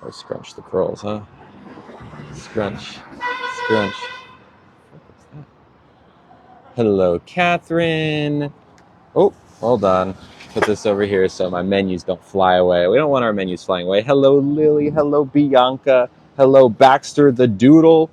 Or scrunch the curls, huh? Scrunch, scrunch. Hello, Catherine. Oh, hold on. Put this over here so my menus don't fly away. We don't want our menus flying away. Hello, Lily. Hello, Bianca. Hello, Baxter the Doodle.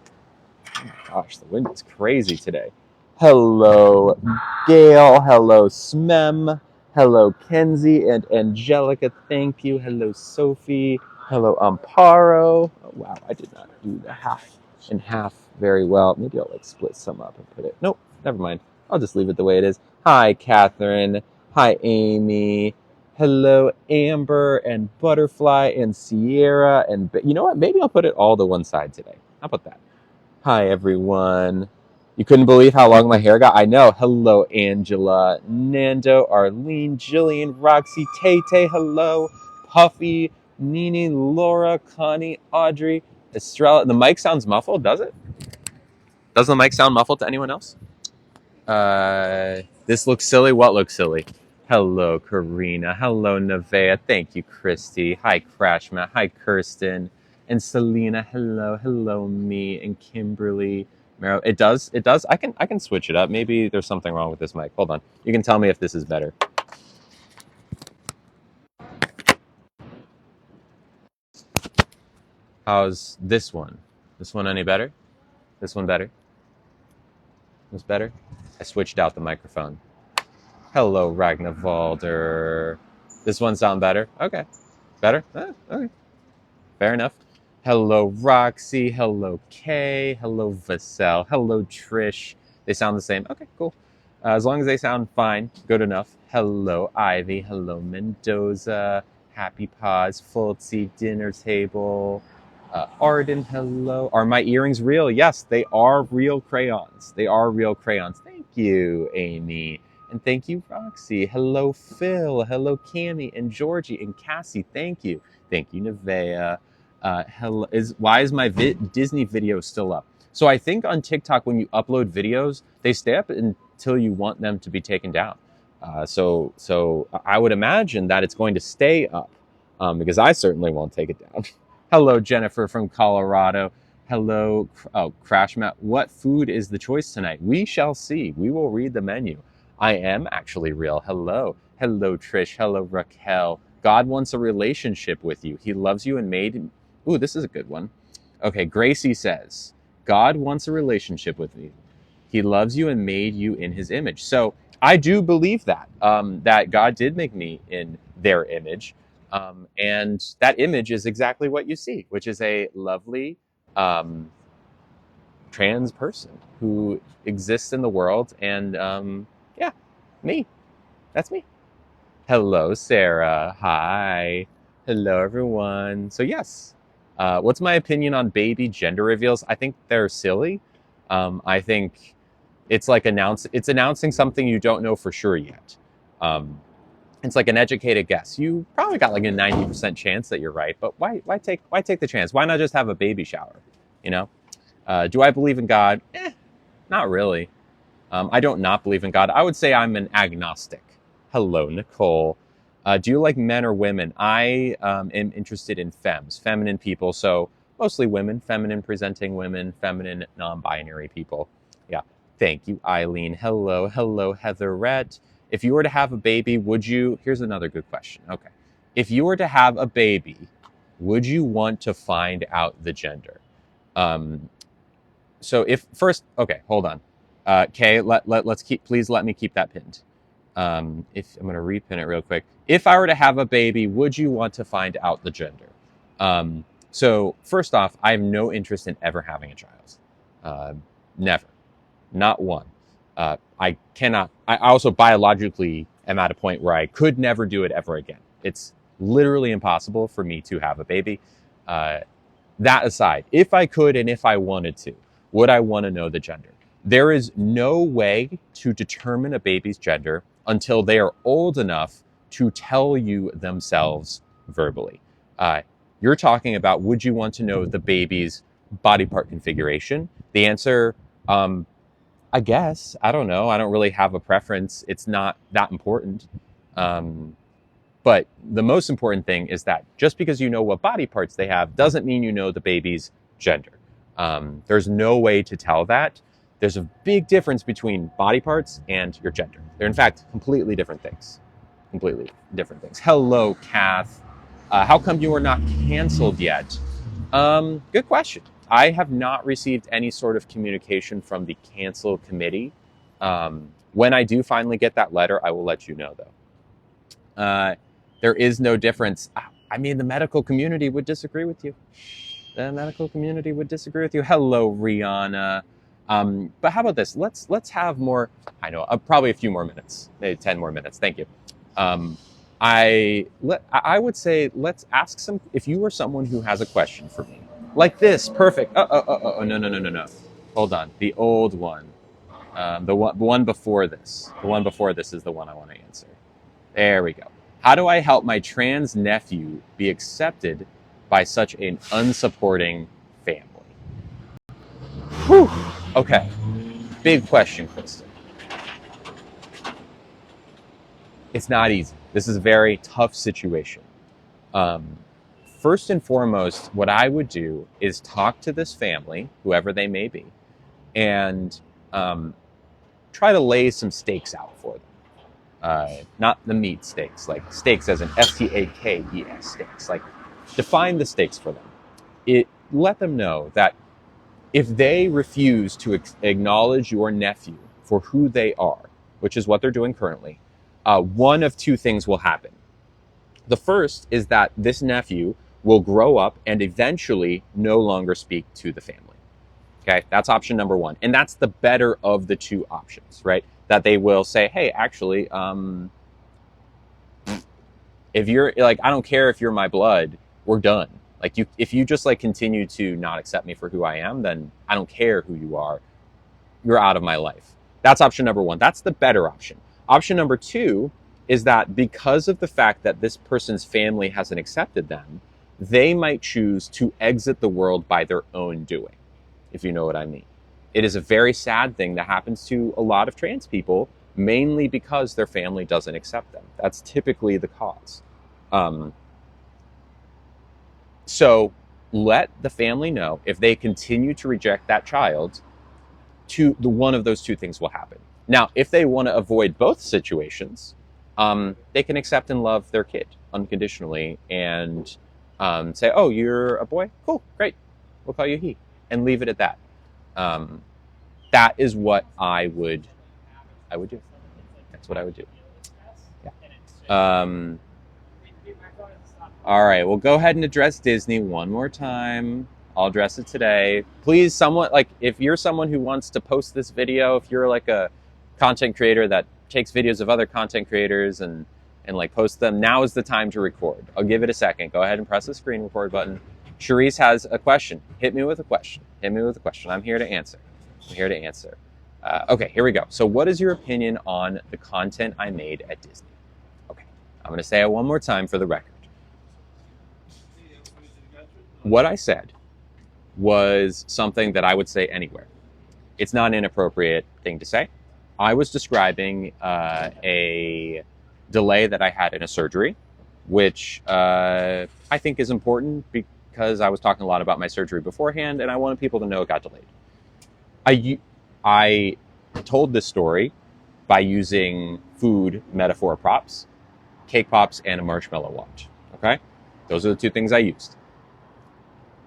Gosh, the wind is crazy today. Hello, Gail. Hello, Smem. Hello, Kenzie and Angelica. Thank you. Hello, Sophie. Hello, Amparo. Oh, wow, I did not do the half and half very well. Maybe I'll like split some up and put it. Nope, never mind. I'll just leave it the way it is. Hi, Catherine. Hi, Amy. Hello, Amber and Butterfly and Sierra and you know what? Maybe I'll put it all to one side today. How about that? Hi, everyone. You couldn't believe how long my hair got? I know. Hello, Angela, Nando, Arlene, Jillian, Roxy, Tay Tay. Hello, Puffy, Nini, Laura, Connie, Audrey, Estrella. The mic sounds muffled, does it? Doesn't the mic sound muffled to anyone else? This looks silly. What looks silly? Hello, Karina. Hello, Nevea. Thank you, Christy. Hi, Crashma. Hi, Kirsten. And Selena. Hello, hello, me and Kimberly. Mero. It does. It does. I can switch it up. Maybe there's something wrong with this mic. Hold on. You can tell me if this is better. How's this one? This one any better? This one better? This better? I switched out the microphone. Hello, Ragnavalder. This one sound better? Okay. Better? Okay. Fair enough. Hello, Roxy. Hello, Kay. Hello, Vassell. Hello, Trish. They sound the same. Okay, cool. As long as they sound fine, good enough. Hello, Ivy. Hello, Mendoza. Happy Paws. Fultzy. Dinner Table. Arden, hello. Are my earrings real? Yes, they are real crayons. They are real crayons. Thank you, Amy. And thank you, Roxy. Hello, Phil. Hello, Cami and Georgie and Cassie. Thank you. Thank you, Nevea. Hello. Why is my Disney video still up? So I think on TikTok, when you upload videos, they stay up until you want them to be taken down. So I would imagine that it's going to stay up because I certainly won't take it down. Hello, Jennifer from Colorado. Hello, Crash Mat. What food is the choice tonight? We shall see. We will read the menu. I am actually real. Hello. Hello, Trish. Hello, Raquel. God wants a relationship with you. He loves you and made. Ooh, this is a good one. Okay, Gracie says, God wants a relationship with you. He loves you and made you in his image. So I do believe that, that God did make me in their image. And that image is exactly what you see, which is a lovely um, trans person who exists in the world. And yeah, me. That's me. Hello, Sarah. Hi. Hello, everyone. So, yes, what's my opinion on baby gender reveals? I think they're silly. I think it's announcing something you don't know for sure yet. It's like an educated guess. You probably got like a 90% chance that you're right, but why take the chance? Why not just have a baby shower? You know? Do I believe in God? Not really. I don't not believe in God. I would say I'm an agnostic. Hello, Nicole. Do you like men or women? I am interested in femmes, feminine people. So mostly women, feminine presenting women, feminine non-binary people. Yeah. Thank you, Eileen. Hello, hello, Heatherette. If you were to have a baby, would you? Here's another good question. Okay. If you were to have a baby, would you want to find out the gender? Um, so if first, okay, hold on. Kay, let's keep. Please let me keep that pinned. If I'm going to repin it real quick. If I were to have a baby, would you want to find out the gender? So first off, I have no interest in ever having a child. Never, not one. I cannot. I also biologically am at a point where I could never do it ever again. It's literally impossible for me to have a baby. Uh, that aside, if I could and if I wanted to, would I want to know the gender? There is no way to determine a baby's gender until they are old enough to tell you themselves verbally. You're talking about, would you want to know the baby's body part configuration? The answer, I guess. I don't know. I don't really have a preference. It's not that important. Um, But the most important thing is that just because you know what body parts they have doesn't mean you know the baby's gender. There's no way to tell that. There's a big difference between body parts and your gender. They're in fact completely different things. Completely different things. Hello, Kath. How come you are not canceled yet? Good question. I have not received any sort of communication from the cancel committee. When I do finally get that letter, I will let you know, though. There is no difference. I mean, the medical community would disagree with you. The medical community would disagree with you. Hello, Rihanna. But how about this? Let's have more. I know, probably a few more minutes, maybe 10 more minutes. Thank you. I would say let's ask some. If you are someone who has a question for me, like this, perfect. No. Hold on, the old one, the one before this. The one before this is the one I want to answer. There we go. How do I help my trans nephew be accepted by such an unsupporting family? Whew. Okay, big question, Kristen. It's not easy. This is a very tough situation. First and foremost, what I would do is talk to this family, whoever they may be, and try to lay some stakes out for them. Not the meat stakes, like stakes as in STAKES stakes. Like, define the stakes for them. Let them know that if they refuse to acknowledge your nephew for who they are, which is what they're doing currently, one of two things will happen. The first is that this nephew will grow up and eventually no longer speak to the family. Okay, that's option number one. And that's the better of the two options, right? That they will say, hey, actually, if you're like, I don't care if you're my blood, we're done. Like, if you just like continue to not accept me for who I am, then I don't care who you are. You're out of my life. That's option number one. That's the better option. Option number two is that because of the fact that this person's family hasn't accepted them, they might choose to exit the world by their own doing, if you know what I mean. It is a very sad thing that happens to a lot of trans people, mainly because their family doesn't accept them. That's typically the cause. So let the family know if they continue to reject that child, one of those two things will happen. Now, if they want to avoid both situations, they can accept and love their kid unconditionally and say, oh, you're a boy? Cool, great. We'll call you he. And leave it at that. That is what I would do. That's what I would do. Yeah. All right, well, go ahead and address Disney one more time. I'll address it today. Please, someone, like, if you're someone who wants to post this video, if you're like a content creator that takes videos of other content creators and like post them, now is the time to record. I'll give it a second. Go ahead and press the screen record button. Charisse has a question. Hit me with a question. Hit me with a question. I'm here to answer. I'm here to answer. Okay, here we go. So what is your opinion on the content I made at Disney? Okay, I'm going to say it one more time for the record. What I said was something that I would say anywhere. It's not an inappropriate thing to say. I was describing a delay that I had in a surgery, which I think is important because I was talking a lot about my surgery beforehand and I wanted people to know it got delayed. I told this story by using food metaphor props, cake pops, and a marshmallow watch, okay? Those are the two things I used.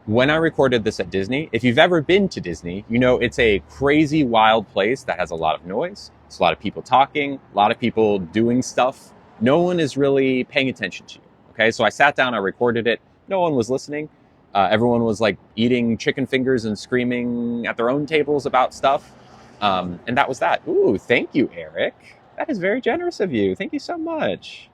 When I recorded this at Disney, if you've ever been to Disney, you know it's a crazy, wild place that has a lot of noise. It's a lot of people talking, a lot of people doing stuff. No one is really paying attention to you, okay? So I sat down, I recorded it. No one was listening. Everyone was like eating chicken fingers and screaming at their own tables about stuff. And that was that. Ooh, thank you, Eric. That is very generous of you. Thank you so much.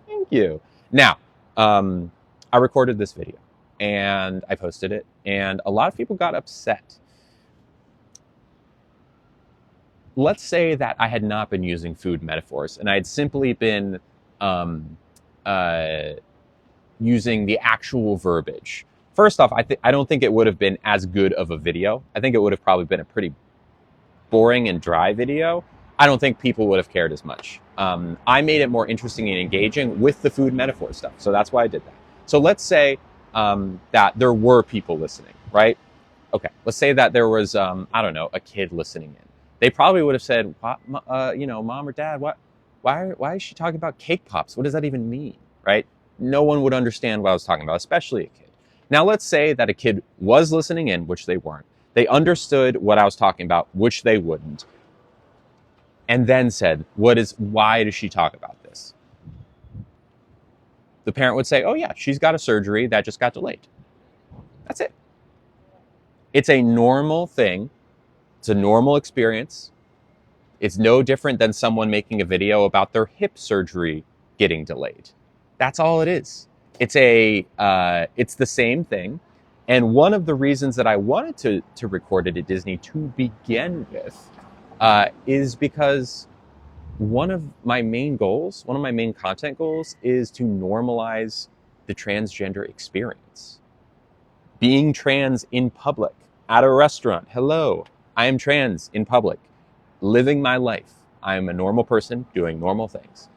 Thank you. Now, I recorded this video. And I posted it, and a lot of people got upset. Let's say that I had not been using food metaphors, and I had simply been using the actual verbiage. First off, I don't think it would have been as good of a video. I think it would have probably been a pretty boring and dry video. I don't think people would have cared as much. I made it more interesting and engaging with the food metaphor stuff. So that's why I did that. So let's say that there were people listening, right? Okay, let's say that there was, I don't know, a kid listening in. They probably would have said, Mom or Dad, why is she talking about cake pops? What does that even mean, right? No one would understand what I was talking about, especially a kid. Now, let's say that a kid was listening in, which they weren't. They understood what I was talking about, which they wouldn't, and then said, why does she talk about this? The parent would say, oh yeah, she's got a surgery that just got delayed. That's it. It's a normal thing. It's a normal experience. It's no different than someone making a video about their hip surgery getting delayed. That's all it is. It's the same thing. And one of the reasons that I wanted to record it at Disney to begin with is because one of my main content goals is to normalize the transgender experience. Being trans in public, at a restaurant, hello, I am trans in public, living my life. I am a normal person doing normal things.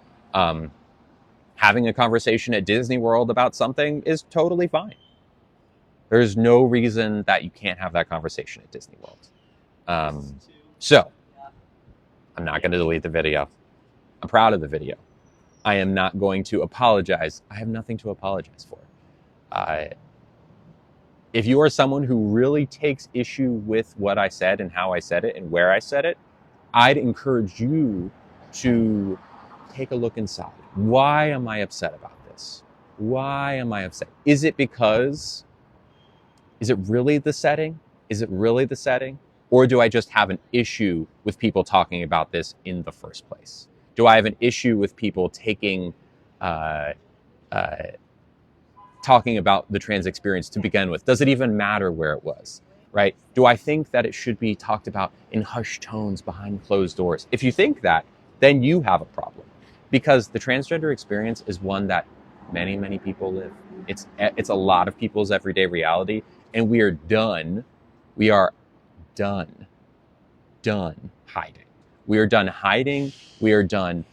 Having a conversation at Disney World about something is totally fine. There's no reason that you can't have that conversation at Disney World. So, I'm not going to delete the video. I'm proud of the video. I am not going to apologize. I have nothing to apologize for. If you are someone who really takes issue with what I said and how I said it and where I said it, I'd encourage you to take a look inside. Why am I upset about this? Why am I upset? Is it really the setting? Is it really the setting? Or do I just have an issue with people talking about this in the first place? Do I have an issue with people talking about the trans experience to begin with? Does it even matter where it was, right? Do I think that it should be talked about in hushed tones behind closed doors? If you think that, then you have a problem, because the transgender experience is one that many, many people live. It's a lot of people's everyday reality, and we are done hiding. We are done hiding. We are done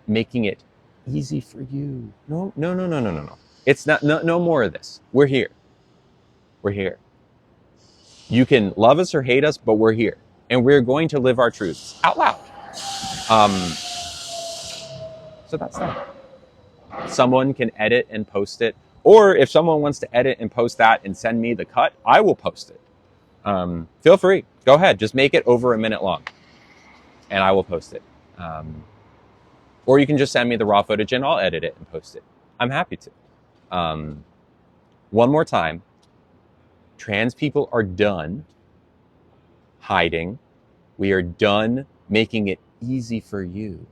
making it easy for you. No. It's not, no more of this. We're here. We're here. You can love us or hate us, but we're here. And we're going to live our truths out loud. So that's that. Someone can edit and post it. Or if someone wants to edit and post that and send me the cut, I will post it. Feel free. Go ahead. Just make it over a minute long. And I will post it. Or you can just send me the raw footage and I'll edit it and post it. I'm happy to. One more time, trans people are done hiding. We are done making it easy for you.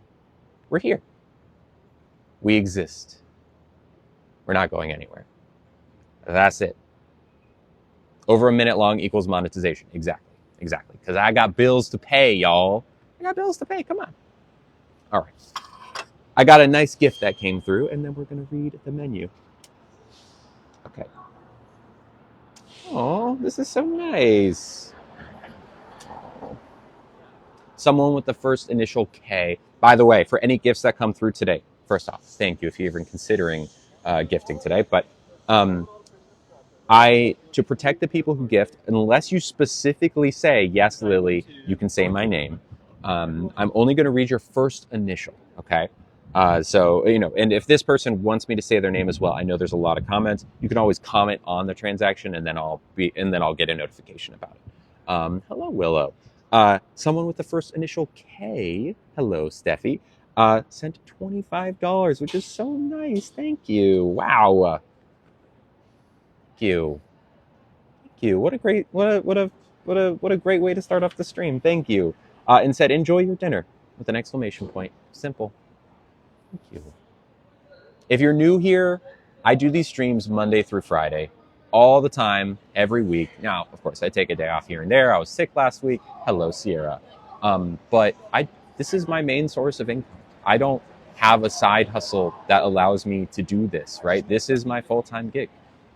We're here. We exist. We're not going anywhere. That's it. Over a minute long equals monetization. Exactly. Because I got bills to pay, y'all. I got bills to pay. Come on. All right. I got a nice gift that came through, and then we're going to read the menu. Okay. Oh, this is so nice. Someone with the first initial K. By the way, for any gifts that come through today, first off, thank you if you're even considering gifting today. But to protect the people who gift, unless you specifically say, yes, Lily, you can say my name, I'm only going to read your first initial, okay? So, and if this person wants me to say their name as well, I know there's a lot of comments. You can always comment on the transaction, and then I'll get a notification about it. Hello, Willow. Someone with the first initial K, hello, Steffi, sent $25, which is so nice. Thank you. Wow. Thank you. What a great way to start off the stream. Thank you. And said, enjoy your dinner with an exclamation point. Simple. Thank you. If you're new here, I do these streams Monday through Friday, all the time, every week. Now, of course, I take a day off here and there. I was sick last week. Hello, Sierra. But this is my main source of income. I don't have a side hustle that allows me to do this, right? This is my full-time gig.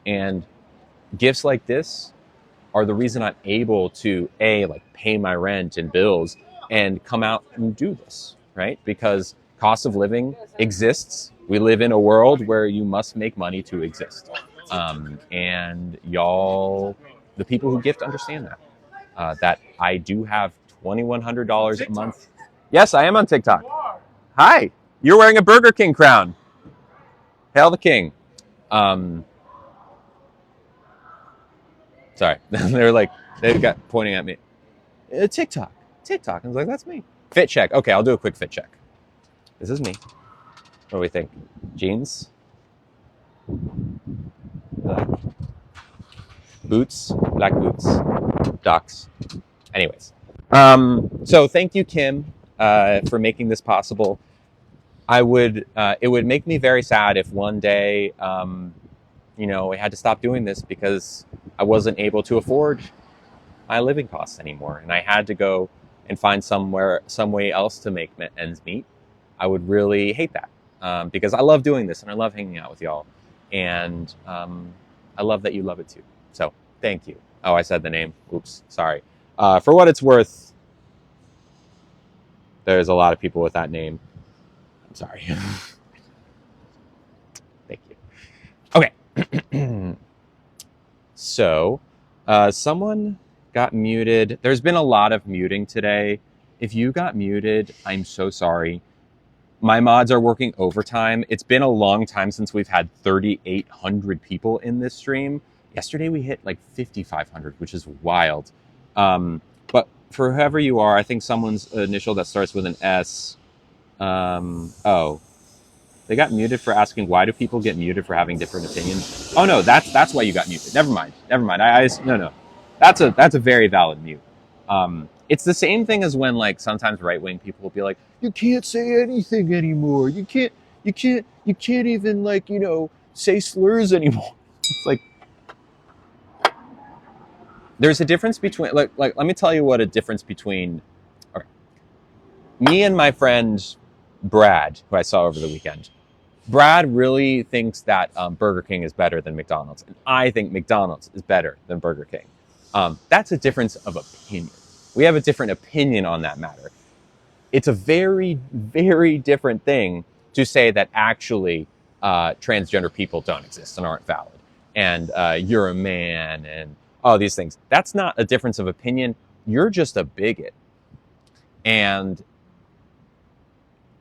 And gifts like this are the reason I'm able to, pay my rent and bills and come out and do this, right? Because cost of living exists. We live in a world where you must make money to exist. And y'all, the people who gift understand that. That I do have $2,100 a month. Yes, I am on TikTok. Hi, you're wearing a Burger King crown. Hail the king. Sorry, they're like, they got pointing at me. TikTok. I was like, that's me. Fit check. Okay, I'll do a quick fit check. This is me. What do we think? Jeans? Black. Boots? Black boots. Docs. Anyways. So thank you, Kim, for making this possible. It would make me very sad if one day, we had to stop doing this because I wasn't able to afford my living costs anymore, and I had to go and find some way else to make ends meet. I would really hate that because I love doing this and I love hanging out with y'all, and I love that you love it too. So thank you. Oh, I said the name. Oops, sorry. For what it's worth, there's a lot of people with that name. I'm sorry. Thank you. Okay. So, someone got muted. There's been a lot of muting today. If you got muted, I'm so sorry. My mods are working overtime. It's been a long time since we've had 3,800 people in this stream. Yesterday we hit like 5,500, which is wild. But for whoever you are, I think someone's initial that starts with an S. Oh, they got muted for asking, why do people get muted for having different opinions? Oh no, that's why you got muted. Never mind. No. That's a very valid mute. It's the same thing as when like sometimes right-wing people will be like, you can't say anything anymore. You can't even like, say slurs anymore. It's like, there's a difference between like let me tell you what a difference between me and my friend Brad, who I saw over the weekend. Brad really thinks that Burger King is better than McDonald's, and I think McDonald's is better than Burger King. That's a difference of opinion. We have a different opinion on that matter. It's a very, very different thing to say that actually transgender people don't exist and aren't valid, and you're a man, and all these things. That's not a difference of opinion. You're just a bigot, and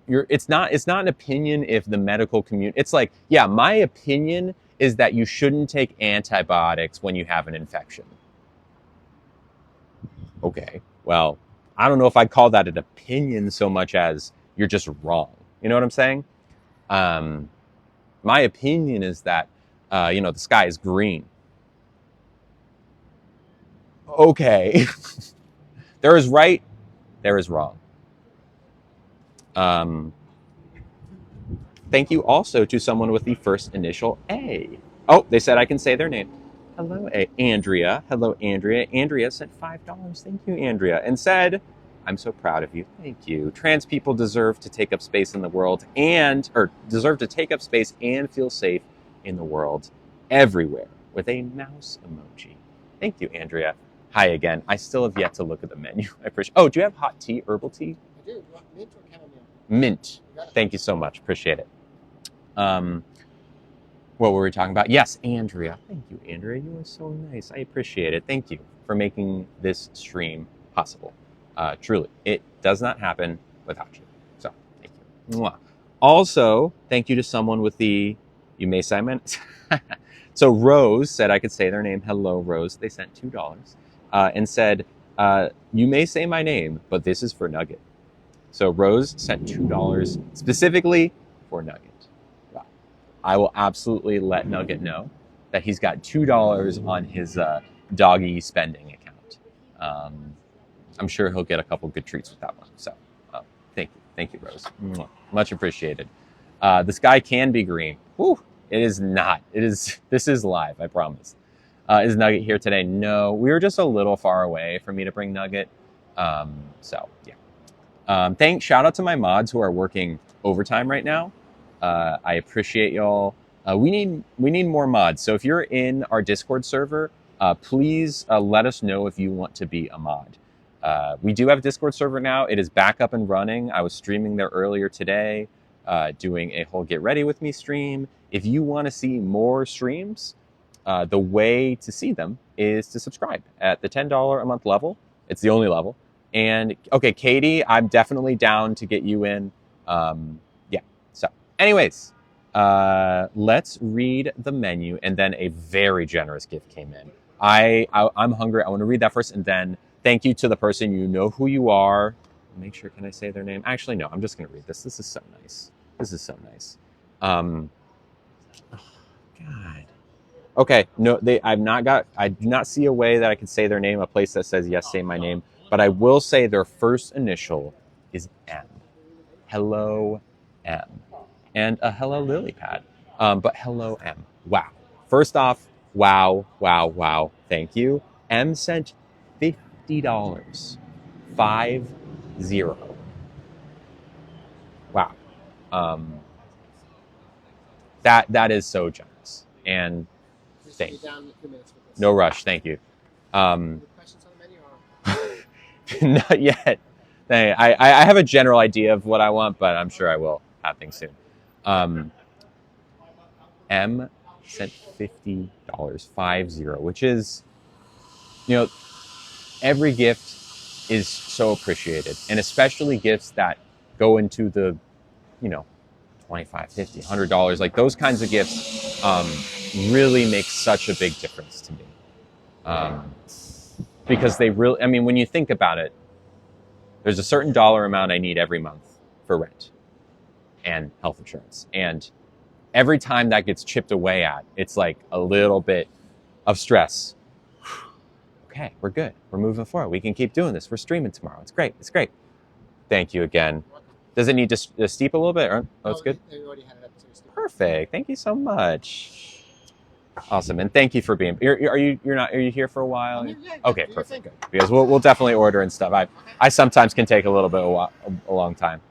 it's not an opinion if the medical community. It's like, yeah, my opinion is that you shouldn't take antibiotics when you have an infection. Okay, well, I don't know if I'd call that an opinion so much as you're just wrong. You know what I'm saying? My opinion is that, the sky is green. Okay. There is right, there is wrong. Thank you also to someone with the first initial A. Oh, they said I can say their name. Hello, Andrea. Hello, Andrea. Andrea sent $5. Thank you, Andrea. And said, I'm so proud of you. Thank you. Trans people deserve to take up space in the world deserve to take up space and feel safe in the world everywhere, with a mouse emoji. Thank you, Andrea. Hi again. I still have yet to look at the menu. I appreciate. Oh, do you have hot tea, herbal tea? I do. Mint or chamomile? Mint. Thank you so much. Appreciate it. What were we talking about? Yes, Andrea. Thank you, Andrea. You are so nice. I appreciate it. Thank you for making this stream possible. Truly, it does not happen without you. So, thank you. Mwah. Also, thank you to someone with the, you may say my So Rose said I could say their name. Hello, Rose. They sent $2 and said, you may say my name, but this is for Nugget. So Rose sent $2 specifically for Nugget. Wow. I will absolutely let Nugget know that he's got $2 on his doggy spending account. I'm sure he'll get a couple good treats with that one. So thank you, Rose. Much appreciated. The sky can be green. Woo. It is not. This is live, I promise. Is Nugget here today? No, we were just a little far away for me to bring Nugget. So yeah. Shout out to my mods who are working overtime right now. I appreciate y'all. We need more mods. So if you're in our Discord server, please let us know if you want to be a mod. We do have a Discord server now. It is back up and running. I was streaming there earlier today. doing a whole Get Ready With Me stream. If you want to see more streams, the way to see them is to subscribe at the $10 a month level. It's the only level. And okay, Katie, I'm definitely down to get you in. Yeah. So, anyways, let's read the menu, and then a very generous gift came in. I'm hungry. I want to read that first, and then thank you to the person. You know who you are. Make sure. Can I say their name? Actually, no. I'm just going to read this. This is so nice. This is so nice. Oh, God. Okay. No, I do not see a way that I can say their name. A place that says yes, say my name. But I will say their first initial is M. Hello, M. And a hello lily pad. But hello, M. Wow. First off, wow, wow, wow. Thank you. M sent $50. 50. Wow. That is so generous. And thank you. No rush. Thank you. Questions on the menu? Not yet. I have a general idea of what I want, but I'm sure I will have things soon. M sent $50, 50, which is, every gift is so appreciated, and especially gifts that go into the, $25, $50, $100, like those kinds of gifts really make such a big difference to me. Because they really, when you think about it, there's a certain dollar amount I need every month for rent and health insurance. And every time that gets chipped away at, it's like a little bit of stress. Okay, we're good. We're moving forward. We can keep doing this. We're streaming tomorrow. It's great. It's great. Thank you again. Does it need to steep a little bit? Oh, it's good. They already had it up to steep. Perfect. Thank you so much. Awesome, and thank you for being. Are you here for a while? Yeah, okay, perfect. Good. Because we'll definitely order and stuff. I sometimes can take a little bit a long time.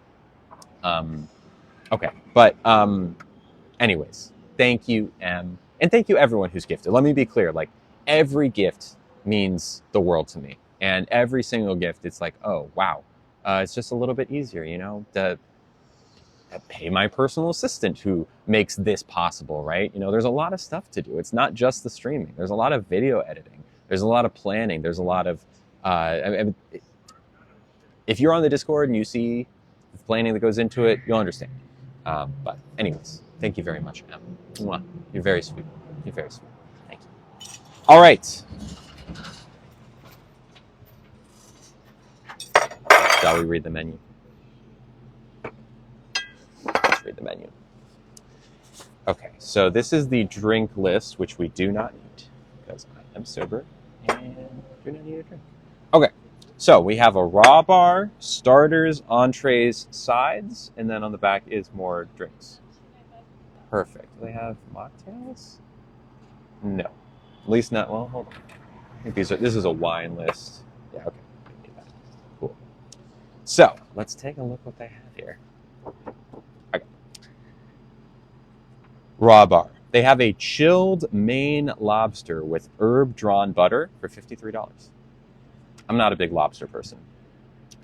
Okay, but anyways, thank you, and thank you everyone who's gifted. Let me be clear. Like every gift means the world to me, and every single gift, it's like, oh wow, it's just a little bit easier, to pay my personal assistant who makes this possible, right? There's a lot of stuff to do. It's not just the streaming. There's a lot of video editing. There's a lot of planning. There's a lot of, if you're on the Discord and you see the planning that goes into it, you'll understand. But anyways, thank you very much, Em. Mwah. You're very sweet. You're very sweet. Thank you. All right. Shall we read the menu? Read the menu. Okay, so this is the drink list, which we do not need because I am sober and do not need a drink. Okay, so we have a raw bar, starters, entrees, sides, and then on the back is more drinks. Perfect. Do they have mocktails? No, at least not. Well, hold on. I think this is a wine list. Yeah, okay. Cool. So let's take a look what they have here. Raw bar. They have a chilled Maine lobster with herb-drawn butter for $53. I'm not a big lobster person.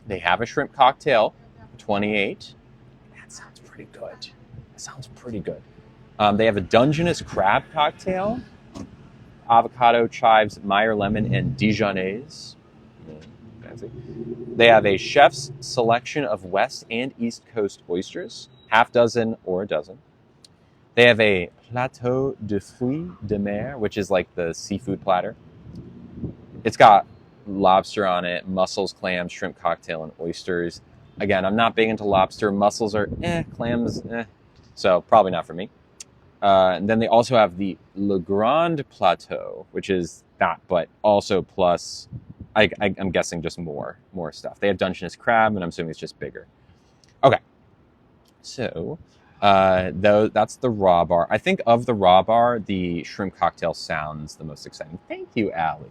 They have a shrimp cocktail, $28. That sounds pretty good. They have a Dungeness crab cocktail, avocado, chives, Meyer lemon, and Dijonnaise. Fancy. They have a chef's selection of West and East Coast oysters, half dozen or a dozen. They have a plateau de fruits de mer, which is like the seafood platter. It's got lobster on it, mussels, clams, shrimp cocktail, and oysters. Again, I'm not big into lobster. Mussels are clams, so probably not for me. And then they also have the Le Grand Plateau, which is that, but also plus, I'm guessing just more stuff. They have Dungeness crab, and I'm assuming it's just bigger. Okay, so that's the raw bar. I think of the raw bar, the shrimp cocktail sounds the most exciting. Thank you, Allie.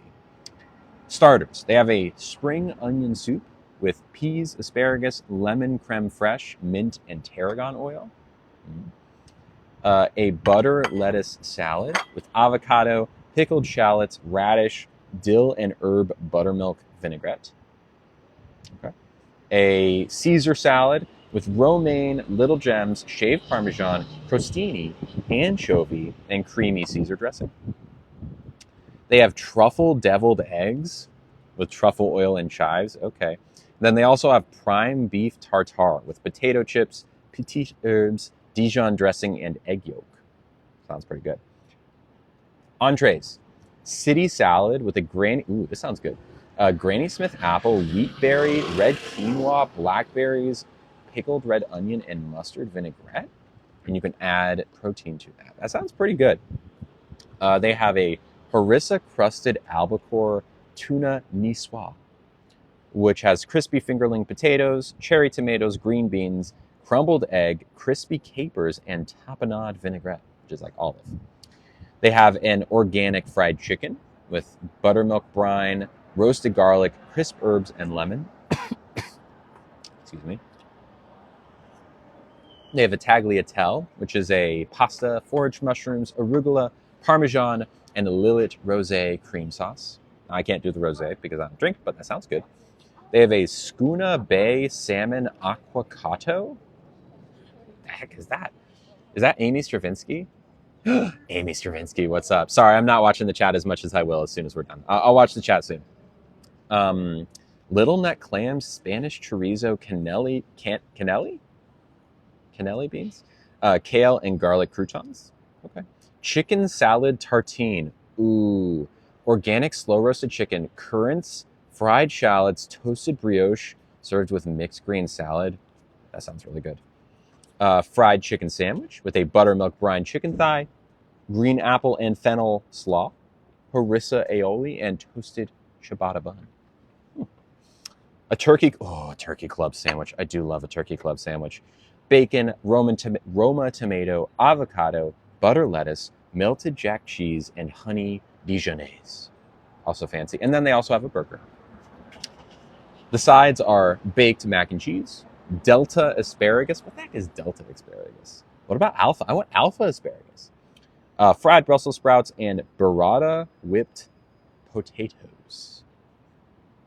Starters. They have a spring onion soup with peas, asparagus, lemon creme fraiche, mint, and tarragon oil. A butter lettuce salad with avocado, pickled shallots, radish, dill, and herb buttermilk vinaigrette. Okay. A Caesar salad with romaine, little gems, shaved parmesan, crostini, anchovy, and creamy Caesar dressing. They have truffle deviled eggs with truffle oil and chives. Okay. Then they also have prime beef tartare with potato chips, petite herbes, Dijon dressing, and egg yolk. Sounds pretty good. Entrees. City salad with a granny. Ooh, this sounds good. Granny Smith apple, wheat berry, red quinoa, blackberries, pickled red onion, and mustard vinaigrette. And you can add protein to that. That sounds pretty good. They have a harissa crusted albacore tuna niçoise, which has crispy fingerling potatoes, cherry tomatoes, green beans, crumbled egg, crispy capers, and tapenade vinaigrette, which is like olive. They have an organic fried chicken with buttermilk brine, roasted garlic, crisp herbs, and lemon. Excuse me. They have a tagliatelle, which is a pasta, foraged mushrooms, arugula, parmesan, and a Lillet rosé cream sauce. I can't do the rosé because I don't drink, but that sounds good. They have a Schooner Bay salmon acquacato. The heck is that? Is that Amy Stravinsky? Amy Stravinsky, what's up? Sorry, I'm not watching the chat as much as I will as soon as we're done. I'll watch the chat soon. Little neck clams, Spanish chorizo, cannelli beans, kale and garlic croutons. Okay. Chicken salad tartine. Ooh. Organic slow roasted chicken, currants, fried shallots, toasted brioche, served with mixed green salad. That sounds really good. Fried chicken sandwich with a buttermilk brine chicken thigh, green apple and fennel slaw, harissa aioli, and toasted ciabatta bun. A turkey club sandwich. I do love a turkey club sandwich. Bacon, Roma tomato, avocado, butter lettuce, melted jack cheese, and honey Dijonnaise. Also fancy. And then they also have a burger. The sides are baked mac and cheese, Delta asparagus. What the heck is Delta asparagus? What about Alpha? I want Alpha asparagus. Fried Brussels sprouts and burrata whipped potatoes.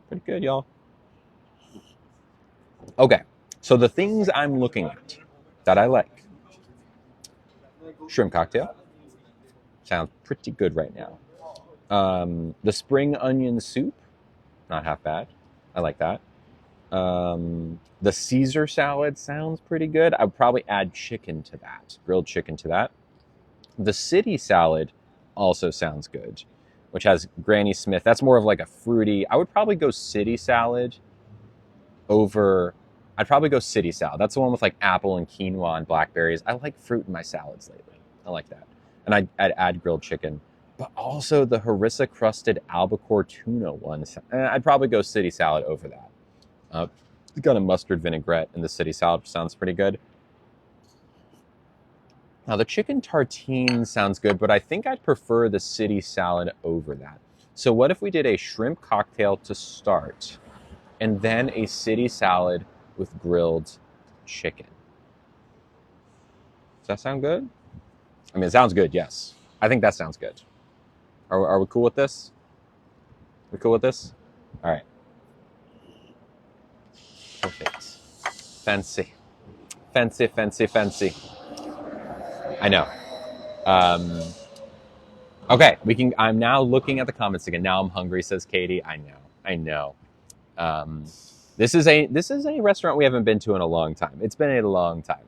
Pretty good, y'all. Okay, so the things I'm looking at that I like. Shrimp cocktail. Sounds pretty good right now. The spring onion soup. Not half bad. I like that. The Caesar salad sounds pretty good. I would probably add chicken to that, grilled chicken to that. The city salad also sounds good, which has Granny Smith. That's more of like a fruity. I would probably go city salad over. I'd probably go city salad. That's the one with like apple and quinoa and blackberries. I like fruit in my salads lately. I like that. And I'd add grilled chicken. But also the harissa crusted albacore tuna one. I'd probably go city salad over that. Got a mustard vinaigrette in the city salad, which sounds pretty good. Now the chicken tartine sounds good, but I think I'd prefer the city salad over that. So what if we did a shrimp cocktail to start, and then a city salad with grilled chicken? Does that sound good? I mean, it sounds good, yes. I think that sounds good. Are we cool with this? We cool with this? All right. Perfect. Fancy. Fancy, fancy, fancy. I know. Okay, I'm now looking at the comments again. Now I'm hungry, says Katie. I know. This is a restaurant we haven't been to in a long time. It's been a long time.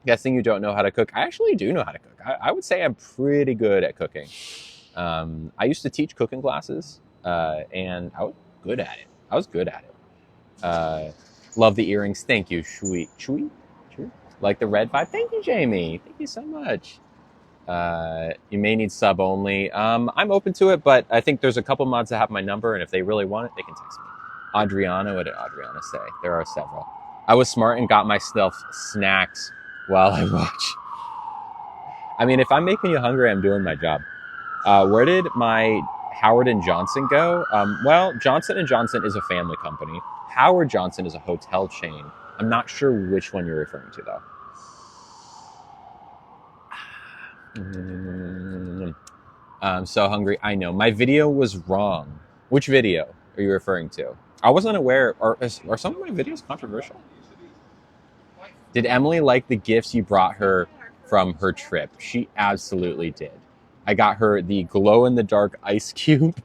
Guessing you don't know how to cook. I actually do know how to cook. I would say I'm pretty good at cooking. I used to teach cooking classes, and I was good at it. Love the earrings. Thank you, Shui. Like the red vibe. Thank you, Jamie. Thank you so much. You may need sub only. I'm open to it, but I think there's a couple mods that have my number, and if they really want it, they can text me. Adriana, what did Adriana say? There are several. I was smart and got myself snacks while I watch. I mean, if I'm making you hungry, I'm doing my job. Where did my Howard and Johnson go? Well, Johnson & Johnson is a family company. Howard Johnson is a hotel chain. I'm not sure which one you're referring to, though. I'm so hungry. I know. My video was wrong. Which video are you referring to? I wasn't aware. Are some of my videos controversial? Did Emily like the gifts you brought her from her trip? She absolutely did. I got her the glow in the dark ice cube.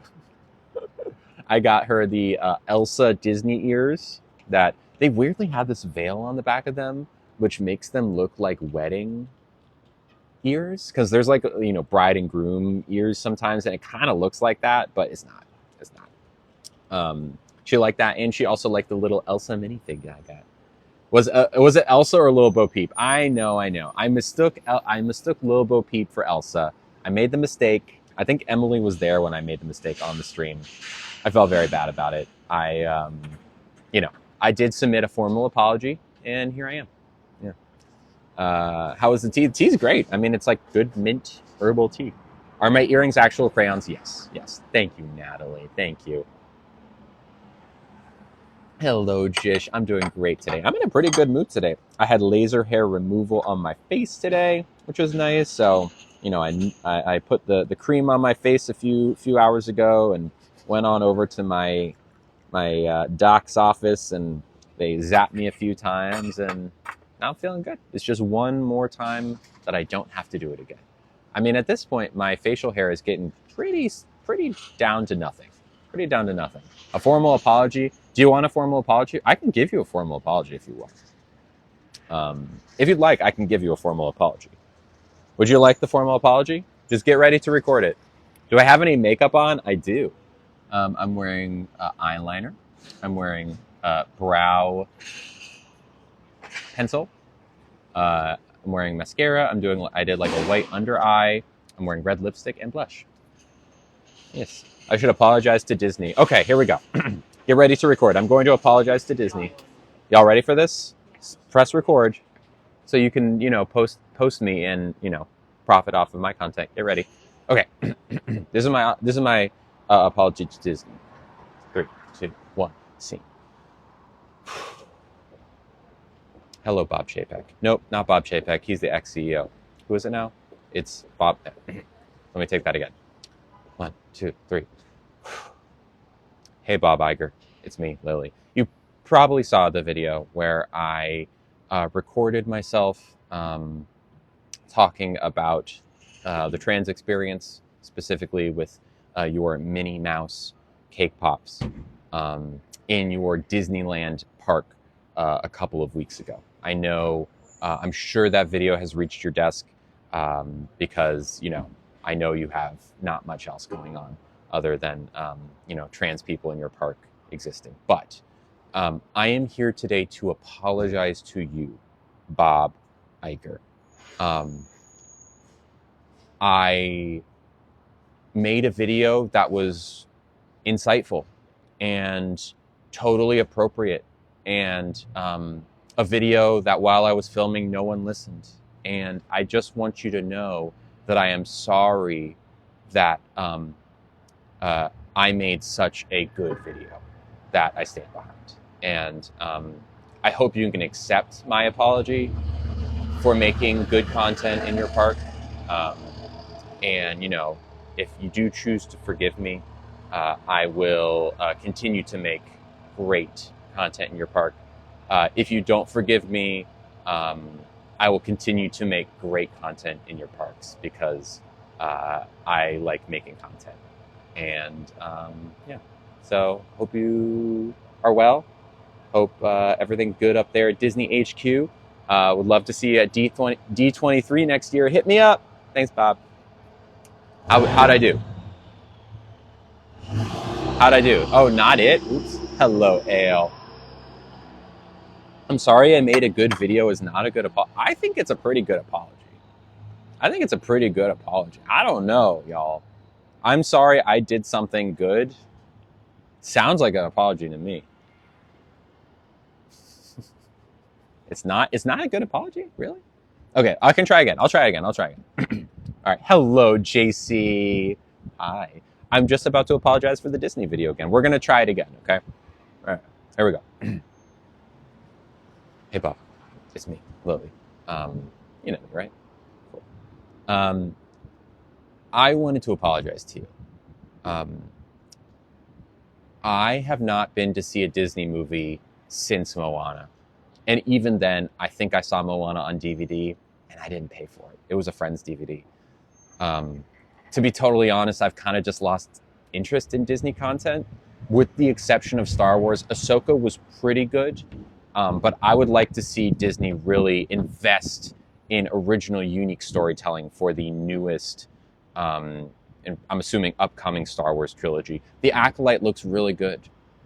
I got her the Elsa Disney ears that they weirdly have this veil on the back of them, which makes them look like wedding ears. Because there's like, bride and groom ears sometimes, and it kind of looks like that, but it's not. It's not. She liked that, and she also liked the little Elsa minifig that I got. Was it Elsa or Lil Bo Peep? I know. I mistook Lil Bo Peep for Elsa. I made the mistake. I think Emily was there when I made the mistake on the stream. I felt very bad about it. I did submit a formal apology, and here I am. Yeah. How was the tea? The tea's great. I mean, it's like good mint herbal tea. Are my earrings actual crayons? Yes. Thank you, Natalie. Thank you. Hello, Jish. I'm doing great today. I'm in a pretty good mood today. I had laser hair removal on my face today, which was nice. So, I put the cream on my face a few hours ago and went on over to my doc's office, and they zapped me a few times, and now I'm feeling good. It's just one more time that I don't have to do it again. I mean, at this point, my facial hair is getting pretty down to nothing. Pretty down to nothing. A formal apology. Do you want a formal apology? I can give you a formal apology if you want. If you'd like, I can give you a formal apology. Would you like the formal apology? Just get ready to record it. Do I have any makeup on? I do. I'm wearing eyeliner. I'm wearing brow pencil. I'm wearing mascara. I did like a white under eye. I'm wearing red lipstick and blush. Yes. I should apologize to Disney. Okay, here we go. Get ready to record. I'm going to apologize to Disney. Y'all ready for this? Press record so you can, post me and, profit off of my content. Get ready. Okay. This is my apology to Disney. 3, 2, 1, scene. Hello, Bob Chapek. Nope, not Bob Chapek. He's the ex-CEO. Who is it now? It's Bob. Let me take that again. 1, 2, 3. Hey, Bob Iger. It's me, Lily. You probably saw the video where I recorded myself talking about the trans experience, specifically with your Minnie Mouse cake pops in your Disneyland park a couple of weeks ago. I know, I'm sure that video has reached your desk because, I know you have not much else going on other than, trans people in your park existing. But I am here today to apologize to you, Bob Iger. I made a video that was insightful and totally appropriate, and a video that while I was filming, no one listened. And I just want you to know that I am sorry that I made such a good video that I stand behind. And I hope you can accept my apology for making good content in your park. And, if you do choose to forgive me, I will continue to make great content in your park. If you don't forgive me, I will continue to make great content in your parks because I like making content. And so hope you are well. Hope everything good up there at Disney HQ. Would love to see you at D23 next year. Hit me up. Thanks, Bob. How'd I do? How'd I do? Oh, not it? Oops. Hello, Ale. I'm sorry I made a good video is not a good apology. I think it's a pretty good apology. I don't know, y'all. I'm sorry I did something good. Sounds like an apology to me. It's not a good apology? Really? Okay, I can try again. I'll try again. All right. Hello, JC. Hi. I'm just about to apologize for the Disney video again. We're going to try it again, okay? All right. Here we go. Hey, Bob. It's me, Lily. You know me, right? Cool. I wanted to apologize to you. I have not been to see a Disney movie since Moana. And even then, I think I saw Moana on DVD, and I didn't pay for it. It was a friend's DVD. Um, to be totally honest, I've kind of just lost interest in Disney content, with the exception of Star Wars. Ahsoka was pretty good, but I would like to see Disney really invest in original, unique storytelling for the newest, and I'm assuming upcoming Star Wars trilogy. The Acolyte looks really good,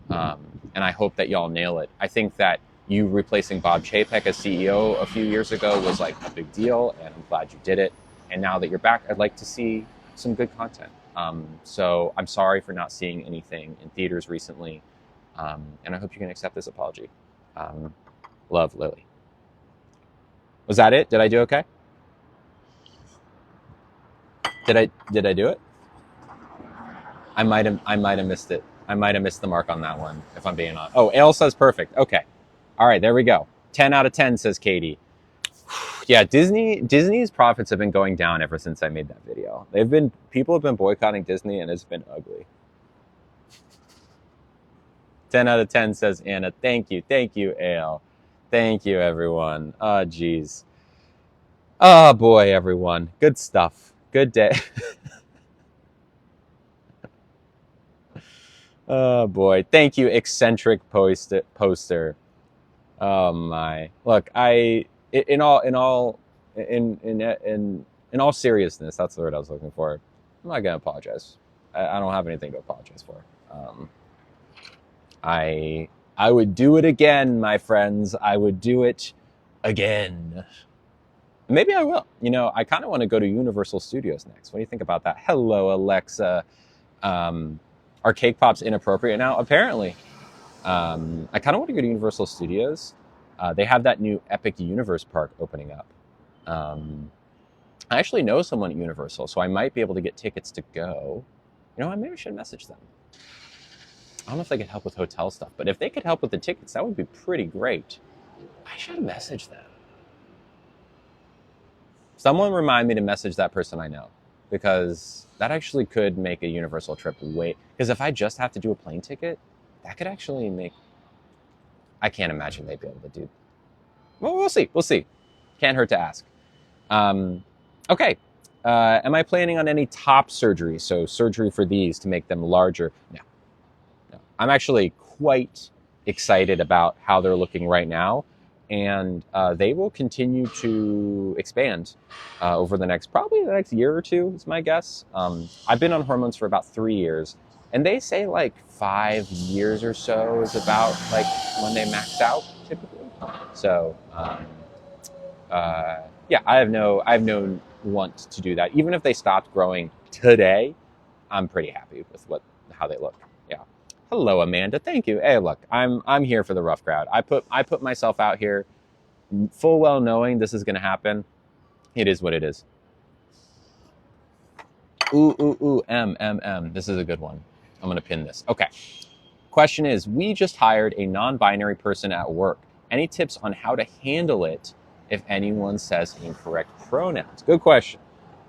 and I hope that y'all nail it. I think that you replacing Bob Chapek as CEO a few years ago was like a big deal, and I'm glad you did it. And now that you're back, I'd like to see some good content. So I'm sorry for not seeing anything in theaters recently, and I hope you can accept this apology. Love, Lily. Was that it? Did I do okay? Did I do it? I might have missed it. I might have missed the mark on that one, if I'm being honest. Oh, Ale says perfect. Okay. All right, there we go. 10 out of 10, says Katie. Yeah, Disney's profits have been going down ever since I made that video. People have been boycotting Disney, and it's been ugly. 10 out of 10, says Anna. Thank you, Ale. Thank you, everyone. Oh, geez. Oh boy, everyone. Good stuff. Good day. Oh boy. Thank you, eccentric poster. Oh my. Look, in all seriousness, that's the word I was looking for. I'm not gonna apologize. I don't have anything to apologize for. I would do it again, my friends. I would do it again. Maybe I will. I kind of want to go to Universal Studios next. What do you think about that? Hello, Alexa. Are cake pops inappropriate now? Apparently. I kind of want to go to Universal Studios. They have that new Epic Universe park opening up. I actually know someone at Universal, so I might be able to get tickets to go. Maybe I should message them. I don't know if they could help with hotel stuff, but if they could help with the tickets, that would be pretty great. I should message them. Someone remind me to message that person I know, because that actually could make a Universal trip because if I just have to do a plane ticket, that could actually make... I can't imagine they'd be able to do... Well, we'll see. Can't hurt to ask. Okay. Am I planning on any top surgery? So surgery for these to make them larger? No. I'm actually quite excited about how they're looking right now. And they will continue to expand over probably the next year or two, is my guess. I've been on hormones for about 3 years, and they say like 5 years or so is about like when they max out typically. So yeah, I have no want to do that. Even if they stopped growing today, I'm pretty happy with how they look. Yeah. Hello, Amanda. Thank you. Hey, look, I'm here for the rough crowd. I put myself out here, full well knowing this is going to happen. It is what it is. Ooh, M. This is a good one. I'm going to pin this. Okay. Question is, we just hired a non-binary person at work. Any tips on how to handle it if anyone says incorrect pronouns? Good question.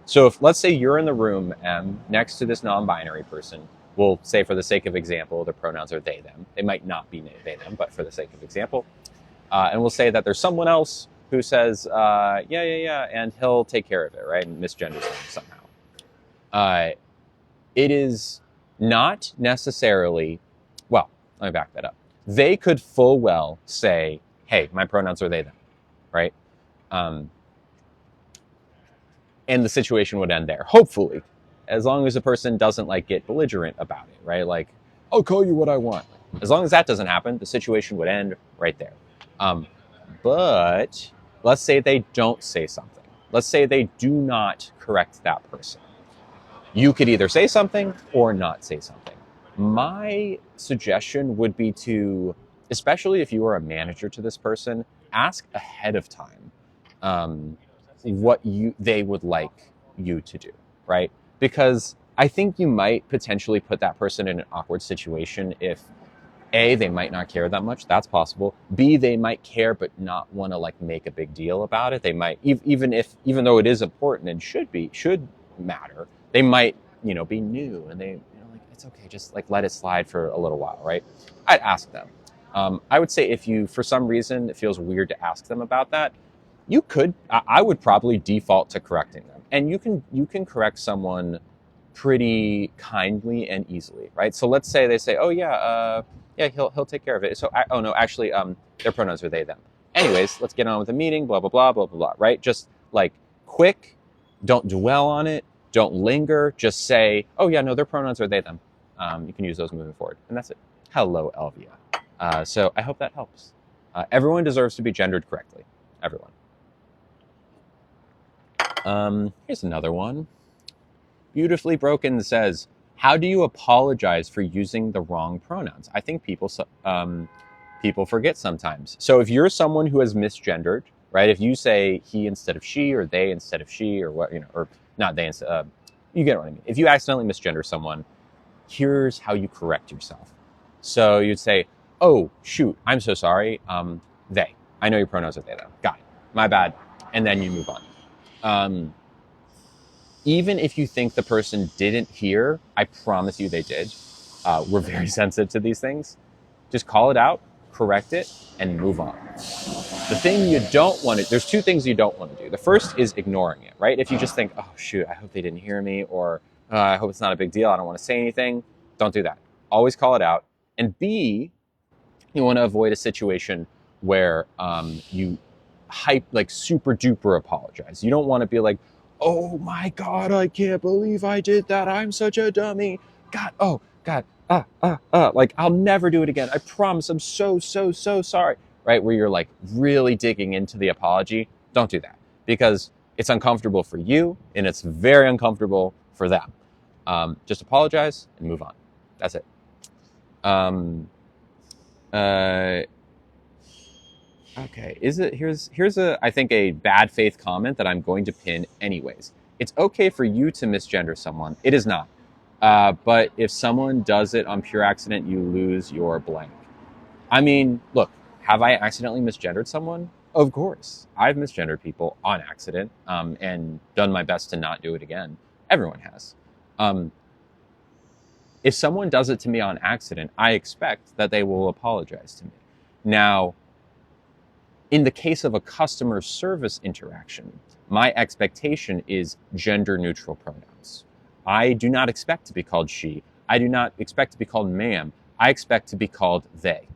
So if, let's say you're in the room, M, next to this non-binary person, we'll say for the sake of example, the pronouns are they, them. They might not be they, them, but for the sake of example. And we'll say that there's someone else who says, yeah, and he'll take care of it, right? And misgenders them somehow. It is not necessarily, well, let me back that up. They could full well say, hey, my pronouns are they, them, right? And the situation would end there, hopefully, as long as the person doesn't like get belligerent about it, right? Like, I'll call you what I want. As long as that doesn't happen, the situation would end right there. But let's say they don't say something. Let's say they do not correct that person. You could either say something or not say something. My suggestion would be to, especially if you are a manager to this person, ask ahead of time what they would like you to do, right? Because I think you might potentially put that person in an awkward situation if A, they might not care that much. That's possible. B, they might care but not want to like make a big deal about it. They might, even though it is important and should matter, they might, be new and they, like, it's okay, just like let it slide for a little while, right? I'd ask them. I would say if you, for some reason, it feels weird to ask them about that, you could. I would probably default to correcting them, and you can correct someone pretty kindly and easily, right? So let's say they say, "Oh yeah, yeah, he'll take care of it." So oh no, actually, their pronouns are they them. Anyways, let's get on with the meeting. Blah blah blah blah blah blah. Right? Just like quick. Don't dwell on it. Don't linger. Just say, "Oh yeah, no, their pronouns are they them." You can use those moving forward, and that's it. Hello, Elvia. So I hope that helps. Everyone deserves to be gendered correctly. Everyone. Here's another one. Beautifully Broken says, "How do you apologize for using the wrong pronouns?" I think people forget sometimes. So if you're someone who has misgendered, right? If you say he instead of she, or they instead of she, or what, or not they instead, you get what I mean. If you accidentally misgender someone, here's how you correct yourself. So you'd say, "Oh shoot, I'm so sorry. They. I know your pronouns are they them. Got it. My bad." And then you move on. Even if you think the person didn't hear, I promise you they did. We're very sensitive to these things. Just call it out, correct it, and move on. The thing you don't want to, there's two things you don't want to do. The first is ignoring it, right? If you just think, "Oh shoot, I hope they didn't hear me," or "I hope it's not a big deal, I don't want to say anything," don't do that. Always call it out. And B, you want to avoid a situation where you like super duper apologize. You don't want to be like, "Oh my God, I can't believe I did that. I'm such a dummy. God, oh God, like I'll never do it again. I promise. I'm so sorry." Right? Where you're like really digging into the apology. Don't do that, because it's uncomfortable for you and it's very uncomfortable for them. Just apologize and move on. That's it. Okay, here's a, I think, a bad faith comment that I'm going to pin anyways. It's okay for you to misgender someone. It is not. But if someone does it on pure accident, you lose your blank. I mean, look, have I accidentally misgendered someone? Of course. I've misgendered people on accident, and done my best to not do it again. Everyone has. If someone does it to me on accident, I expect that they will apologize to me. Now, in the case of a customer service interaction, my expectation is gender neutral pronouns. I do not expect to be called she. I do not expect to be called ma'am. I expect to be called they,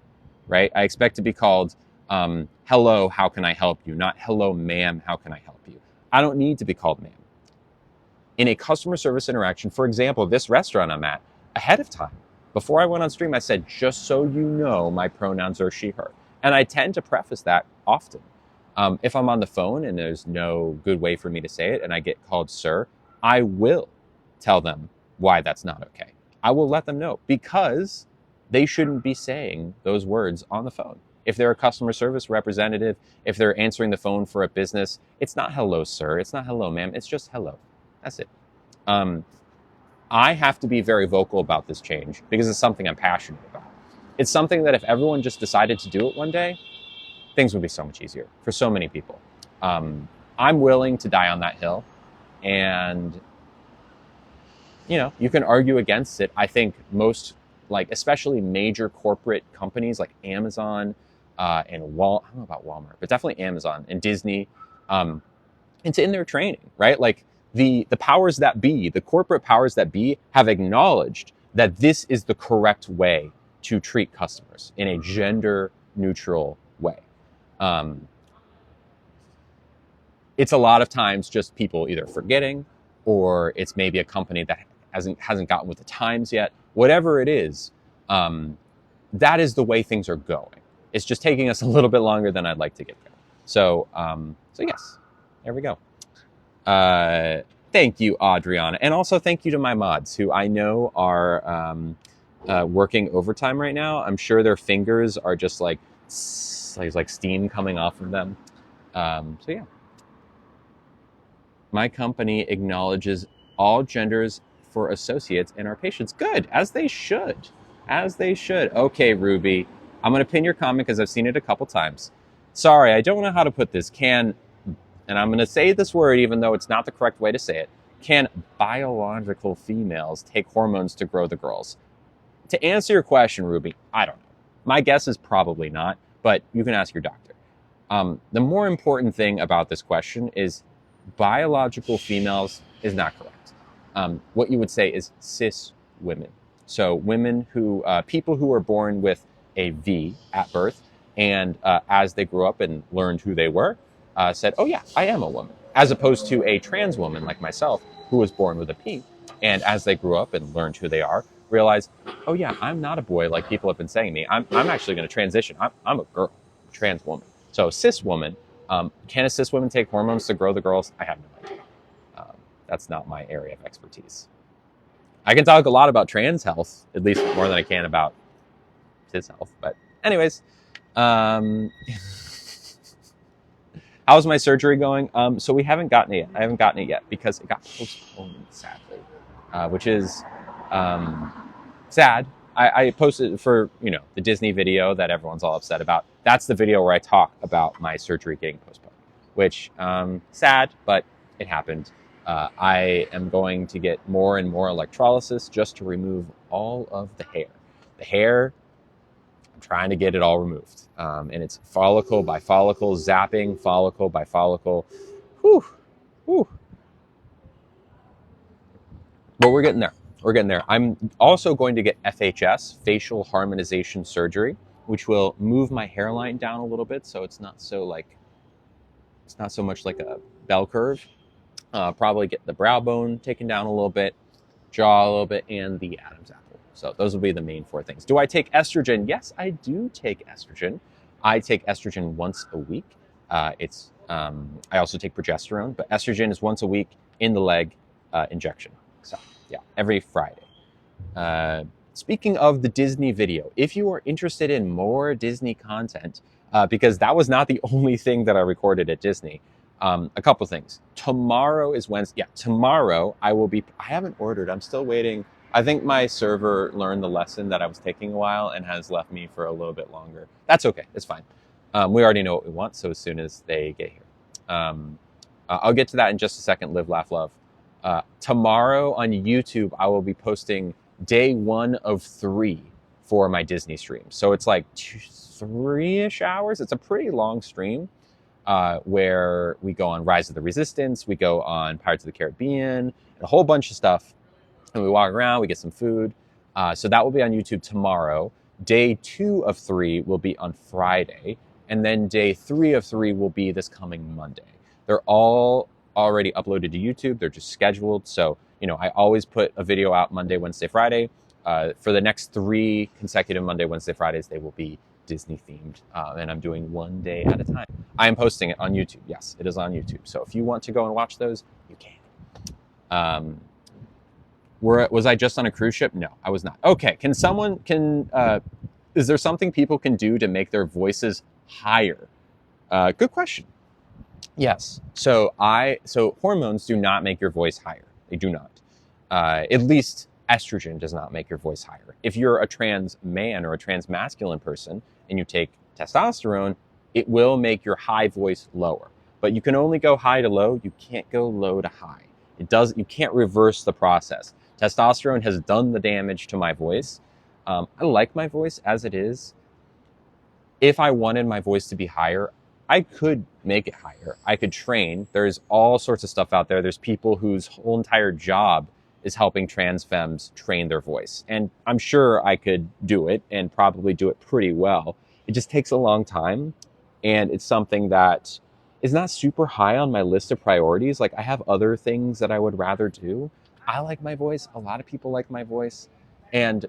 right? I expect to be called hello, how can I help you? Not hello, ma'am, how can I help you? I don't need to be called ma'am. In a customer service interaction, for example, this restaurant I'm at, ahead of time, before I went on stream, I said, "Just so you know, my pronouns are she, her." And I tend to preface that often. If I'm on the phone and there's no good way for me to say it and I get called sir, I will tell them why that's not okay. I will let them know, because they shouldn't be saying those words on the phone. If they're a customer service representative, if they're answering the phone for a business, it's not "hello, sir." It's not "hello, ma'am." It's just "hello." That's it. I have to be very vocal about this change because it's something I'm passionate about. It's something that if everyone just decided to do it one day, things would be so much easier for so many people. I'm willing to die on that hill, and you can argue against it. I think most, like, especially major corporate companies like Amazon and I don't know about Walmart, but definitely Amazon and Disney, it's in their training, right? Like the powers that be, the corporate powers that be, have acknowledged that this is the correct way to treat customers in a gender neutral way. It's a lot of times just people either forgetting, or it's maybe a company that hasn't gotten with the times yet. Whatever it is, that is the way things are going. It's just taking us a little bit longer than I'd like to get there. So yes, there we go. Thank you, Adriana. And also thank you to my mods, who I know are working overtime right now. I'm sure their fingers are just like steam coming off of them. So yeah. My company acknowledges all genders for associates and our patients. Good, as they should. As they should. Okay, Ruby, I'm going to pin your comment because I've seen it a couple times. Sorry, I don't know how to put this. And I'm going to say this word even though it's not the correct way to say it. Can biological females take hormones to grow the girls? To answer your question, Ruby, I don't know. My guess is probably not, but you can ask your doctor. The more important thing about this question is biological females is not correct. What you would say is cis women. So women who, people who are born with a V at birth, and as they grew up and learned who they were, said, "Oh yeah, I am a woman," as opposed to a trans woman like myself who was born with a P, and as they grew up and learned who they are, realized, "Oh yeah, I'm not a boy like people have been saying to me. I'm actually going to transition. I'm a girl, trans woman." So cis woman. Can a cis woman take hormones to grow the girls? I have no idea. That's not my area of expertise. I can talk a lot about trans health, at least more than I can about cis health. But anyways, um, how's my surgery going? So we haven't gotten it yet. I haven't gotten it yet because it got postponed, sadly, which is sad. I posted for the Disney video that everyone's all upset about. That's the video where I talk about my surgery getting postponed, which sad, but it happened. I am going to get more and more electrolysis just to remove all of the hair. The hair, I'm trying to get it all removed, and it's follicle by follicle, zapping follicle by follicle. Whew, whew. But we're getting there. We're getting there. I'm also going to get FHS, facial harmonization surgery, which will move my hairline down a little bit, so it's not so much like a bell curve. Probably get the brow bone taken down a little bit, jaw a little bit, and the Adam's apple. So those will be the main 4 things. Do I take estrogen? Yes, I do take estrogen. I take estrogen once a week. I also take progesterone, but estrogen is once a week in the leg injection. So yeah, every Friday. Speaking of the Disney video, if you are interested in more Disney content, because that was not the only thing that I recorded at Disney, a couple things. Tomorrow is Wednesday. Yeah, tomorrow I haven't ordered. I'm still waiting. I think my server learned the lesson that I was taking a while and has left me for a little bit longer. That's okay. It's fine. We already know what we want, so as soon as they get here. I'll get to that in just a second. Live, laugh, love. Tomorrow on YouTube, I will be posting day 1 of 3 for my Disney stream. So it's like 3-ish hours. It's a pretty long stream where we go on Rise of the Resistance, we go on Pirates of the Caribbean, and a whole bunch of stuff. And we walk around, we get some food. So that will be on YouTube tomorrow. Day 2 of 3 will be on Friday. And then day 3 of 3 will be this coming Monday. They're all already uploaded to YouTube. They're just scheduled. So, I always put a video out Monday, Wednesday, Friday. For the next 3 consecutive Monday, Wednesday, Fridays, they will be Disney themed. And I'm doing 1 day at a time. I am posting it on YouTube. Yes, it is on YouTube. So if you want to go and watch those, you can. Was I just on a cruise ship? No, I was not. Okay, is there something people can do to make their voices higher? Good question. Yes. So hormones do not make your voice higher. They do not. At least estrogen does not make your voice higher. If you're a trans man or a trans masculine person and you take testosterone, it will make your high voice lower. But you can only go high to low. You can't go low to high. You can't reverse the process. Testosterone has done the damage to my voice. I like my voice as it is. If I wanted my voice to be higher, I could make it higher. I could train. There's all sorts of stuff out there. There's people whose whole entire job is helping trans femmes train their voice. And I'm sure I could do it and probably do it pretty well. It just takes a long time. And it's something that is not super high on my list of priorities. Like, I have other things that I would rather do. I like my voice. A lot of people like my voice. And,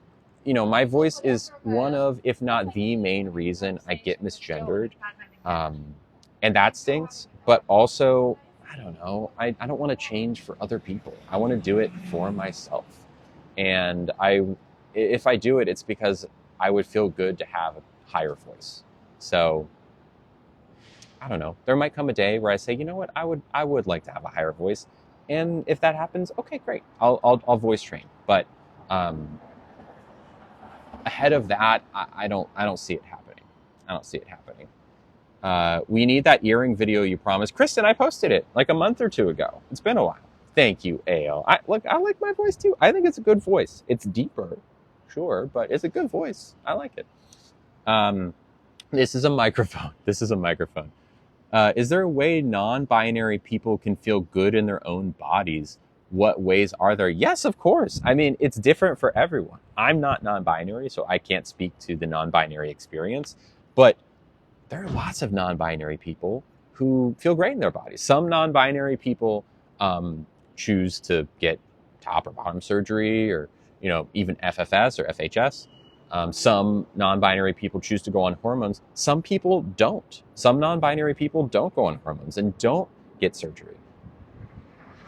my voice is one of, if not the main reason I get misgendered. And that stinks. But also, I don't know. I don't want to change for other people. I want to do it for myself. And if I do it, it's because I would feel good to have a higher voice. So I don't know. There might come a day where I say, you know what, I would like to have a higher voice, and if that happens, okay, great. I'll voice train. But ahead of that, I don't see it happening. I don't see it happening. We need that earring video you promised, Kristen. I posted it like a month or 2 ago. It's been a while. Thank you, AL. I like my voice too. I think it's a good voice. It's deeper, sure, but it's a good voice. I like it. Um, this is a microphone. This is a microphone. Is there a way non-binary people can feel good in their own bodies? What ways are there? Yes, of course. I mean, it's different for everyone. I'm not non-binary, so I can't speak to the non-binary experience. But there are lots of non-binary people who feel great in their bodies. Some non-binary people choose to get top or bottom surgery, or even FFS or FHS. Some non-binary people choose to go on hormones. Some people don't. Some non-binary people don't go on hormones and don't get surgery.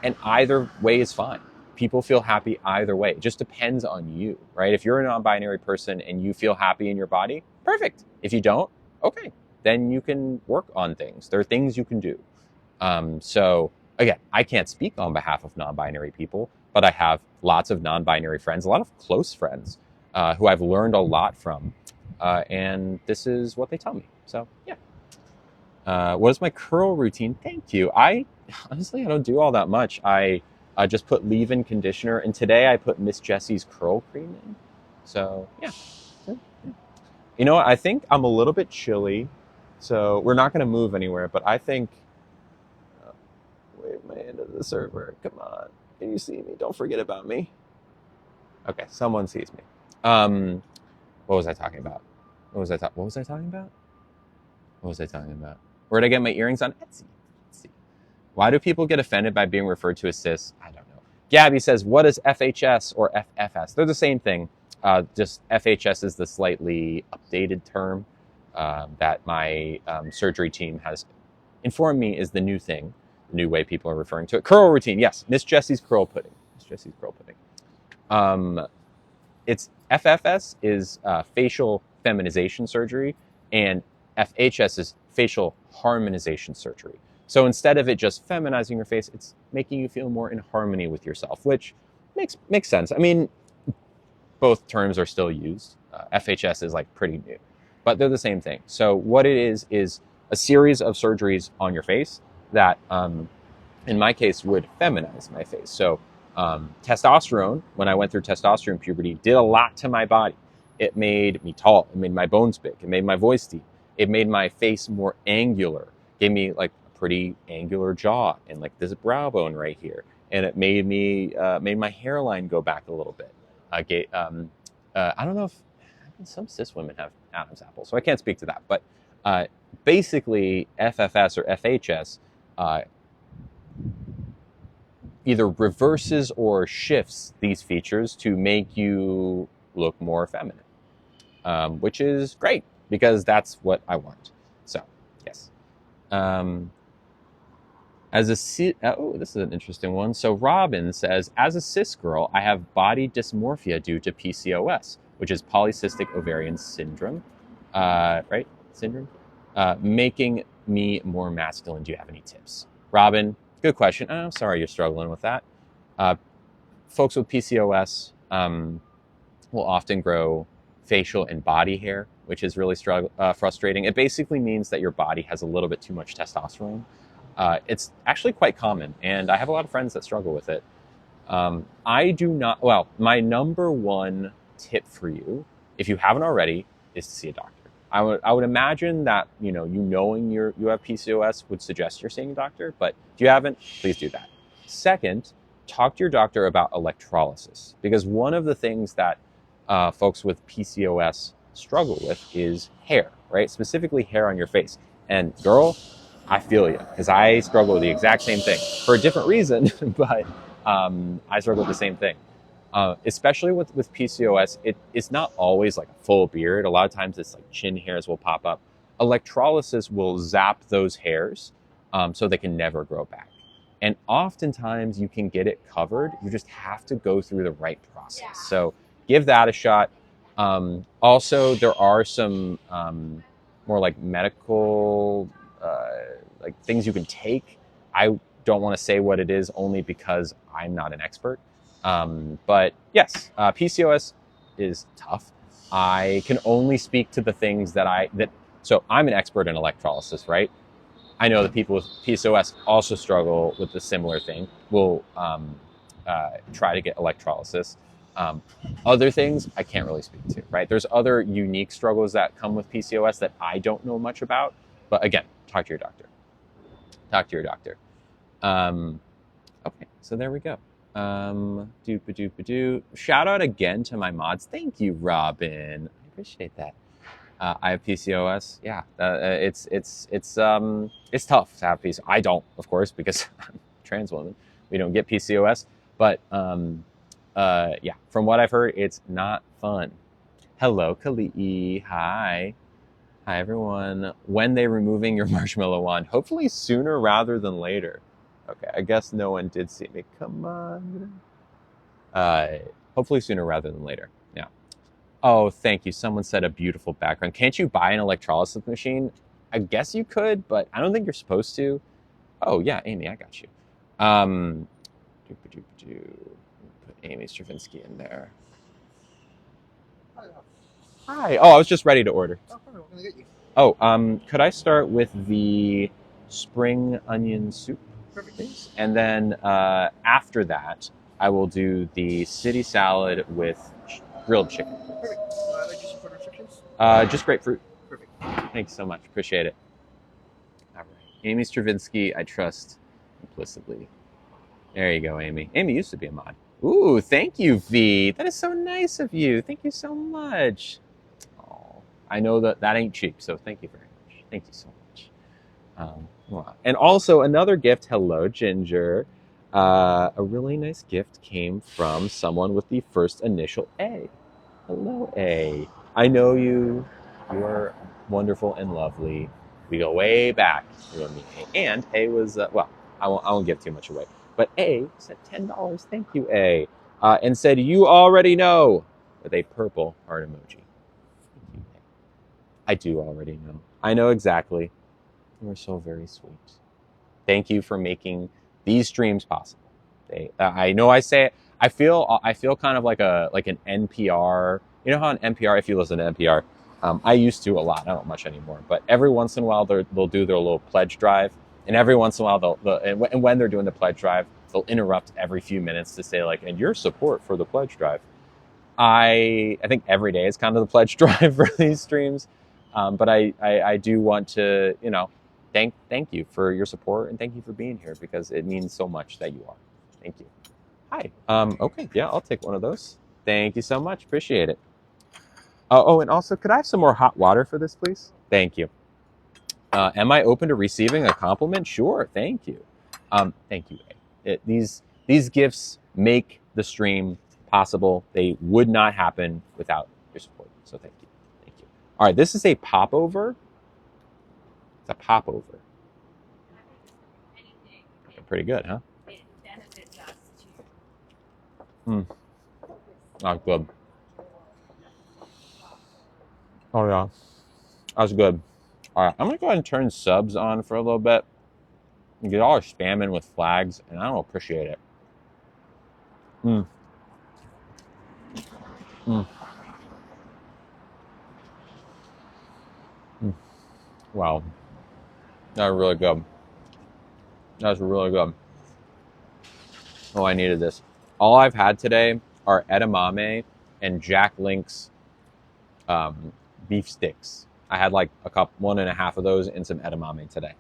And either way is fine. People feel happy either way. It just depends on you, right? If you're a non-binary person and you feel happy in your body, perfect. If you don't, okay, then you can work on things. There are things you can do. So again, I can't speak on behalf of non-binary people, but I have lots of non-binary friends, a lot of close friends who I've learned a lot from. And this is what they tell me. So yeah. What is my curl routine? Thank you. Honestly, I don't do all that much. I just put leave-in conditioner, and today I put Miss Jessie's curl cream in. So yeah. You know what? I think I'm a little bit chilly, so we're not going to move anywhere. But I think, wave my hand to the server. Come on, can you see me? Don't forget about me. Okay, someone sees me. What was I talking about? What was I talking about? What was I talking about? Where did I get my earrings on? Etsy. Why do people get offended by being referred to as cis? I don't know. Gabby says, what is FHS or FFS? They're the same thing. Just FHS is the slightly updated term that my surgery team has informed me is the new thing, the new way people are referring to it. Curl routine, yes. Miss Jessie's curl pudding. It's FFS is facial feminization surgery, and FHS is facial harmonization surgery. So instead of it just feminizing your face, it's making you feel more in harmony with yourself, which makes sense. I mean, both terms are still used. FHS is like pretty new, but they're the same thing. So what it is a series of surgeries on your face that, in my case, would feminize my face. So testosterone, when I went through testosterone puberty, did a lot to my body. It made me tall. It made my bones big. It made my voice deep. It made my face more angular. Gave me like a pretty angular jaw and like this brow bone right here. And it made my hairline go back a little bit. I don't know if some cis women have Adam's apple, so I can't speak to that. But basically, FFS or FHS either reverses or shifts these features to make you look more feminine, which is great because that's what I want. So, yes. This is an interesting one. So Robin says, as a cis girl, I have body dysmorphia due to PCOS, which is polycystic ovarian syndrome, right? Syndrome, making me more masculine. Do you have any tips, Robin? Good question. I'm sorry you're struggling with that. Folks with PCOS will often grow facial and body hair, which is really frustrating. It basically means that your body has a little bit too much testosterone. It's actually quite common, and I have a lot of friends that struggle with it. My number one tip for you, if you haven't already, is to see a doctor. I would imagine that you have PCOS would suggest you're seeing a doctor, but if you haven't, please do that. Second, talk to your doctor about electrolysis, because one of the things that folks with PCOS struggle with is hair, right? Specifically hair on your face. And girl, I feel you, because I struggle with the exact same thing for a different reason, but I struggle with the same thing. Especially with PCOS, it's not always like a full beard. A lot of times it's like chin hairs will pop up. Electrolysis will zap those hairs so they can never grow back. And oftentimes you can get it covered. You just have to go through the right process. So give that a shot. Also, there are some more like medical like things you can take. I don't want to say what it is only because I'm not an expert. But yes, PCOS is tough. I can only speak to the things so I'm an expert in electrolysis, right? I know that people with PCOS also struggle with the similar thing. Will try to get electrolysis. Other things I can't really speak to, right? There's other unique struggles that come with PCOS that I don't know much about. But again, talk to your doctor. Talk to your doctor. Okay, so there we go. Doop-a-doop-a-doo. Shout out again to my mods. Thank you, Robin. I appreciate that. I have PCOS. Yeah, it's tough to have PCOS. I don't, of course, because I'm a trans woman. We don't get PCOS, but yeah, from what I've heard, it's not fun. Hello, Kali'i. Hi. Hi, everyone. When they removing your marshmallow wand? Hopefully sooner rather than later. Okay, I guess no one did see me. Come on. Hopefully sooner rather than later. Yeah. Oh, thank you. Someone said a beautiful background. Can't you buy an electrolysis machine? I guess you could, but I don't think you're supposed to. Oh, yeah, Amy, I got you. Put Amy Stravinsky in there. Hi. Oh, I was just ready to order. Oh, perfect. What can I get you? Oh, could I start with the spring onion soup, Perfect. please? And then after that, I will do the city salad with grilled chicken. Perfect. Allergies for restrictions? Just grapefruit. Perfect. Thanks so much. Appreciate it. All right. Amy Stravinsky, I trust implicitly. There you go, Amy. Amy used to be a mod. Ooh, thank you, V. That is so nice of you. Thank you so much. Oh, I know that ain't cheap, so thank you very much. Thank you so much. Wow. And also another gift. Hello, Ginger. A really nice gift came from someone with the first initial A. Hello, A. I know you. You are wonderful and lovely. We go way back. You and me. And A was well. I won't give too much away. But A said $10. Thank you, A. And said you already know with a purple heart emoji. Thank you, A. I do already know. I know exactly. You are so very sweet. Thank you for making these streams possible. I know I say it. I feel kind of like an NPR. You know how on NPR, if you listen to NPR, I used to a lot. I don't much anymore, but every once in a while they'll do their little pledge drive, and every once in a while and when they're doing the pledge drive, they'll interrupt every few minutes to say like, and your support for the pledge drive. I think every day is kind of the pledge drive for these streams, but I do want to thank you for your support and thank you for being here because it means so much that you are. Thank you. Hi. Okay. Yeah, I'll take one of those. Thank you so much. Appreciate it. Oh, and also, could I have some more hot water for this, please? Thank you. Am I open to receiving a compliment? Sure. Thank you. Thank you. These gifts make the stream possible. They would not happen without your support. So thank you. Thank you. All right. This is a popover. It's a popover. Pretty good, huh? It benefits us That's good. Oh yeah, that's good. All right, I'm gonna go ahead and turn subs on for a little bit. You get all spamming with flags, and I don't appreciate it. Wow, that's really good. That's really good. Oh, I needed this. All I've had today are edamame and Jack Link's beef sticks. I had like one and a half of those and some edamame today.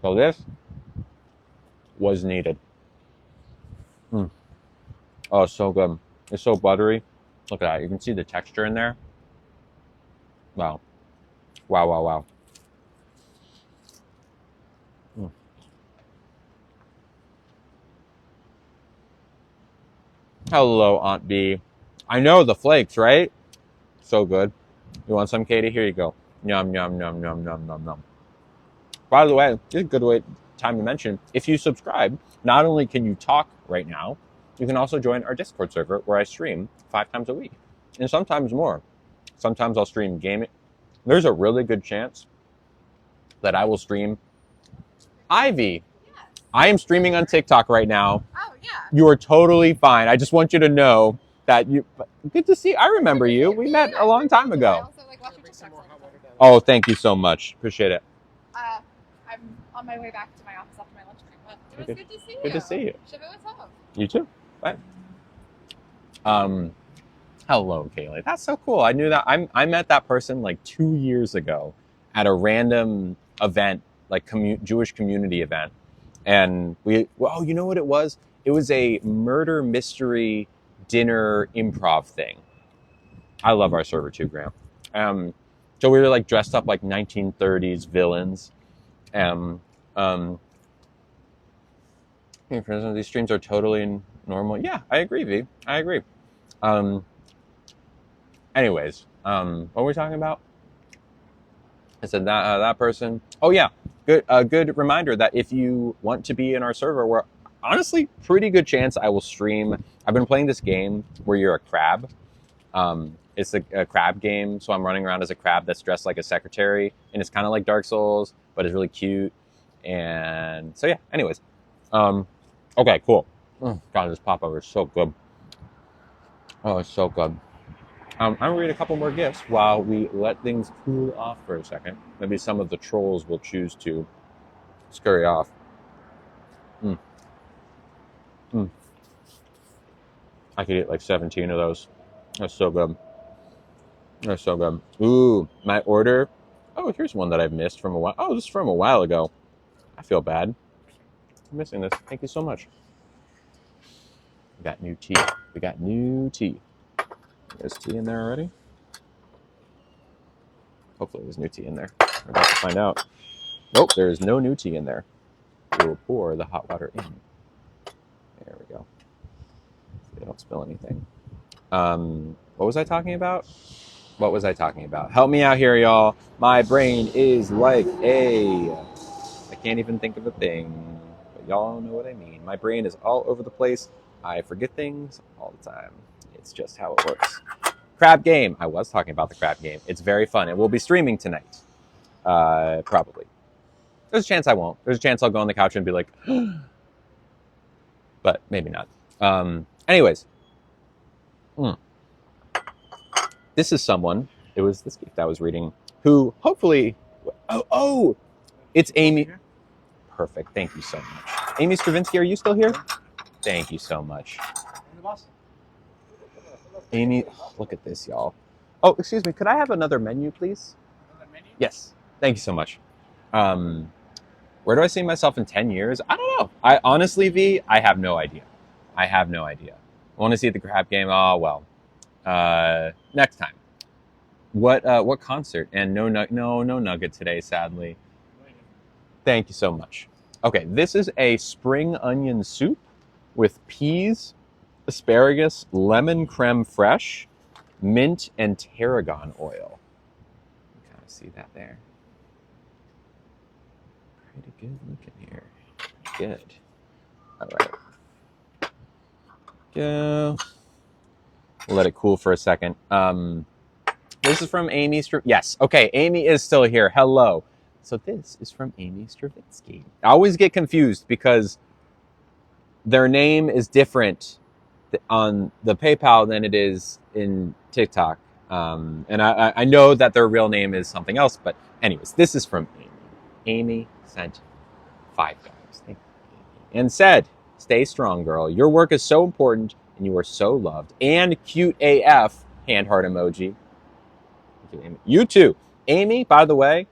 So this was needed. Oh, it's so good. It's so buttery. Look at that. You can see the texture in there. Wow. Wow, wow, wow. Hello, Aunt B. I know the flakes, right? So good. You want some, Katie? Here you go. Yum, yum, yum, yum, yum, yum, yum. By the way, this is a good time to mention, if you subscribe, not only can you talk right now, you can also join our Discord server where I stream 5 times a week. And sometimes more. Sometimes I'll stream gaming. There's a really good chance that I will stream Ivy. Yes. I am streaming on TikTok right now. Oh, yeah. You are totally fine. I just want you to know that you. Good to see. I remember you. We met a long time I ago. also like watching TikToks all the time. Oh, thank you so much. Appreciate it. I'm on my way back to my office after my lunch break, but it was good to see you. Good to see you. Shiva, what's up? You too. Bye. Hello, Kaylee. That's so cool. I knew that. I met that person like 2 years ago at a random event, like Jewish community event, and well, you know what it was? It was a murder mystery dinner improv thing. I love our server too, Graham. Um, so we were like dressed up like 1930s villains. Um, um, these streams are totally normal. Yeah, I agree, V. I agree. Um, anyways, what were we talking about? I said that person. Oh yeah, good. A good reminder that if you want to be in our server, we're honestly pretty good chance I will stream. I've been playing this game where you're a crab. It's a crab game, so I'm running around as a crab that's dressed like a secretary, and it's kind of like Dark Souls, but it's really cute. And so yeah. Anyways, okay, cool. Oh, God, this popover is so good. Oh, it's so good. I'm going to read a couple more gifts while we let things cool off for a second. Maybe some of the trolls will choose to scurry off. Mm. Mm. I could eat like 17 of those. That's so good. That's so good. Ooh, my order. Oh, here's one that I've missed from a while. Oh, this is from a while ago. I feel bad. I'm missing this. Thank you so much. We got new tea. We got new tea. There's tea in there already. Hopefully there's new tea in there. We're about to find out. Nope, there is no new tea in there. We will pour the hot water in. There we go. So they don't spill anything. What was I talking about? What was I talking about? Help me out here, y'all. My brain is like I can't even think of a thing. But y'all know what I mean. My brain is all over the place. I forget things all the time. It's just how it works. Crab game. I was talking about the crab game. It's very fun. It will be streaming tonight. Probably. There's a chance I won't. There's a chance I'll go on the couch and be like, but maybe not. Anyways. This is someone, it was this gift I was reading, who hopefully, it's Amy. Perfect. Thank you so much. Amy Stravinsky, are you still here? Thank you so much. Amy, look at this, y'all. Oh, excuse me. Could I have another menu, please? Another menu? Yes. Thank you so much. Where do I see myself in 10 years? I don't know. I honestly, V, I have no idea. I have no idea. I want to see the crab game. Oh, well. Next time. What concert? And no nugget today, sadly. Thank you so much. Okay, this is a spring onion soup with peas, asparagus, lemon creme fraiche, mint, and tarragon oil. You kind of see that there. Pretty good looking here. Good. All right. Go. Let it cool for a second. This is from Amy. Yes. Okay. Amy is still here. Hello. So this is from Amy Stravinsky. I always get confused because their name is different on the PayPal than it is in TikTok. And I know that their real name is something else. But anyways, this is from Amy. Amy sent $5. Thank you, Amy. And said, "Stay strong, girl. Your work is so important and you are so loved. And cute AF." Hand heart emoji. You too. Amy, by the way,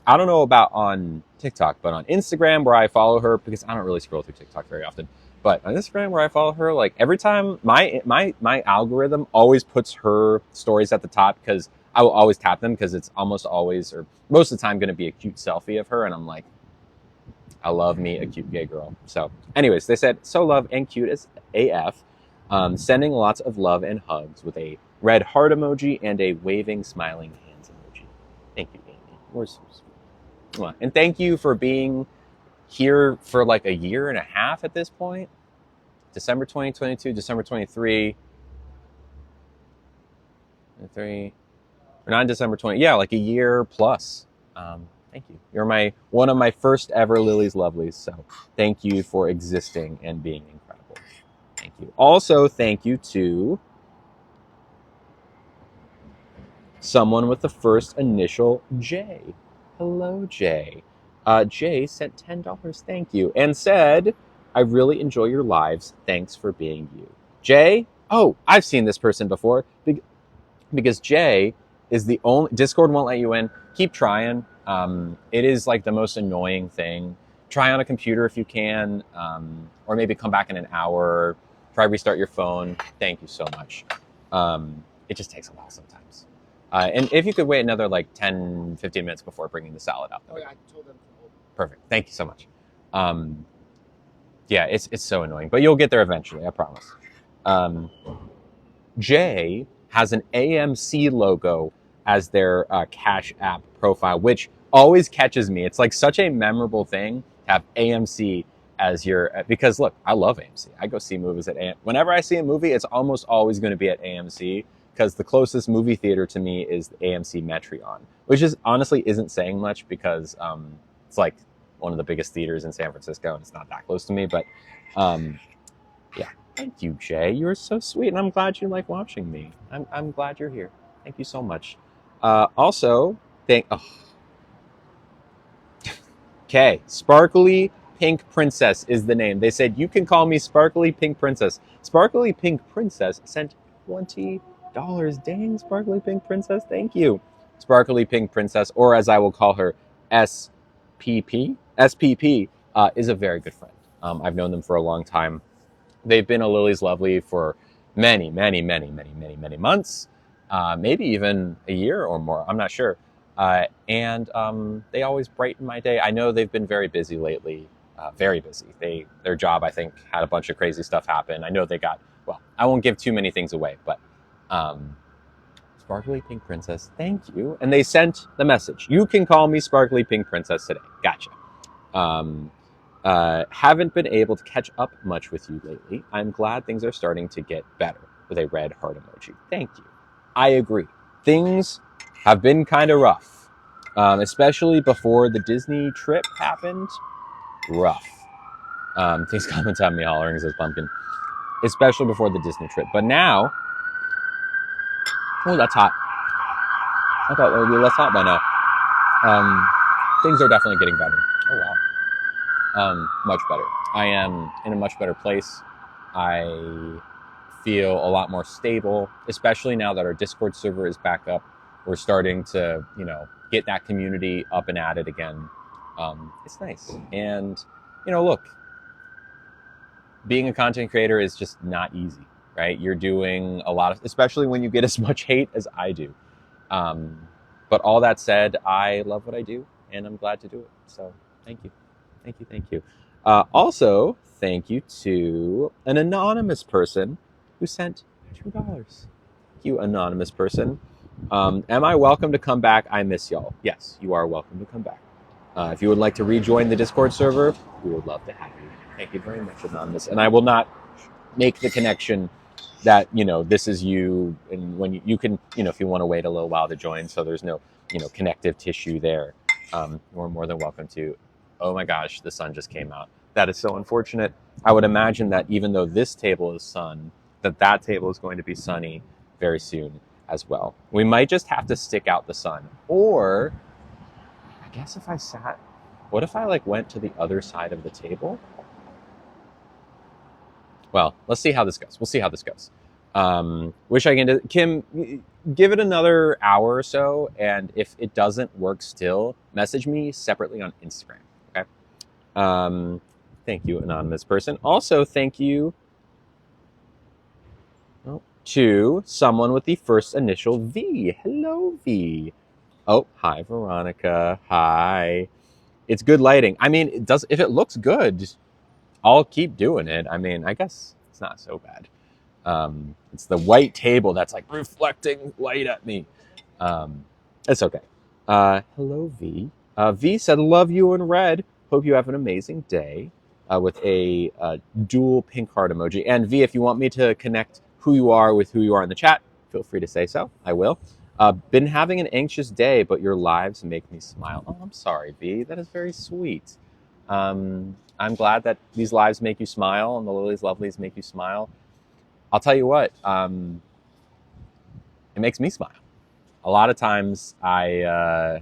I don't know about on TikTok, but on Instagram where I follow her, because I don't really scroll through TikTok very often, but on Instagram where I follow her, like every time my algorithm always puts her stories at the top because I will always tap them because it's almost always or most of the time going to be a cute selfie of her. And I'm like, I love me a cute gay girl. So anyways, they said, so love and cute as AF. Sending lots of love and hugs with a red heart emoji and a waving, smiling hands emoji. Thank you, Amy. We're so sweet. And thank you for being here for like a year and a half at this point. December 2022, December 23. Or not December 20. Yeah, like a year plus. Thank you. You're one of my first ever Lily's Lovelies. So thank you for existing and being incredible. Thank you. Also, thank you to someone with the first initial J. Hello, Jay. Jay sent $10. Thank you. And said, I really enjoy your lives. Thanks for being you. Jay, Oh, I've seen this person before because Jay is the only Discord won't let you in. Keep trying. It is like the most annoying thing. Try on a computer if you can, or maybe come back in an hour. Try restart your phone. Thank you so much. It just takes a while sometimes. And if you could wait another like 10, 15 minutes before bringing the salad out. Oh yeah, I told them to hold. Perfect. Thank you so much. Yeah, it's so annoying, but you'll get there eventually. I promise. Jay has an AMC logo as their Cash App profile, which always catches me. It's like such a memorable thing to have AMC as your, because look, I love AMC. I go see movies at AMC. Whenever I see a movie, it's almost always going to be at AMC because the closest movie theater to me is the AMC Metreon, which is honestly isn't saying much because it's like one of the biggest theaters in San Francisco and it's not that close to me, but yeah. Thank you, Jay. You're so sweet, and I'm glad you like watching me. I'm glad you're here. Thank you so much. Also, okay, Sparkly Pink Princess is the name. They said you can call me Sparkly Pink Princess. Sparkly Pink Princess sent $20. Dang, Sparkly Pink Princess, thank you. Sparkly Pink Princess, or as I will call her, SPP. SPP is a very good friend. I've known them for a long time. They've been a Lily's Lovely for many, many, many, many, many, many months, maybe even a year or more. I'm not sure. And they always brighten my day. I know they've been very busy lately, very busy. Their job, I think, had a bunch of crazy stuff happen. I know they got, well, I won't give too many things away, but Sparkly Pink Princess, thank you. And they sent the message. You can call me Sparkly Pink Princess today. Gotcha. Haven't been able to catch up much with you lately. I'm glad things are starting to get better, with a red heart emoji. Thank you. I agree. Things have been kind of rough, especially before the Disney trip happened. Rough. Things comments on me hollering, says Pumpkin. Especially before the Disney trip. But now, oh, that's hot. I thought it would be less hot by now. Things are definitely getting better. Oh, wow. Much better. I am in a much better place. I feel a lot more stable, especially now that our Discord server is back up. We're starting to, get that community up and at it again. It's nice. And, look, being a content creator is just not easy, right? You're doing a lot of, especially when you get as much hate as I do. But all that said, I love what I do and I'm glad to do it. So thank you. Thank you. Also, thank you to an anonymous person who sent $2. Thank you, anonymous person. Am I welcome to come back? I miss y'all. Yes, you are welcome to come back. If you would like to rejoin the Discord server, we would love to have you. Thank you very much, anonymous. And I will not make the connection that, this is you. And when you can, if you want to wait a little while to join, so there's no, connective tissue there, you're more than welcome to. Oh my gosh, the sun just came out. That is so unfortunate. I would imagine that even though this table is sun, that table is going to be sunny very soon as well. We might just have to stick out the sun. Or, I guess if I sat, what if I went to the other side of the table? Well, let's see how this goes. We'll see how this goes. Wish I can do, Kim, give it another hour or so, and if it doesn't work still, message me separately on Instagram. Thank you, anonymous person. Also, thank you to someone with the first initial V. Hello, V. Oh, hi, Veronica. Hi. It's good lighting. I mean, if it looks good, I'll keep doing it. I mean, I guess it's not so bad. It's the white table that's reflecting light at me. It's okay. Hello, V. V said, love you in red. Hope you have an amazing day, with a dual pink heart emoji. And V, if you want me to connect who you are with who you are in the chat, feel free to say so. I will. Been having an anxious day, but your lives make me smile. Oh, I'm sorry, V. That is very sweet. I'm glad that these lives make you smile and the Lily's Lovelies make you smile. I'll tell you what, it makes me smile. A lot of times I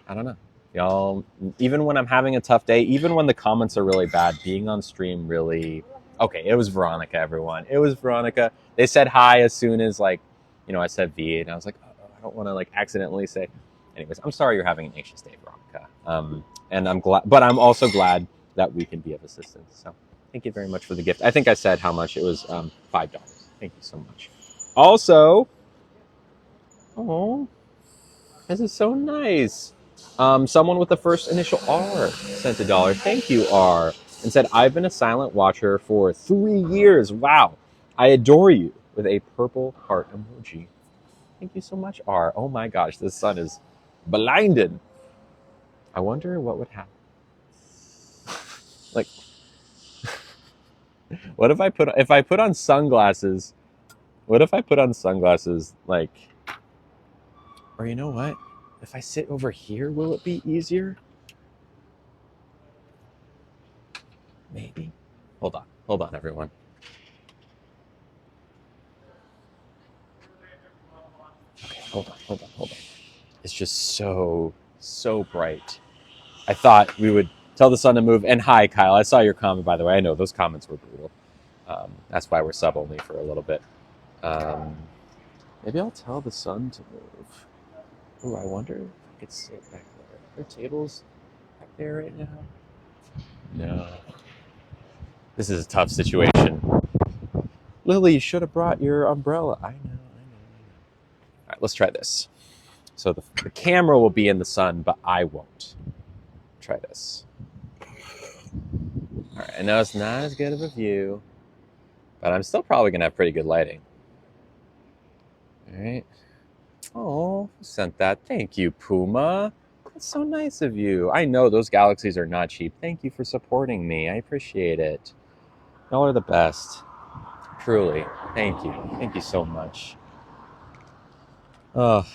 don't know. Y'all, even when I'm having a tough day, even when the comments are really bad, being on stream really, Okay, it was Veronica, everyone. It was Veronica. They said hi as soon as, like, I said V, and I was like, oh, I don't want to, like, accidentally say. Anyways, I'm sorry you're having an anxious day, Veronica. And I'm glad, but I'm also glad that we can be of assistance. So thank you very much for the gift. I think I said how much it was. $5. Thank you so much. Also, oh, this is so nice. Someone with the first initial R sent $1. Thank you, R. And said, I've been a silent watcher for 3 years. Wow. I adore you, with a purple heart emoji. Thank you so much, R. Oh my gosh, the sun is blinded. I wonder what would happen. Like, what if I put on sunglasses? What if I put on sunglasses, like, or you know what? If I sit over here, will it be easier? Maybe. Hold on, everyone. Okay, hold on. It's just so bright. I thought we would tell the sun to move. And hi, Kyle. I saw your comment, by the way. I know those comments were brutal. That's why we're sub only for a little bit. Maybe I'll tell the sun to move. Oh, I wonder if I could sit back there. Are there tables back there right now? No. This is a tough situation. Lily, you should have brought your umbrella. I know. All right, let's try this. So the camera will be in the sun, but I won't. Try this. All right, I know it's not as good of a view, but I'm still probably going to have pretty good lighting. All right. Oh, who sent that? Thank you, Puma. That's so nice of you. I know those galaxies are not cheap. Thank you for supporting me. I appreciate it. Y'all are the best. Truly. Thank you. Thank you so much. Oh,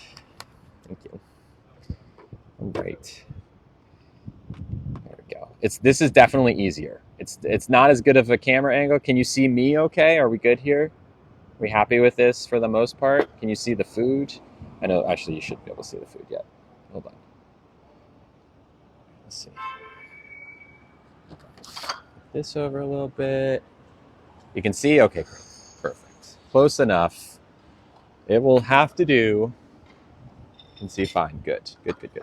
thank you. All right. There we go. This is definitely easier. It's not as good of a camera angle. Can you see me okay? Are we good here? Are we happy with this for the most part? Can you see the food? I know, actually, you should be able to see the food yet. Hold on. Let's see. Put this over a little bit. You can see? Okay, great. Perfect. Close enough. It will have to do. You can see fine. Good.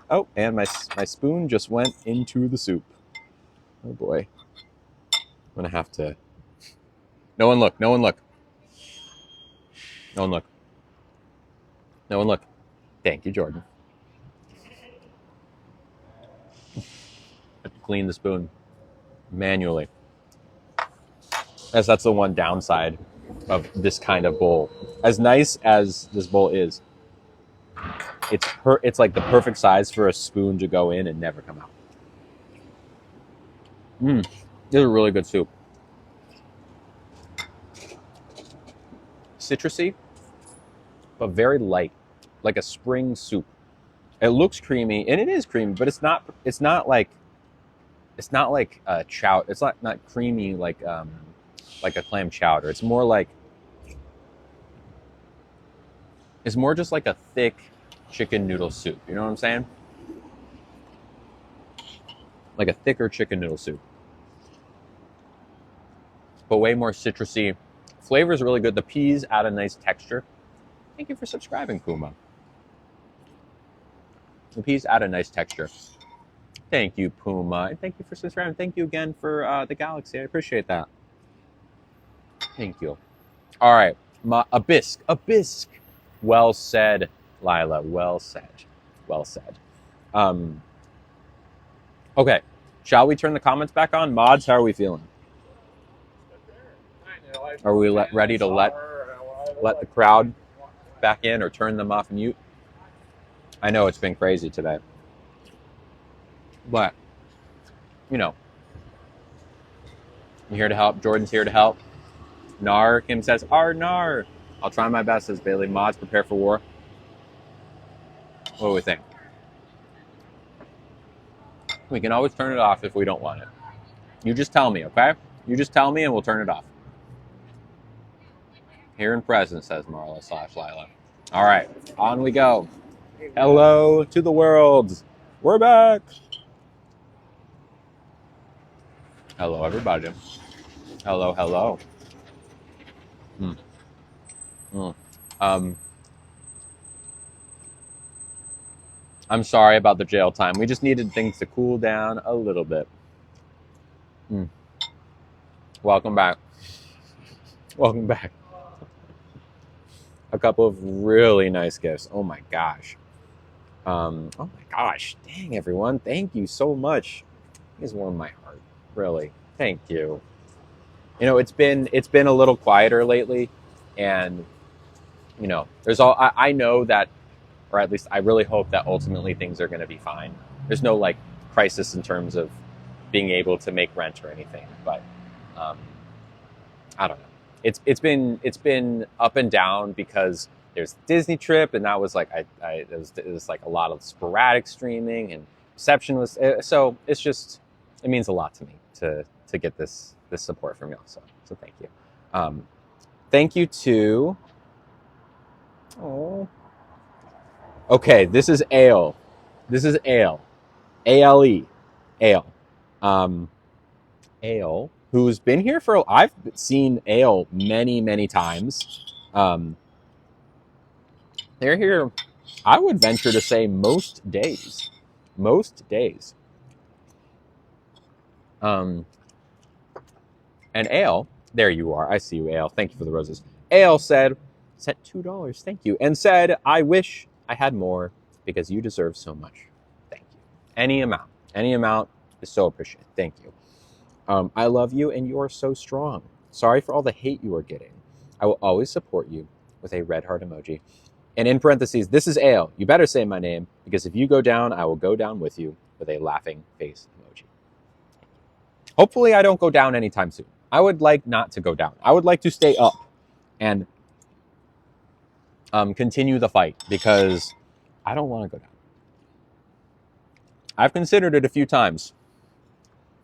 Oh, and my spoon just went into the soup. Oh boy. I'm going to have to... No one look. Thank you, Jordan. I have to clean the spoon manually. As that's the one downside of this kind of bowl. As nice as this bowl is, it's like the perfect size for a spoon to go in and never come out. This is a really good soup. Citrusy, but very light, like a spring soup. It looks creamy, and it is creamy, but it's not like a chowder. It's not creamy like a clam chowder. It's more just like a thick chicken noodle soup. You know what I'm saying? Like a thicker chicken noodle soup, but way more citrusy. Flavor is really good. The peas add a nice texture. Thank you for subscribing, Puma. The peas add a nice texture. Thank you, Puma. And thank you for subscribing. Thank you again for the galaxy. I appreciate that. Thank you. All right. A bisque. Well said, Lila. Well said. Okay. Shall we turn the comments back on? Mods, how are we feeling? Are we ready to let the crowd back in or turn them off mute? I know it's been crazy today. But, I'm here to help. Jordan's here to help. Nar, Kim says, Nar. I'll try my best, says Bailey. Mods, prepare for war. What do we think? We can always turn it off if we don't want it. You just tell me, okay? You just tell me and we'll turn it off. Here in present, says Marla / Lila. All right, on we go. Hello to the world. We're back. Hello, everybody. Hello, hello. Mm, mm. Um, I'm sorry about the jail time. We just needed things to cool down a little bit. Mm. Welcome back. Welcome back. A couple of really nice gifts. Oh my gosh. Oh my gosh. Dang, everyone. Thank you so much. You guys warmed my heart. Really. Thank you. You know, it's been a little quieter lately, and there's all I know that, or at least I really hope that ultimately things are going to be fine. There's no like crisis in terms of being able to make rent or anything, but um, I don't know. It's been up and down because there's the Disney trip, and that was like it was like a lot of sporadic streaming, and reception was so it means a lot to me to get this support from y'all. So thank you. Um, Thank you to. Oh, okay. This is Ale. This is Ale. Ale. Ale. Um, Ale, who's been here for. I've seen Ale many times. They're here. I would venture to say most days. Most days. Um, and Ale, there you are. I see you, Ale. Thank you for the roses. Ale sent $2. Thank you, and said, "I wish I had more because you deserve so much. Thank you. Any amount is so appreciated. Thank you. I love you, and you are so strong. Sorry for all the hate you are getting. I will always support you," with a red heart emoji. And in parentheses, "This is Ale. You better say my name, because if you go down, I will go down with you," with a laughing face emoji. Hopefully, I don't go down anytime soon. I would like not to go down. I would like to stay up and continue the fight, because I don't want to go down. I've considered it a few times,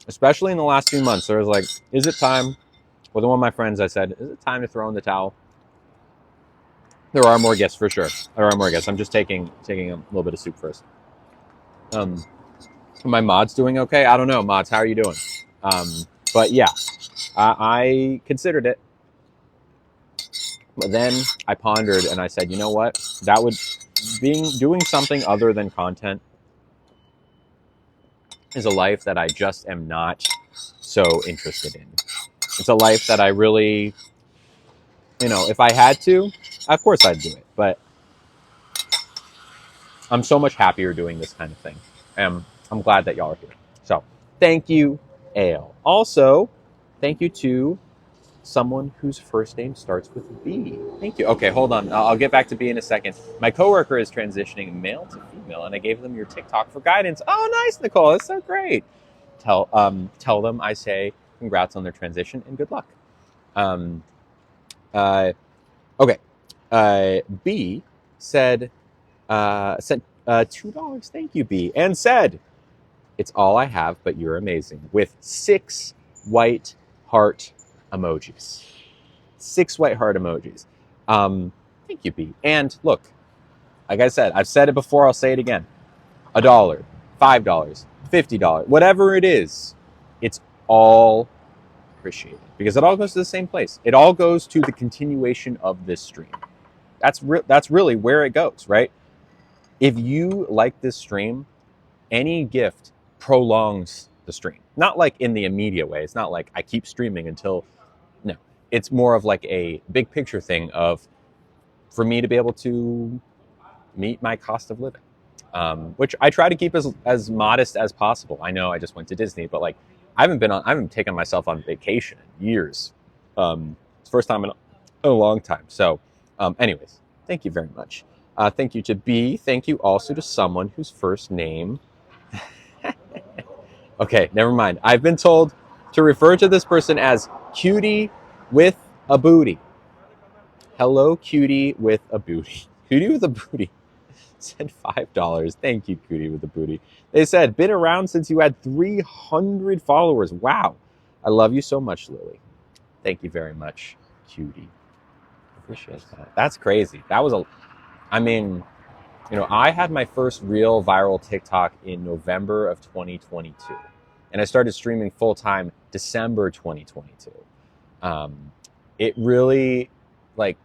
especially in the last few months. There was like, is it time? With one of my friends, I said, is it time to throw in the towel? There are more guests for sure. There are more guests. I'm just taking a little bit of soup first. My mods doing okay? I don't know, mods. How are you doing? But yeah, I considered it, but then I pondered and I said, you know what? That would doing something other than content is a life that I just am not so interested in. It's a life that I really, if I had to, of course I'd do it. But I'm so much happier doing this kind of thing. And I'm glad that y'all are here. So thank you, Ale. Also, thank you to someone whose first name starts with B. Thank you. Okay, hold on. I'll get back to B in a second. My coworker is transitioning male to female, and I gave them your TikTok for guidance. Oh, nice, Nicole. That's so great. Tell them I say congrats on their transition and good luck. Um, uh, okay. B said sent $2. Thank you, B, and said, "It's all I have, but you're amazing," with 6 white heart emojis. 6 white heart emojis. Thank you, B. And look, like I said, I've said it before, I'll say it again. $1, $5, $50, whatever it is, it's all appreciated, because it all goes to the same place. It all goes to the continuation of this stream. That's really where it goes, right? If you like this stream, any gift prolongs the stream. Not like in the immediate way. It's not like I keep streaming until, no. It's more of like a big picture thing of, for me to be able to meet my cost of living, which I try to keep as modest as possible. I know I just went to Disney, but like I haven't taken myself on vacation in years. It's the first time in a long time. So, anyways, thank you very much. Thank you to B. Thank you also to someone whose first name. Okay, never mind. I've been told to refer to this person as Cutie with a Booty. Hello, Cutie with a Booty. Cutie with a Booty said $5. Thank you, Cutie with a Booty. They said, been around since you had 300 followers. Wow. I love you so much, Lily. Thank you very much, Cutie. Appreciate that. That's crazy. I had my first real viral TikTok in November of 2022. And I started streaming full time December 2022. It really, like,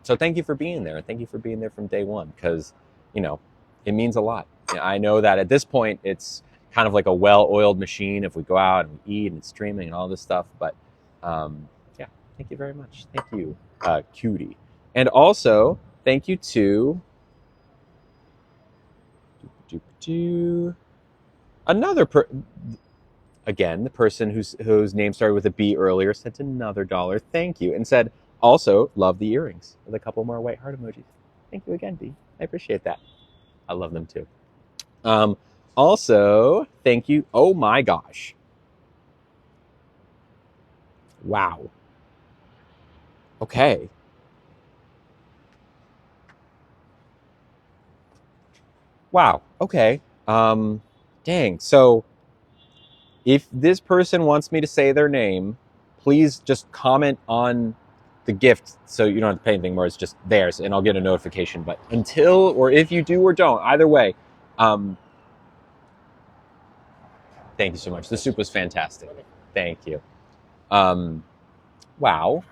so thank you for being there. Thank you for being there from day one, because, you know, it means a lot. I know that at this point, it's kind of like a well-oiled machine if we go out and we eat and streaming and all this stuff. But yeah, thank you very much. Thank you, cutie. And also, thank you to another again, the person whose name started with a B earlier sent another $1. Thank you. And said, also, love the earrings, with a couple more white heart emojis. Thank you again, B. I appreciate that. I love them too. Also, thank you. Oh my gosh. Wow. Okay. Wow. Okay. Dang. So if this person wants me to say their name, please just comment on the gift so you don't have to pay anything more. It's just theirs, and I'll get a notification. But until, or if you do or don't, either way, thank you so much. The soup was fantastic. Thank you. Wow.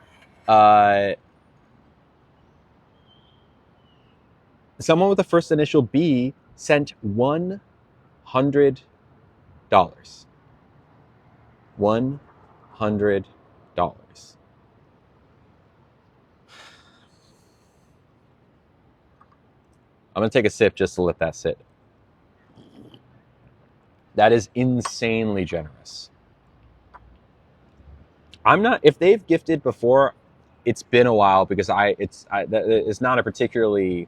Someone with the first initial B sent $100. $100. I'm going to take a sip just to let that sit. That is insanely generous. I'm not, if they've gifted before, it's been a while, because it's not a particularly,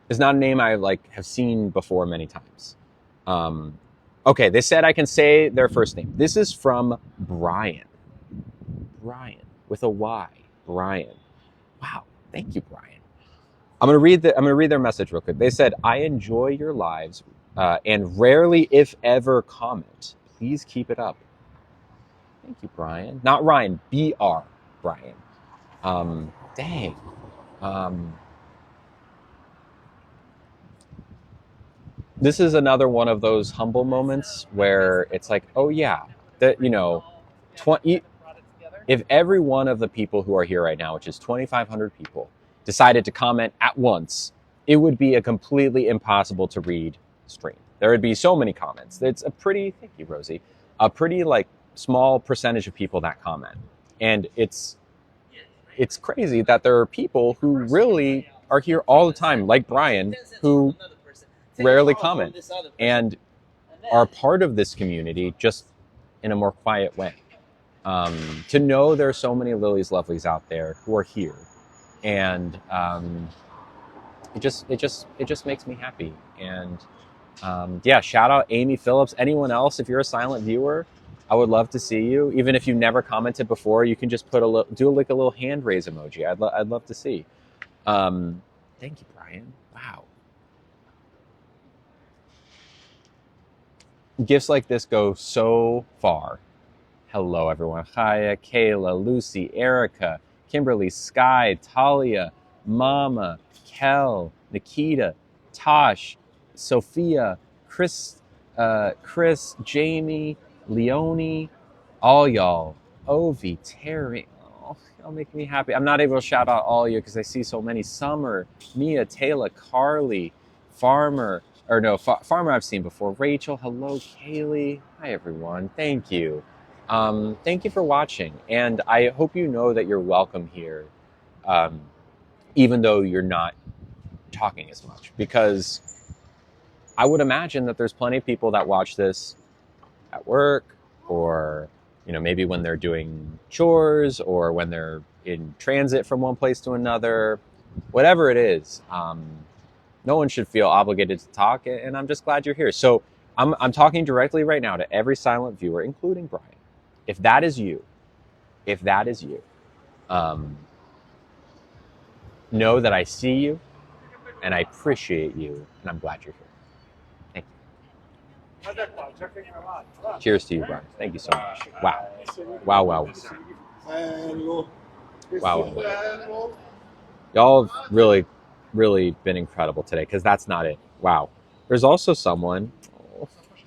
it's not a name I have seen before many times. Okay, they said I can say their first name. This is from Brian. Brian with a Y. Brian. Wow, thank you, Brian. I'm gonna read their message real quick. They said, I enjoy your lives and rarely, if ever, comment. Please keep it up. Thank you, Brian. Not Ryan, BR Brian. Dang. This is another one of those humble moments where it's like, oh yeah, that, you know, 20, if every one of the people who are here right now, which is 2,500 people, decided to comment at once, it would be a completely impossible to read stream. There would be so many comments. It's a pretty, thank you, Rosie, a pretty small percentage of people that comment. And it's crazy that there are people who really are here all the time, like Brian, who rarely comment and are part of this community just in a more quiet way. To know there are so many Lily's Lovelies out there who are here, and it just makes me happy. And yeah, shout out Amy Phillips. Anyone else, if you're a silent viewer, I would love to see you. Even if you never commented before, you can just put a little hand raise emoji. I'd love to see. Thank you, Brian. Wow. Gifts like this go so far. Hello, everyone. Chaya, Kayla, Lucy, Erica, Kimberly, Sky, Talia, Mama, Kel, Nikita, Tosh, Sophia, Chris, Jamie, Leonie, all y'all, Ovi, Terry. Oh, y'all make me happy. I'm not able to shout out all of you because I see so many. Summer, Mia, Taylor, Carly, Farmer, or no, Farmer I've seen before. Rachel, hello, Kaylee. Hi, everyone. Thank you. Thank you for watching, and I hope you know that you're welcome here, even though you're not talking as much, because I would imagine that there's plenty of people that watch this at work, or maybe when they're doing chores, or when they're in transit from one place to another. Whatever it is, no one should feel obligated to talk, and I'm just glad you're here. So I'm talking directly right now to every silent viewer, including Brian. If that is you, know that I see you, and I appreciate you, and I'm glad you're here. Thank you. Cheers to you, Brian. Thank you so much. Wow. Wow, wow. Wow, wow. Y'all have really, really been incredible today, because that's not it. Wow. There's also someone,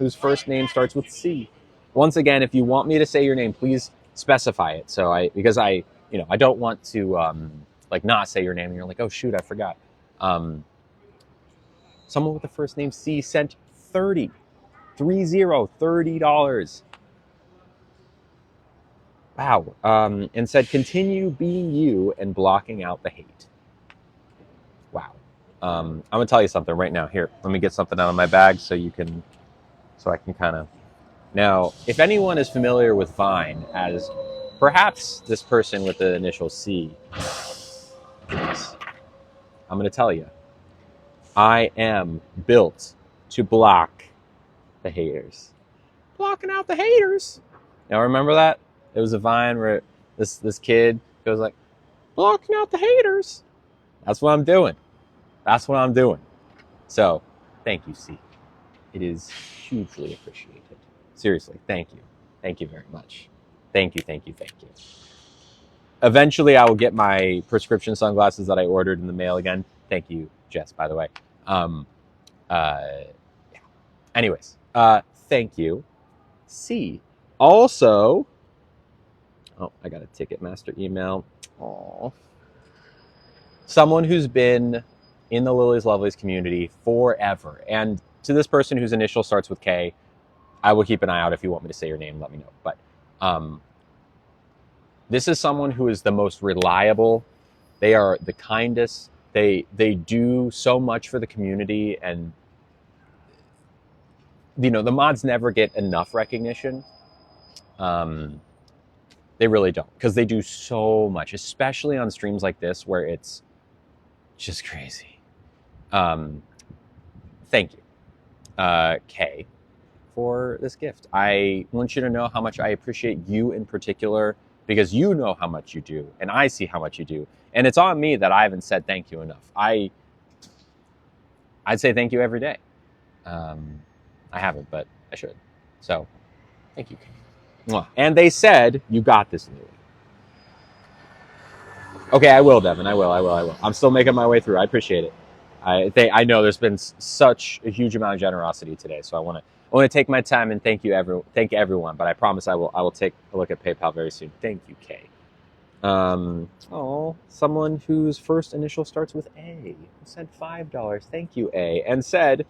whose first name starts with C. Once again, if you want me to say your name, please specify it. Because I don't want to like not say your name and you're like, oh shoot, I forgot. Someone with the first name C sent $30. Wow. And said, continue being you and blocking out the hate. Wow. I'm gonna tell you something right now. Here, let me get something out of my bag so I can kind of. Now, if anyone is familiar with Vine, as perhaps this person with the initial C is, I'm gonna tell you, I am built to block the haters. Blocking out the haters. Now remember that? It was a Vine where this kid goes like, blocking out the haters. That's what I'm doing. That's what I'm doing. So, thank you, C. It is hugely appreciated. Seriously, thank you. Thank you very much. Thank you, thank you, thank you. Eventually, I will get my prescription sunglasses that I ordered in the mail again. Thank you, Jess, by the way. Yeah. Anyways, thank you, C. Also, oh, I got a Ticketmaster email. Aww. Someone who's been in the Lily's Lovelies community forever. And to this person whose initial starts with K, I will keep an eye out. If you want me to say your name, let me know. But this is someone who is the most reliable. They are the kindest. They do so much for the community, and the mods never get enough recognition. They really don't, because they do so much, especially on streams like this where it's just crazy. Thank you, Kay, for this gift. I want you to know how much I appreciate you in particular, because you know how much you do, and I see how much you do. And it's on me that I haven't said thank you enough. I'd say thank you every day. I haven't, but I should. So, thank you, Kay. And they said, you got this, Lily. Okay, I will, Devin. I will. I'm still making my way through. I appreciate it. I know there's been such a huge amount of generosity today, so I want to take my time and thank everyone. But I promise I will take a look at PayPal very soon. Thank you, Kay. Someone whose first initial starts with A sent $5. Thank you, A, and said,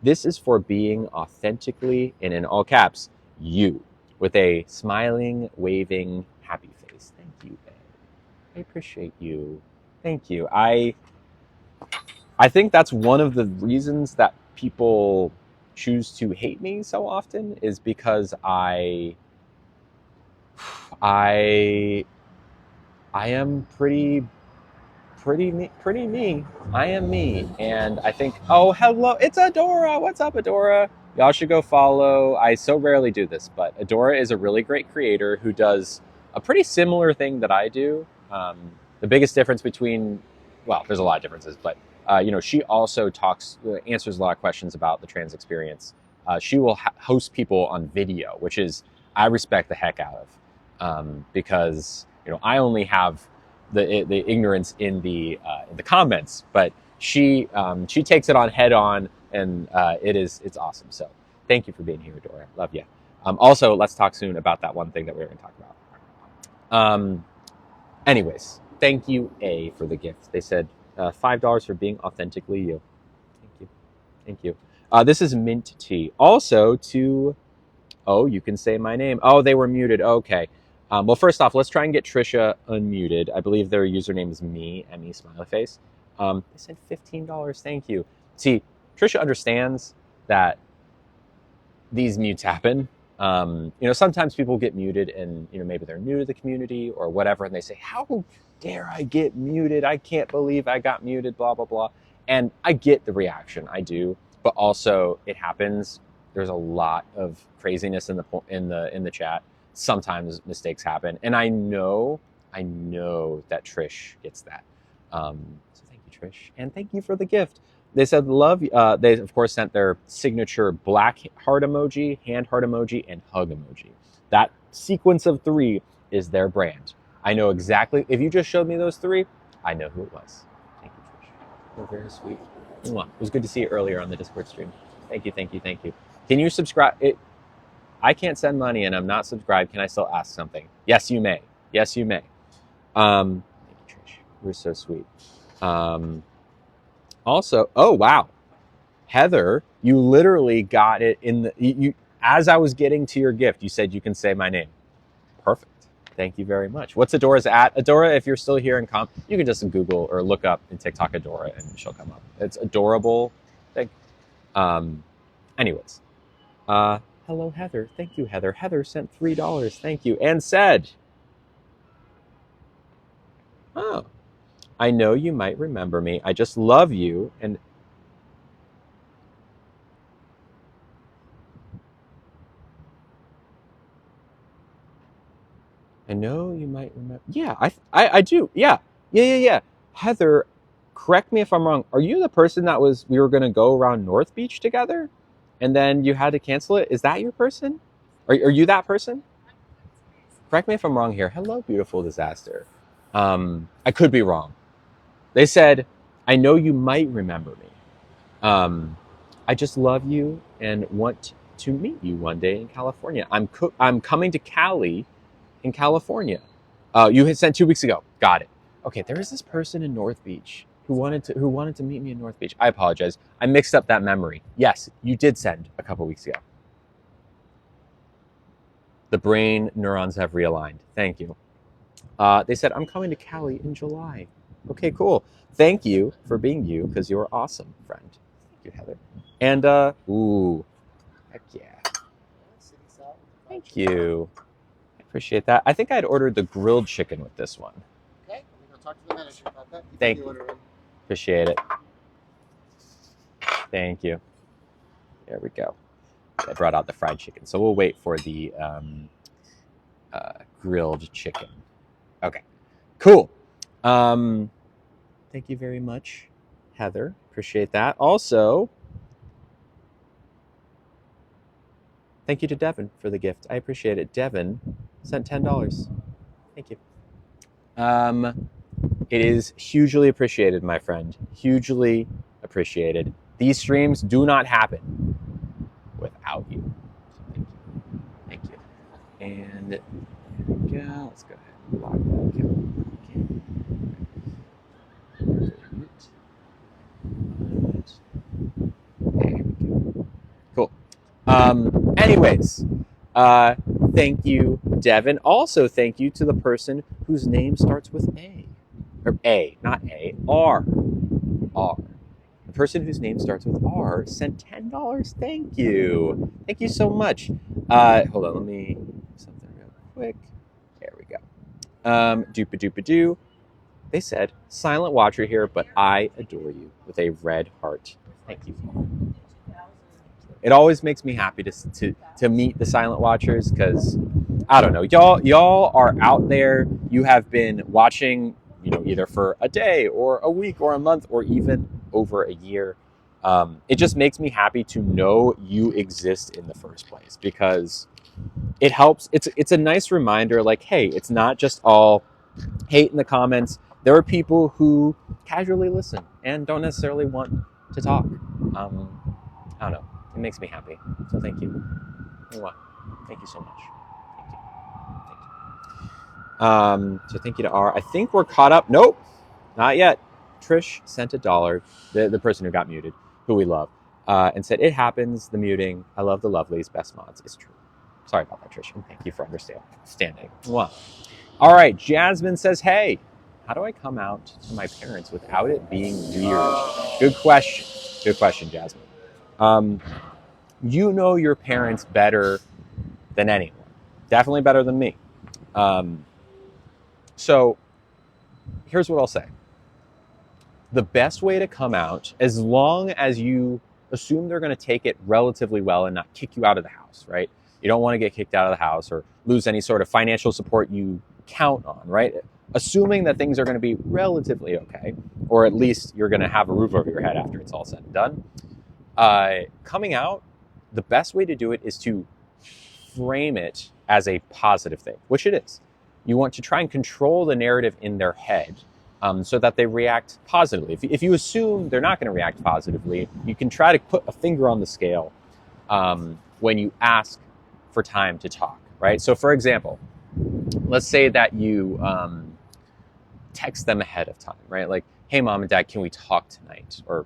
"This is for being authentically," and in all caps, you, with a smiling, waving, happy face. Thank you, A. I appreciate you. Thank you. I think that's one of the reasons that people choose to hate me so often, is because I am pretty me. I am me, and I think, oh, hello, it's Adora. What's up, Adora? Y'all should go follow. I so rarely do this, but Adora is a really great creator who does a pretty similar thing that I do. The biggest difference between, well, there's a lot of differences, but she also answers a lot of questions about the trans experience. She will host people on video, which is, I respect the heck out of, because I only have the ignorance in the comments, but she takes it on head on, and it's awesome. So thank you for being here, Dora. Love you. Also, let's talk soon about that one thing that we were going to talk about. Anyways, thank you, A, for the gift. They said $5 for being authentically you. Thank you. This is mint tea. Also to, oh, you can say my name. Oh, they were muted. Okay. Well, first off, let's try and get Trisha unmuted. I believe their username is me, M-E, smiley face. They said $15. Thank you. See, Trisha understands that these mutes happen. Sometimes people get muted and, maybe they're new to the community or whatever, and they say, how dare I get muted? I can't believe I got muted, blah, blah, blah. And I get the reaction, I do, but also it happens. There's a lot of craziness in the chat. Sometimes mistakes happen, and I know that Trish gets that. So thank you, Trish, and thank you for the gift. They said love. They of course sent their signature black heart emoji, hand heart emoji, and hug emoji. That sequence of 3 is their brand. I know exactly. If you just showed me those 3, I know who it was. Thank you, Trish. You're very sweet. Mwah. It was good to see you earlier on the Discord stream. Thank you. Can you subscribe? I can't send money and I'm not subscribed. Can I still ask something? Yes, you may. Yes, you may. Thank you, Trish. You're so sweet. Also, oh wow, Heather, you literally got it in the you. As I was getting to your gift, you said you can say my name. Perfect. Thank you very much. What's Adora's at? Adora, if you're still here in comp, you can just Google or look up in TikTok Adora and she'll come up. It's adorable. Anyways, hello Heather. Thank you, Heather. Heather sent $3. Thank you, and said, "Oh, I know you might remember me. I just love you, and I know you might remember." Yeah, I do. Yeah. Heather, correct me if I'm wrong. Are you the person that we were going to go around North Beach together, and then you had to cancel it? Is that your person? Are you that person? Correct me if I'm wrong here. Hello, beautiful disaster. I could be wrong. They said, I know you might remember me. I just love you and want to meet you one day in California. I'm coming to Cali in California. You had sent 2 weeks ago. Got it. Okay, there is this person in North Beach who wanted to meet me in North Beach. I apologize. I mixed up that memory. Yes, you did send a couple weeks ago. The brain neurons have realigned. Thank you. They said, I'm coming to Cali in July. Okay, cool. Thank you for being you, because you're awesome, friend. Thank you, Heather. And, ooh, heck yeah. Thank you. I appreciate that. I think I'd ordered the grilled chicken with this one. Okay, I'm going to talk to the manager about that. Thank you. Appreciate it. Thank you. There we go. I brought out the fried chicken, so we'll wait for the grilled chicken. Okay, cool. Thank you very much, Heather. Appreciate that. Also, thank you to Devin for the gift. I appreciate it. Devin sent $10. Thank you. It is hugely appreciated, my friend. Hugely appreciated. These streams do not happen without you. So thank you. And yeah, let's go ahead and lock that account. There we go. Cool. Anyways, thank you, Devin. Also, thank you to the person whose name starts with A. Or A, not A, R. R. The person whose name starts with R sent $10. Thank you. Thank you so much. Hold on, let me do something real quick. There we go. Doopa-doopa-doo. They said, silent watcher here, but I adore you, with a red heart. Thank you. It always makes me happy to meet the silent watchers, because I don't know, y'all are out there. You have been watching, either for a day or a week or a month or even over a year. It just makes me happy to know you exist in the first place, because it helps. It's a nice reminder, like, hey, it's not just all hate in the comments. There are people who casually listen and don't necessarily want to talk. I don't know. It makes me happy. So thank you. Thank you so much. Thank you. So thank you to R. I think we're caught up. Nope, not yet. Trish sent $1. The person who got muted, who we love, and said, it happens, the muting. I love the lovelies, best mods. It's true. Sorry about that, Trish, and thank you for understanding. Wow. All right, Jasmine says, hey, how do I come out to my parents without it being weird? Good question. Good question, Jasmine. You know your parents better than anyone. Definitely better than me. So here's what I'll say. The best way to come out, as long as you assume they're going to take it relatively well and not kick you out of the house, right? You don't want to get kicked out of the house or lose any sort of financial support you count on, right? Assuming that things are going to be relatively okay, or at least you're going to have a roof over your head after it's all said and done. Coming out, the best way to do it is to frame it as a positive thing, which it is. You want to try and control the narrative in their head so that they react positively. If you assume they're not going to react positively, you can try to put a finger on the scale when you ask for time to talk, right? So for example, let's say that you text them ahead of time, right? Like, hey, mom and dad, can we talk tonight? Or,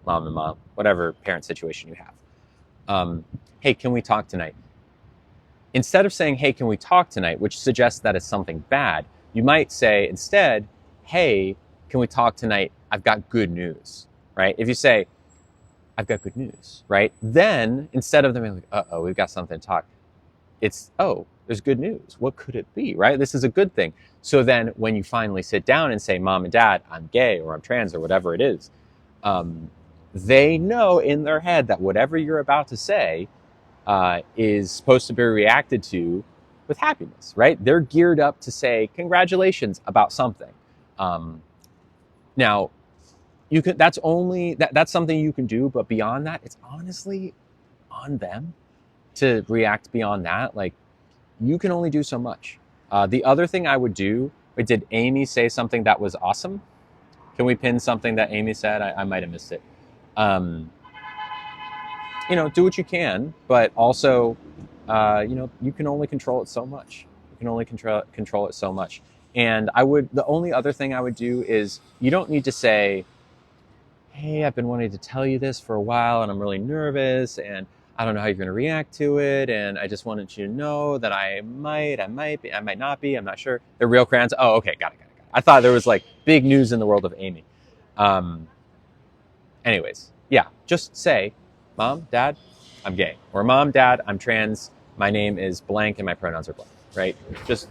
mom and mom, whatever parent situation you have. Hey, can we talk tonight? Instead of saying, hey, can we talk tonight, which suggests that it's something bad, you might say instead, hey, can we talk tonight? I've got good news, right? If you say, I've got good news, right? Then instead of them being like, uh-oh, we've got something to talk, it's, oh, there's good news. What could it be, right? This is a good thing. So then when you finally sit down and say, mom and dad, I'm gay or I'm trans or whatever it is, they know in their head that whatever you're about to say is supposed to be reacted to with happiness, right? They're geared up to say congratulations about something. Now, you can. That's something you can do, but beyond that, it's honestly on them to react beyond that. Like, you can only do so much. The other thing I would do, wait, did Amy say something that was awesome? Can we pin something that Amy said? I might have missed it. Do what you can, but also, you can only control it so much. You can only control it so much. And the only other thing I would do is you don't need to say, hey, I've been wanting to tell you this for a while and I'm really nervous and I don't know how you're going to react to it. And I just wanted you to know that I might be, I might not be, I'm not sure. They're real crayons. Oh, okay. Got it. I thought there was like big news in the world of Amy. Anyways, yeah, just say, mom, dad, I'm gay. Or mom, dad, I'm trans. My name is blank and my pronouns are blank, right? Just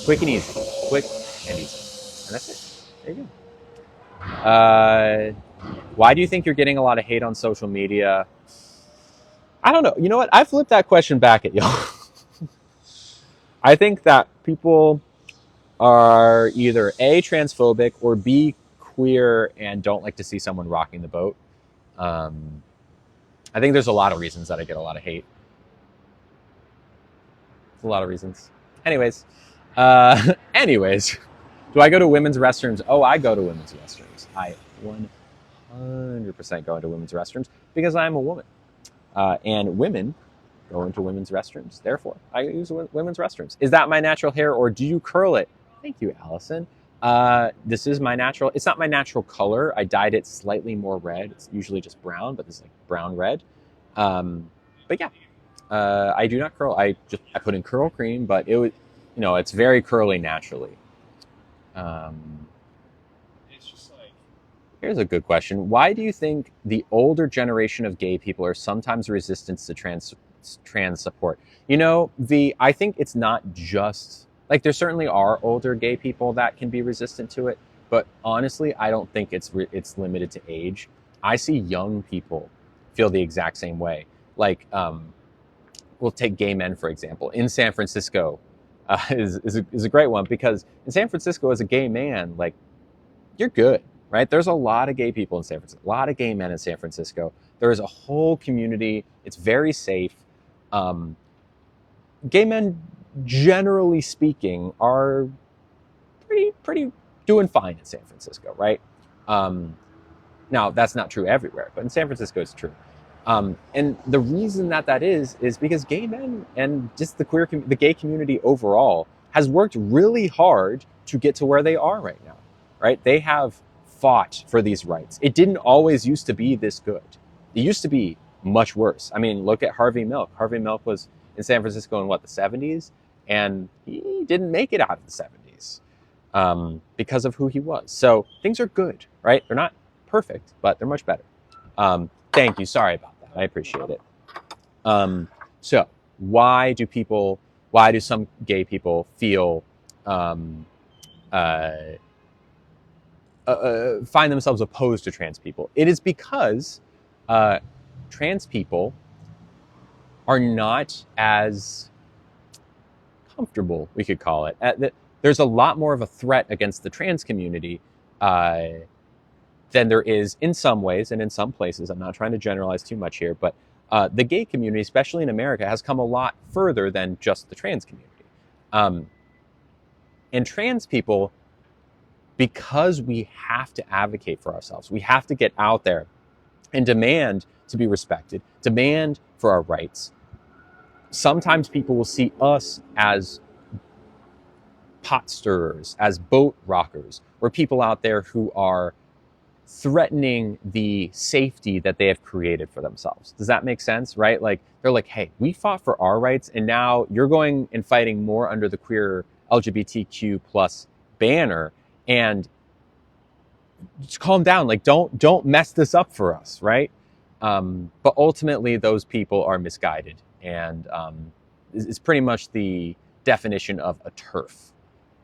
quick and easy. Quick and easy. And that's it. There you go. Why do you think you're getting a lot of hate on social media? I don't know. You know what? I flipped that question back at y'all. I think that people are either A, transphobic, or B, queer and don't like to see someone rocking the boat. I think there's a lot of reasons that I get a lot of hate. There's a lot of reasons. Anyways, do I go to women's restrooms? Oh, I go to women's restrooms. I 100% go into women's restrooms because I'm a woman. And women go into women's restrooms. Therefore, I use women's restrooms. Is that my natural hair or do you curl it? Thank you, Allison. This is my natural, it's not my natural color. I dyed it slightly more red. It's usually just brown, but this is like brown red. But yeah, I do not curl. I put in curl cream, but it was, it's very curly naturally. It's just like, Here's a good question. Why do you think the older generation of gay people are sometimes resistant to trans support? I think it's not just like there certainly are older gay people that can be resistant to it, but honestly, I don't think it's limited to age. I see young people feel the exact same way. Like, we'll take gay men for example. In San Francisco, is a great one because in San Francisco, as a gay man, like you're good. Right? There's a lot of gay people in San Francisco, a lot of gay men in San Francisco. There is a whole community. It's very safe. Gay men, generally speaking, are pretty doing fine in San Francisco, right? Now, that's not true everywhere, but in San Francisco, it's true. And the reason that is because gay men and just the gay community overall has worked really hard to get to where they are right now, right? They have fought for these rights. It didn't always used to be this good. It used to be much worse. I mean, look at Harvey Milk. Harvey Milk was in San Francisco in the 70s, and he didn't make it out of the 70s because of who he was. So things are good, right? They're not perfect, but they're much better. Thank you. Sorry about that. I appreciate it. So why do some gay people feel find themselves opposed to trans people? It is because trans people are not as comfortable, we could call it. There's a lot more of a threat against the trans community than there is in some ways and in some places. I'm not trying to generalize too much here, but the gay community, especially in America, has come a lot further than just the trans community. And trans people, because we have to advocate for ourselves, we have to get out there and demand to be respected, demand for our rights, sometimes people will see us as pot stirrers, as boat rockers, or people out there who are threatening the safety that they have created for themselves. Does that make sense? Right? Like they're like, hey, we fought for our rights and now you're going and fighting more under the queer LGBTQ plus banner, and just calm down. Like don't mess this up for us, right? But ultimately those people are misguided, and it's pretty much the definition of a turf.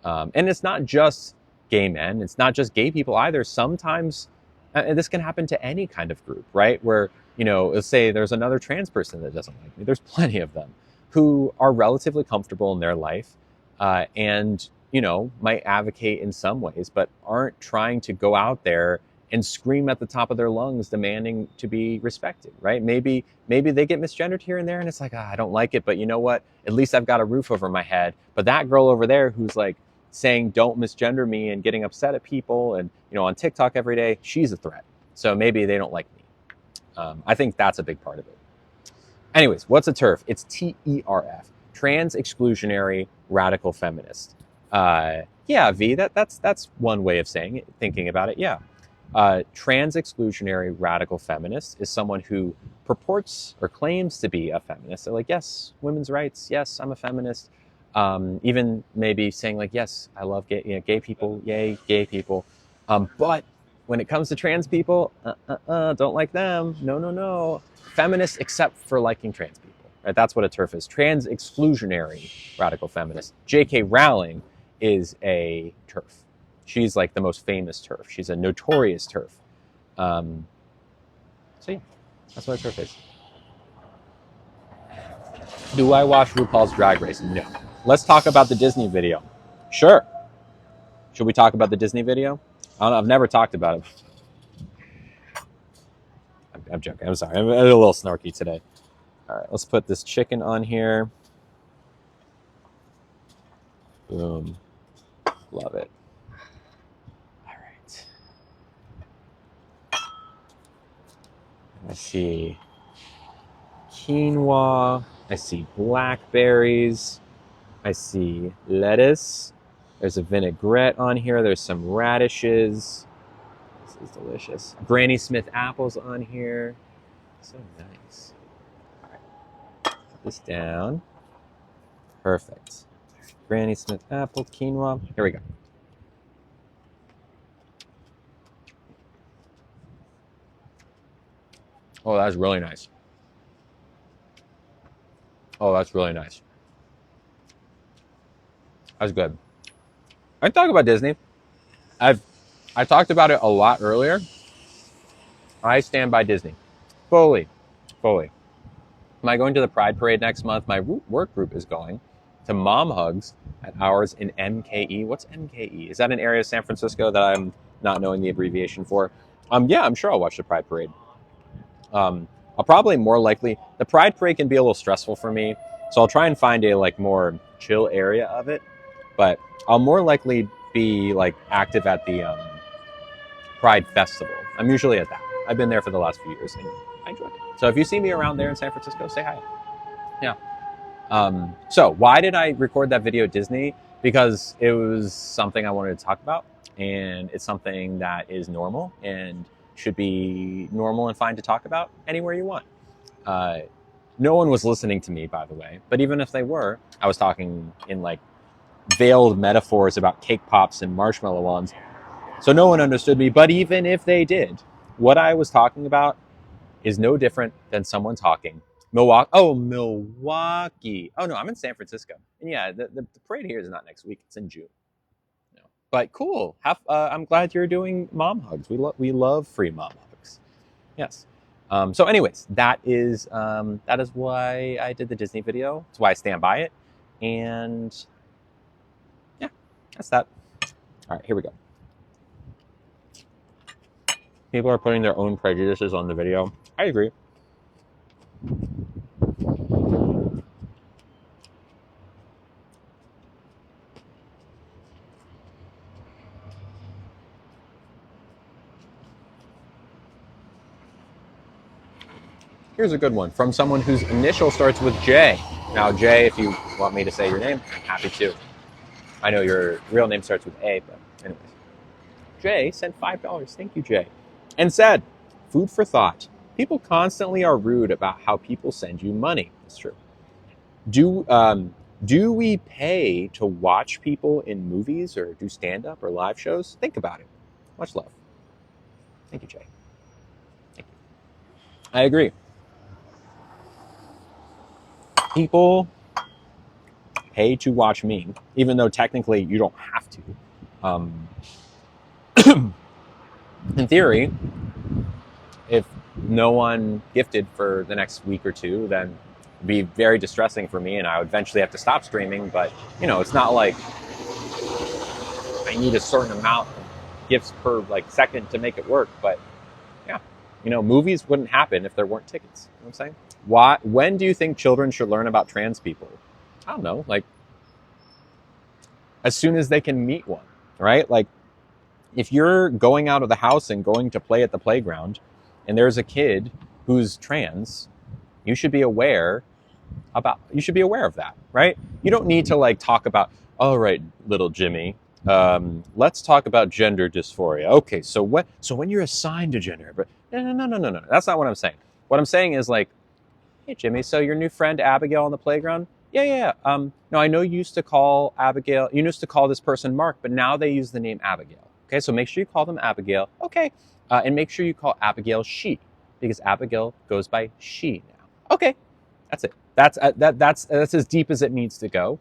And it's not just gay men, it's not just gay people either. Sometimes and this can happen to any kind of group, right? Where, let's say there's another trans person that doesn't like me. There's plenty of them who are relatively comfortable in their life, and, might advocate in some ways, but aren't trying to go out there and scream at the top of their lungs demanding to be respected, right? Maybe they get misgendered here and there and it's like, I don't like it, but you know what? At least I've got a roof over my head. But that girl over there who's like saying don't misgender me and getting upset at people and, on TikTok every day, she's a threat. So maybe they don't like me. I think that's a big part of it. Anyways, what's a TERF? It's TERF, trans exclusionary radical feminist. Yeah, V, that's one way of saying it, thinking about it. Yeah. Trans exclusionary radical feminist is someone who purports or claims to be a feminist. They're like, yes, women's rights. Yes, I'm a feminist. Even maybe saying like, yes, I love gay people. Yay, gay people. But when it comes to trans people, don't like them. No, no, no. Feminist except for liking trans people. Right? That's what a TERF is. Trans exclusionary radical feminist. J.K. Rowling is a TERF. She's like the most famous TERF. She's a notorious TERF. So yeah, that's what a TERF is. Do I watch RuPaul's Drag Race? No. Let's talk about the Disney video. Sure. Should we talk about the Disney video? I don't know. I've never talked about it. I'm joking. I'm sorry. I'm a little snarky today. All right, let's put this chicken on here. Boom. Love it. All right. I see quinoa. I see blackberries. I see lettuce. There's a vinaigrette on here. There's some radishes. This is delicious. Granny Smith apples on here. So nice. All right. Put this down. Perfect. Granny Smith apple, quinoa. Here we go. Oh, that's really nice. Oh, that's really nice. That's good. I talk about Disney. I talked about it a lot earlier. I stand by Disney. Fully. Fully. Am I going to the Pride Parade next month? My work group is going to Mom Hugs at ours in MKE. What's MKE? Is that an area of San Francisco that I'm not knowing the abbreviation for? Yeah, I'm sure I'll watch the Pride Parade. I'll probably more likely, the Pride Parade can be a little stressful for me, so I'll try and find a like more chill area of it. But I'll more likely be like active at the Pride Festival. I'm usually at that. I've been there for the last few years and I enjoy it. So if you see me around there in San Francisco, say hi. Yeah. So why did I record that video at Disney? Because it was something I wanted to talk about, and it's something that is normal and should be normal and fine to talk about anywhere you want. No one was listening to me, by the way, but even if they were, I was talking in like veiled metaphors about cake pops and marshmallow ones. So no one understood me, but even if they did, what I was talking about is no different than someone talking Milwaukee. Oh, Milwaukee. Oh no, I'm in San Francisco. And yeah, the parade here is not next week. It's in June. No. But cool. I'm glad you're doing mom hugs. We love free mom hugs. Yes. So anyways, that is why I did the Disney video. It's why I stand by it. And yeah, that's that. All right, here we go. People are putting their own prejudices on the video. I agree. Here's a good one from someone whose initial starts with J. Now, Jay, if you want me to say your name, I'm happy to. I know your real name starts with A, but anyways. Jay sent $5. Thank you, Jay. And said, food for thought. People constantly are rude about how people send you money. That's true. Do we pay to watch people in movies or do stand-up or live shows? Think about it. Much love. Thank you, Jay. Thank you. I agree. People pay to watch me, even though technically you don't have to. In theory, if no one gifted for the next week or two, then it'd be very distressing for me and I would eventually have to stop streaming. But, it's not like I need a certain amount of gifts per second to make it work. But yeah, movies wouldn't happen if there weren't tickets. You know what I'm saying? When do you think children should learn about trans people? I don't know, as soon as they can meet one, right? If you're going out of the house and going to play at the playground and there's a kid who's trans, you should be aware of that, right? You don't need to talk about, all right, little Jimmy, let's talk about gender dysphoria. Okay, so when you're assigned a gender, but no. That's not what I'm saying. What I'm saying is hey Jimmy, so your new friend Abigail on the playground? Yeah. No, I know you used to call this person Mark, but now they use the name Abigail. Okay, so make sure you call them Abigail. Okay, and make sure you call Abigail she, because Abigail goes by she now. Okay, that's it. That's as deep as it needs to go.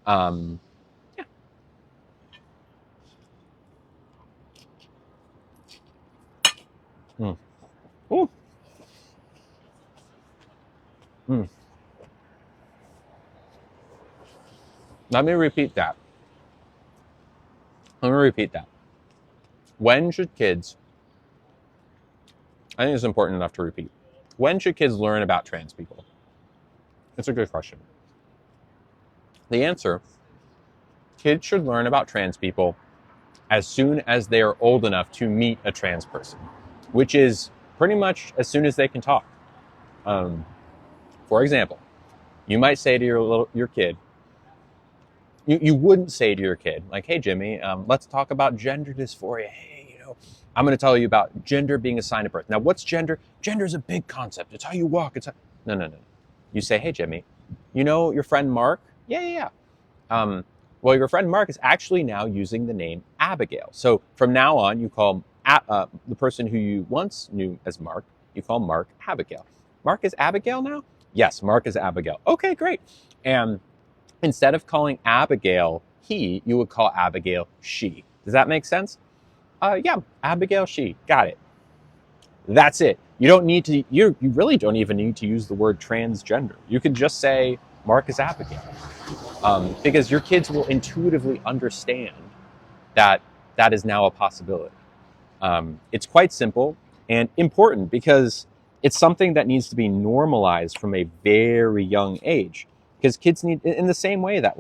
Yeah. Mm. Ooh. Mm. Let me repeat that. When should kids, I think it's important enough to repeat, when should kids learn about trans people? It's a good question. The answer, kids should learn about trans people as soon as they are old enough to meet a trans person, which is pretty much as soon as they can talk. For example, you might say to your kid, you wouldn't say to your kid, hey, Jimmy, let's talk about gender dysphoria. Hey, I'm going to tell you about gender being assigned at birth. Now, what's gender? Gender is a big concept. It's how you walk. No. You say, hey, Jimmy, your friend Mark? Yeah. Well, your friend Mark is actually now using the name Abigail. So from now on, you call the person who you once knew as Mark, you call Mark Abigail. Mark is Abigail now? Yes, Mark is Abigail. Okay, great. And instead of calling Abigail he, you would call Abigail she. Does that make sense? Yeah, Abigail she. Got it. That's it. You really don't even need to use the word transgender. You can just say Mark is Abigail. Because your kids will intuitively understand that is now a possibility. It's quite simple and important because it's something that needs to be normalized from a very young age. Because kids need, in the same way that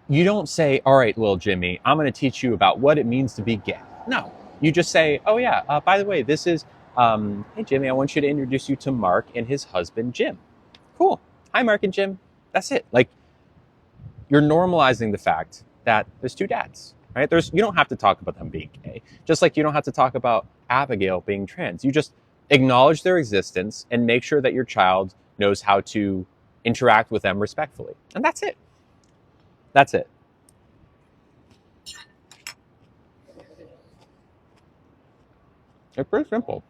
you don't say, all right, little Jimmy, I'm going to teach you about what it means to be gay. No, you just say, oh yeah, by the way, this is, hey Jimmy, I want you to introduce you to Mark and his husband, Jim. Cool. Hi, Mark and Jim. That's it. You're normalizing the fact that there's two dads, right? You don't have to talk about them being gay, just like you don't have to talk about Abigail being trans. You just acknowledge their existence and make sure that your child knows how to interact with them respectfully. And that's it. That's it. It's pretty simple.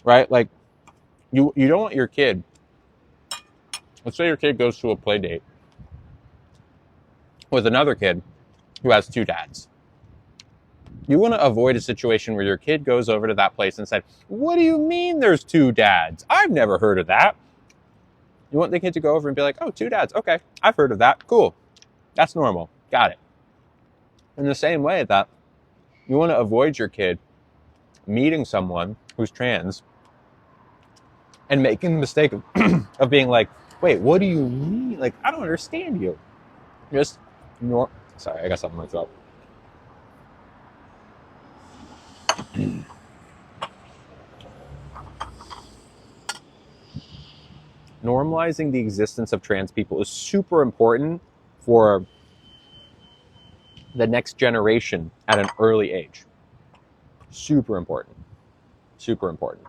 Right? You don't want your kid, let's say your kid goes to a play date with another kid who has two dads. You want to avoid a situation where your kid goes over to that place and said, what do you mean there's two dads? I've never heard of that. You want the kid to go over and be like, oh, two dads. Okay, I've heard of that. Cool. That's normal. Got it. In the same way that you want to avoid your kid meeting someone who's trans and making the mistake of being like, wait, what do you mean? I don't understand you. Just Sorry, I got something in my throat. Normalizing the existence of trans people is super important for the next generation at an early age. Super important. Super important.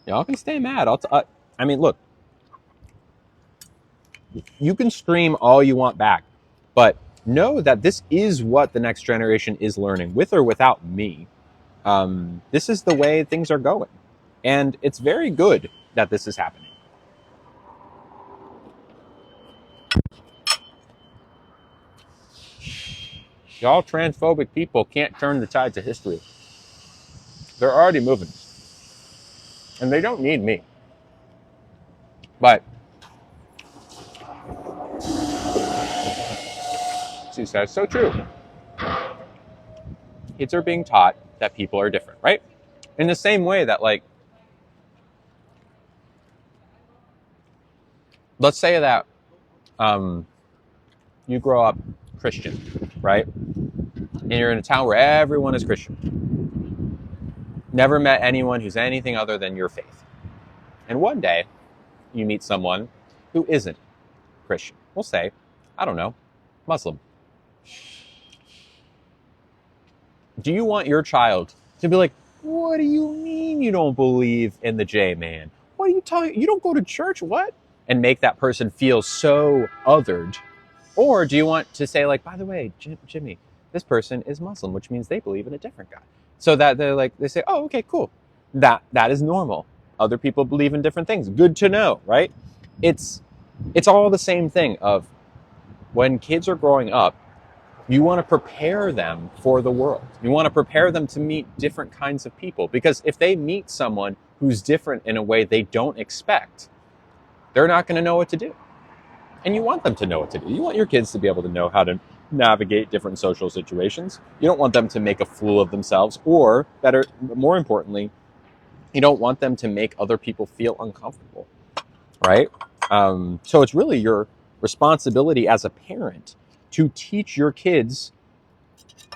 Y'all can stay mad. I mean, look, you can scream all you want back, but know that this is what the next generation is learning, with or without me. This is the way things are going. And it's very good that this is happening. Y'all transphobic people can't turn the tides of history. They're already moving. And they don't need me. But she says, so true. Kids are being taught that people are different, right? In the same way that, like, let's say that you grow up Christian, right? And you're in a town where everyone is Christian. Never met anyone who's anything other than your faith. And one day, you meet someone who isn't Christian. We'll say, I don't know, Muslim. Do you want your child to be like, what do you mean you don't believe in the J-man? What are you talking? You don't go to church? What? And make that person feel so othered. Or do you want to say, like, by the way, Jimmy, this person is Muslim, which means they believe in a different God. So that they're like, they say, oh, okay, cool. That is normal. Other people believe in different things. Good to know, right? It's all the same thing of when kids are growing up, you want to prepare them for the world. You want to prepare them to meet different kinds of people. Because if they meet someone who's different in a way they don't expect, they're not going to know what to do. And you want them to know what to do. You want your kids to be able to know how to navigate different social situations. You don't want them to make a fool of themselves, or better, more importantly, you don't want them to make other people feel uncomfortable, right? So it's really your responsibility as a parent to teach your kids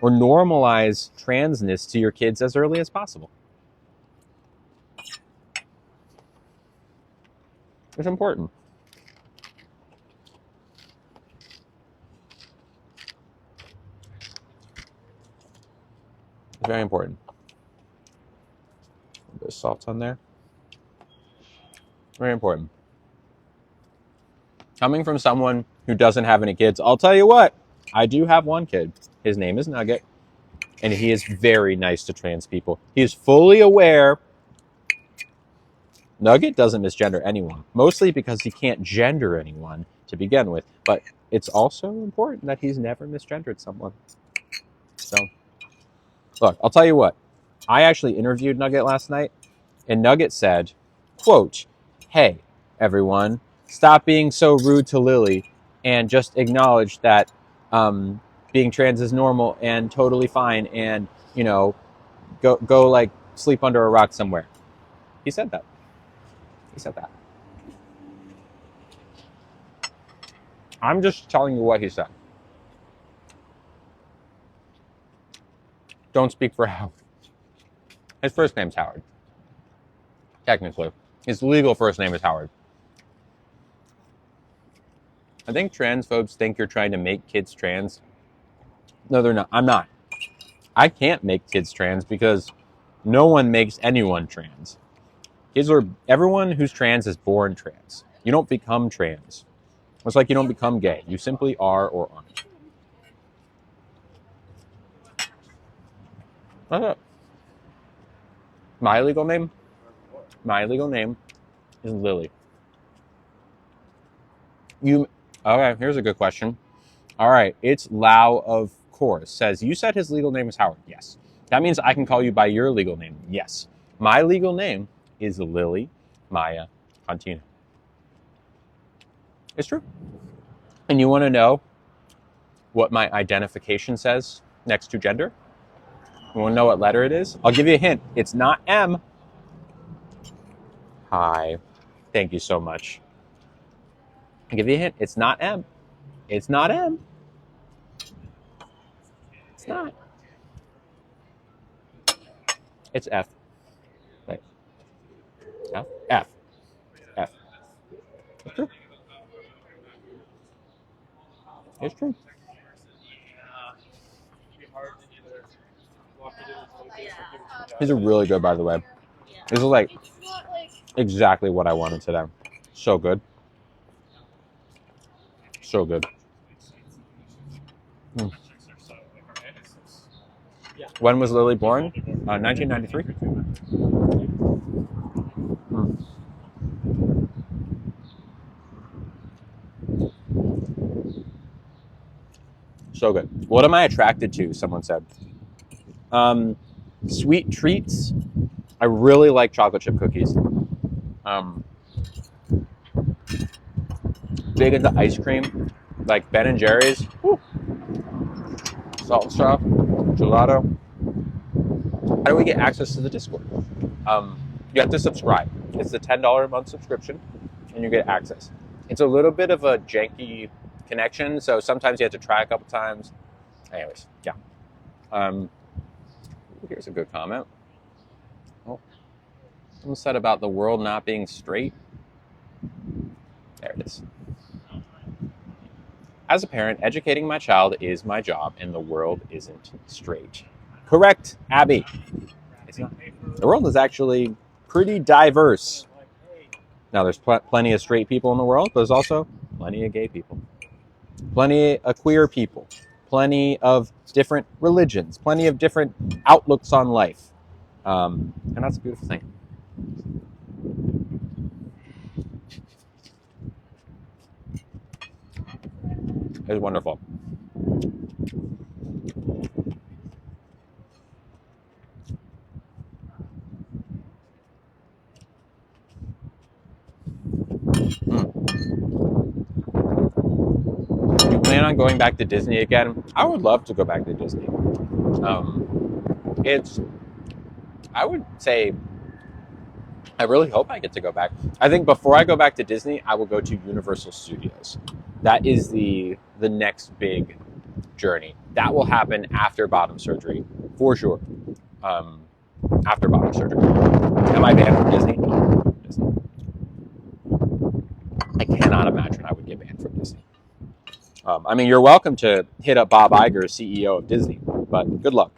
or normalize transness to your kids as early as possible. It's important. It's very important. A bit of salt on there. Very important. Coming from someone who doesn't have any kids, I'll tell you what, I do have one kid. His name is Nugget, and he is very nice to trans people. He is fully aware. Nugget doesn't misgender anyone, mostly because he can't gender anyone to begin with. But it's also important that he's never misgendered someone. So, look, I'll tell you what. I actually interviewed Nugget last night, and Nugget said, quote, hey, everyone, stop being so rude to Lily and just acknowledge that being trans is normal and totally fine, and, you know, go like sleep under a rock somewhere. He said that. He said that. I'm just telling you what he said. Don't speak for Howard. His first name's Howard. Technically. His legal first name is Howard. I think transphobes think you're trying to make kids trans. No, they're not. I'm not. I can't make kids trans because no one makes anyone trans. Everyone who's trans is born trans. You don't become trans. It's like you don't become gay. You simply are or aren't. That's it. My legal name? My legal name is Lily. Okay, here's a good question. All right, it's Lau of course. Says, you said his legal name is Howard. Yes. That means I can call you by your legal name. Yes. My legal name is Lily Maya Contino. It's true. And you want to know what my identification says next to gender? You want to know what letter it is? I'll give you a hint. It's not M. Hi. Thank you so much. I'll give you a hint. It's not M. It's not M. It's not. It's F. Right. F. F. F. It's true. It's true. These are really good, by the way. These are like It's not like exactly what I wanted today. So good. So good. Mm. When was Lily born? 1993. Mm. So good. What am I attracted to? Someone said. Sweet treats. I really like chocolate chip cookies. Big into ice cream, like Ben and Jerry's. Woo. Salt straw, gelato. How do we get access to the Discord? You have to subscribe. It's a $10 a month subscription, and you get access. It's a little bit of a janky connection, so sometimes you have to try a couple times. Anyways, yeah. Here's a good comment. Oh, someone said about the world not being straight. There it is. As a parent, educating my child is my job, and the world isn't straight. Correct, Abby. It's not. The world is actually pretty diverse. Now, there's plenty of straight people in the world, but there's also plenty of gay people, plenty of queer people, plenty of different religions, plenty of different outlooks on life. And that's a beautiful thing. It's wonderful. You plan on going back to Disney again? I would love to go back to Disney. I would say, I really hope I get to go back. I think before I go back to Disney, I will go to Universal Studios. That is the next big journey. That will happen after bottom surgery, for sure. After bottom surgery. Am I banned from Disney? No, Disney. I cannot imagine I would get banned from Disney. I mean, you're welcome to hit up Bob Iger, CEO of Disney, but good luck.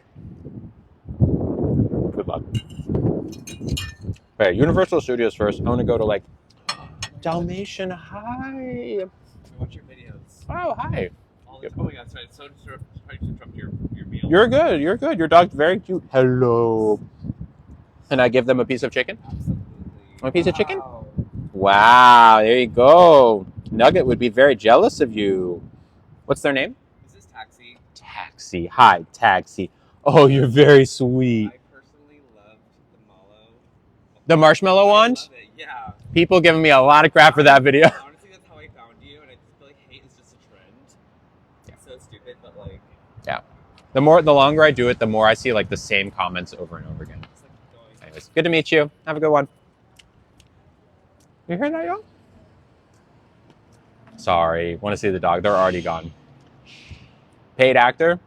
Good luck. Okay, Universal Studios first. I want to go to like Dalmatian. Hi. I watch your videos. Oh, hi. Oh my god, sorry. So sorry to interrupt your meal. You're good. You're good. Your dog's very cute. Hello. Can I give them a piece of chicken? Absolutely. A piece of chicken? Wow. There you go. Nugget would be very jealous of you. What's their name? This is Taxi. Taxi. Hi, Taxi. Oh, you're very sweet. I personally loved the mallow. The marshmallow I wand? love it, yeah. People giving me a lot of crap for that video. Honestly, that's how I found you, and I just feel like hate is just a trend. Yeah. It's so stupid, but like... Yeah. The longer I do it, the more I see like the same comments over and over again. It's like going... Anyways, good to meet you. Have a good one. You hear that, y'all? Sorry. Want to see the dog. They're already gone. Paid actor.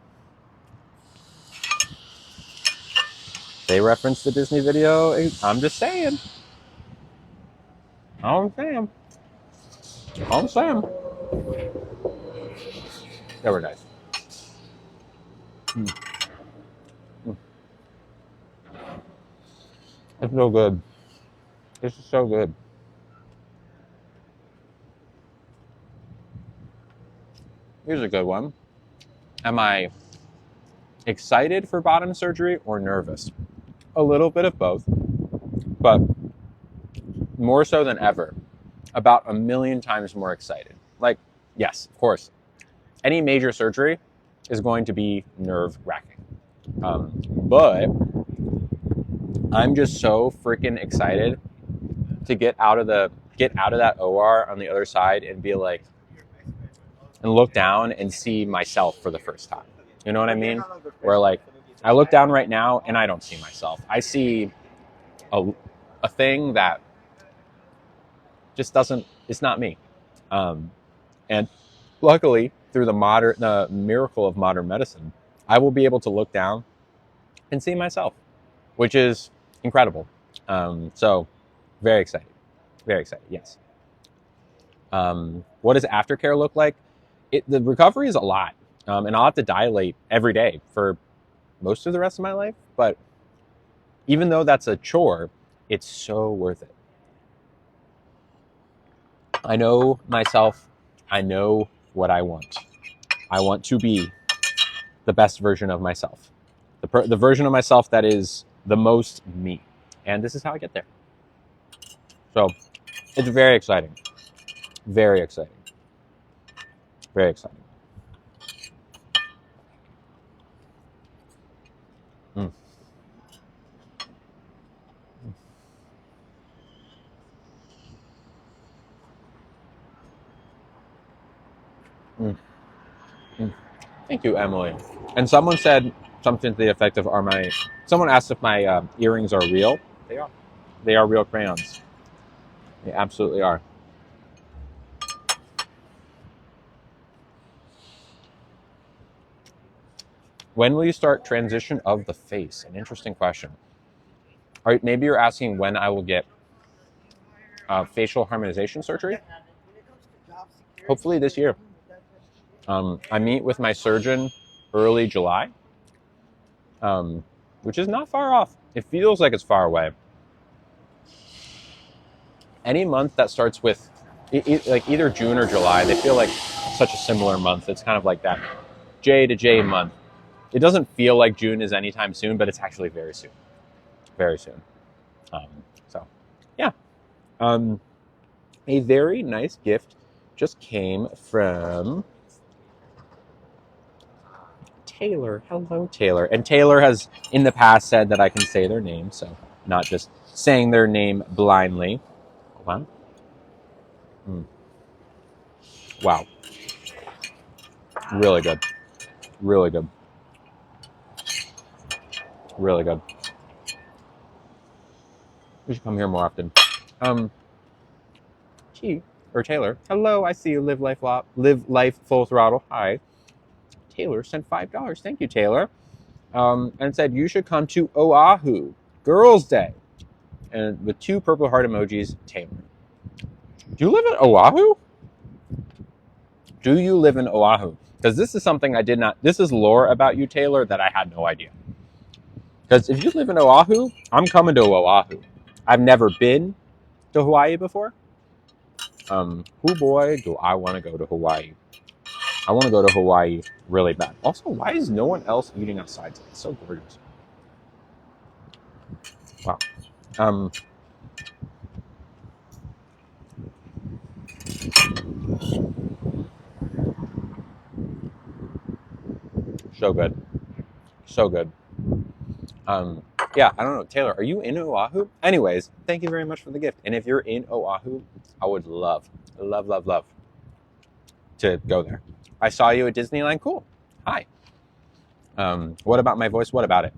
They referenced the Disney video. I'm just saying. I'm saying. They were nice. It's so good. This is so good. Here's a good one. Am I excited for bottom surgery or nervous? A little bit of both, but more so than ever, about 1,000,000 times more excited. Like, yes, of course, any major surgery is going to be nerve-wracking, but I'm just so freaking excited to get out of that OR on the other side and be like, and look down and see myself for the first time. You know what I mean? Where like I look down right now and I don't see myself. I see a thing that just doesn't, it's not me. And luckily, through the miracle of modern medicine, I will be able to look down and see myself, which is incredible. So very excited. Very excited, yes. What does aftercare look like? The recovery is a lot. And I'll have to dilate every day for most of the rest of my life. But even though that's a chore, it's so worth it. I know myself. I know what I want. I want to be the best version of myself. The version of myself that is the most me. And this is how I get there. So it's very exciting. Very exciting. Very exciting. Mm. Mm. Mm. Thank you, Emily. And someone said something to the effect of, someone asked if my earrings are real. They are. They are real crayons. They absolutely are. When will you start transition of the face? An interesting question. All right, maybe you're asking when I will get facial harmonization surgery. Hopefully this year. I meet with my surgeon early July, which is not far off. It feels like it's far away. Any month that starts with like either June or July, they feel like such a similar month. It's kind of like that J to J month. It doesn't feel like June is anytime soon, but it's actually very soon. Very soon. So, yeah. A very nice gift just came from Taylor. Hello, Taylor. And Taylor has in the past said that I can say their name, so not just saying their name blindly. Wow. Wow. Really good. Really good. Really good. We should come here more often. Taylor. Hello, I see you live life full throttle. Hi. Taylor sent $5. Thank you, Taylor. And said you should come to Oahu, Girls' Day. And with 2 purple heart emojis, Taylor. Do you live in Oahu? Do you live in Oahu? Because this is something I did not, this is lore about you, Taylor, that I had no idea. Because if you live in Oahu, I'm coming to Oahu. I've never been to Hawaii before. Boy, do I want to go to Hawaii. I want to go to Hawaii really bad. Also, why is no one else eating outside today? It's so gorgeous. Wow. So good. So good. Yeah, I don't know. Taylor, are you in Oahu? Anyways, thank you very much for the gift. And if you're in Oahu, I would love to go there. I saw you at Disneyland. Cool. Hi. What about my voice? What about it?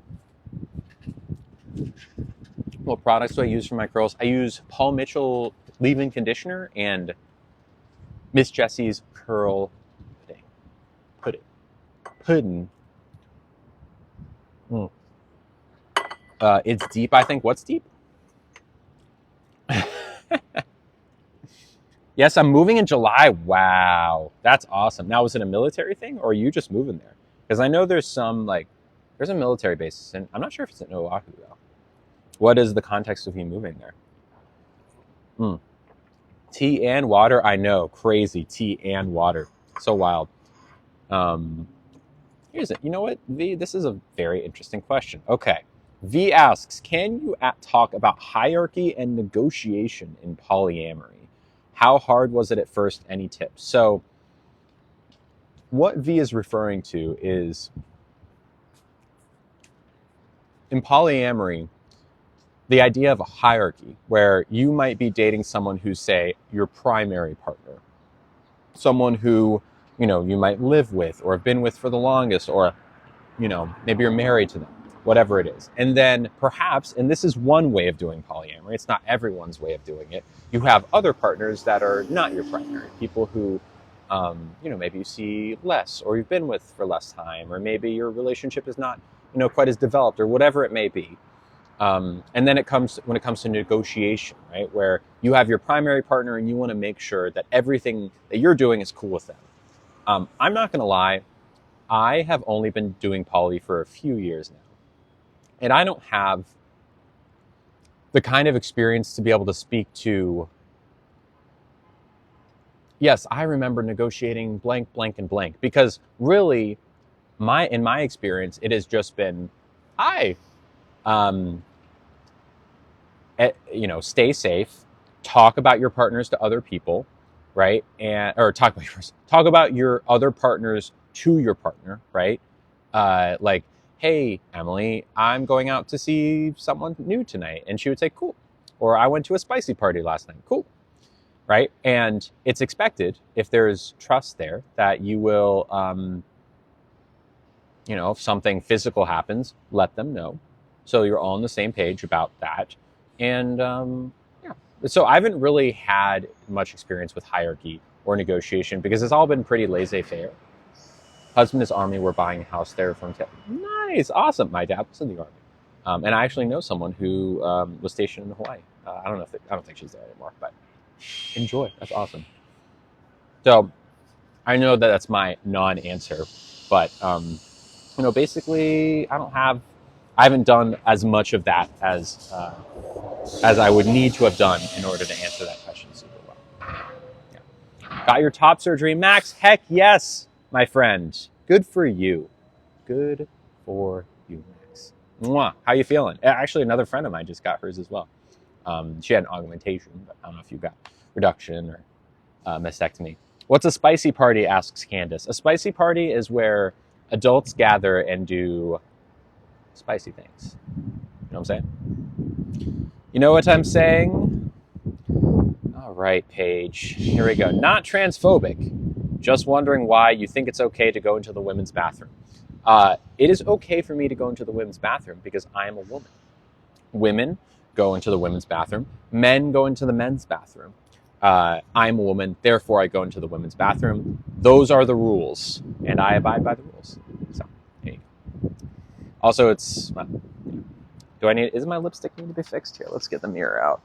What products do I use for my curls? I use Paul Mitchell leave-in conditioner and Miss Jessie's curl pudding. It's deep, I think. What's deep? Yes, I'm moving in July. Wow, that's awesome. Now, is it a military thing, or are you just moving there? Because I know there's there's a military base, and I'm not sure if it's in Oahu, though. What is the context of you moving there? Tea and water? I know, crazy. Tea and water. So wild. Here's it. You know what, V? This is a very interesting question. Okay. V asks, can you talk about hierarchy and negotiation in polyamory? How hard was it at first? Any tips? So what V is referring to is in polyamory, the idea of a hierarchy where you might be dating someone who's, say, your primary partner, someone who, you might live with or have been with for the longest, or maybe you're married to them, whatever it is. And then perhaps, and this is one way of doing polyamory, it's not everyone's way of doing it, you have other partners that are not your primary, people who, maybe you see less, or you've been with for less time, or maybe your relationship is not, quite as developed, or whatever it may be. And then when it comes to negotiation, right, where you have your primary partner and you want to make sure that everything that you're doing is cool with them. I'm not going to lie, I have only been doing poly for a few years now, and I don't have the kind of experience to be able to speak to, yes, I remember negotiating blank, blank, and blank, because really, in my experience, it has just been, hi, stay safe, talk about your partners to other people, right? Or talk about your other partners to your partner, right? Like, hey, Emily, I'm going out to see someone new tonight. And she would say, cool. Or I went to a spicy party last night. Cool. Right? And it's expected, if there's trust there, that you will, if something physical happens, let them know. So you're all on the same page about that. And so I haven't really had much experience with hierarchy or negotiation, because it's all been pretty laissez-faire. Husband is Army. We're buying a house there from. Nice, awesome. My dad was in the Army, and I actually know someone who was stationed in Hawaii. I don't think she's there anymore, but enjoy. That's awesome. So I know that that's my non-answer, but basically, I haven't done as much of that as I would need to have done in order to answer that question super well. Yeah. Got your top surgery, Max? Heck yes, my friend. Good for you. Good for you, Max. Mwah. How you feeling? Actually, another friend of mine just got hers as well. She had an augmentation, but I don't know if you got reduction or mastectomy. What's a spicy party, asks Candace. A spicy party is where adults gather and do spicy things. You know what I'm saying? You know what I'm saying? All right, Paige. Here we go. Not transphobic. Just wondering why you think it's okay to go into the women's bathroom. It is okay for me to go into the women's bathroom because I am a woman. Women go into the women's bathroom. Men go into the men's bathroom. I'm a woman, therefore I go into the women's bathroom. Those are the rules, and I abide by the rules. So, there you go. Also, is my lipstick need to be fixed here? Let's get the mirror out.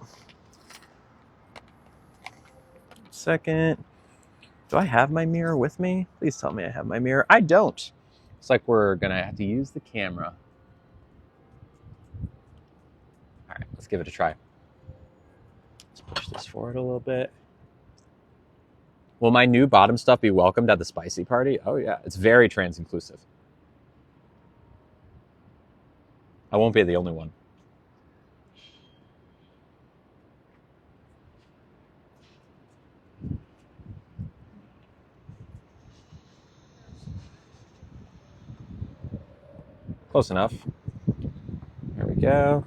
Second. Do I have my mirror with me? Please tell me I have my mirror. I don't. It's like we're gonna have to use the camera. All right, let's give it a try. Let's push this forward a little bit. Will my new bottom stuff be welcomed at the spicy party? Oh yeah, it's very trans inclusive. I won't be the only one. Close enough. There we go.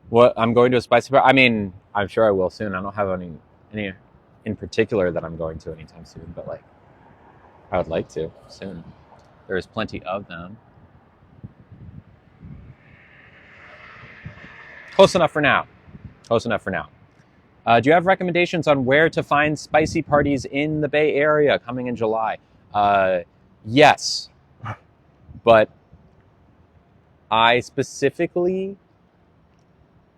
What, I'm going to a spicy party? I mean, I'm sure I will soon. I don't have any in particular that I'm going to anytime soon, but like, I would like to soon. There's plenty of them. Close enough for now. Close enough for now. Do you have recommendations on where to find spicy parties in the Bay Area coming in July? Yes, but I specifically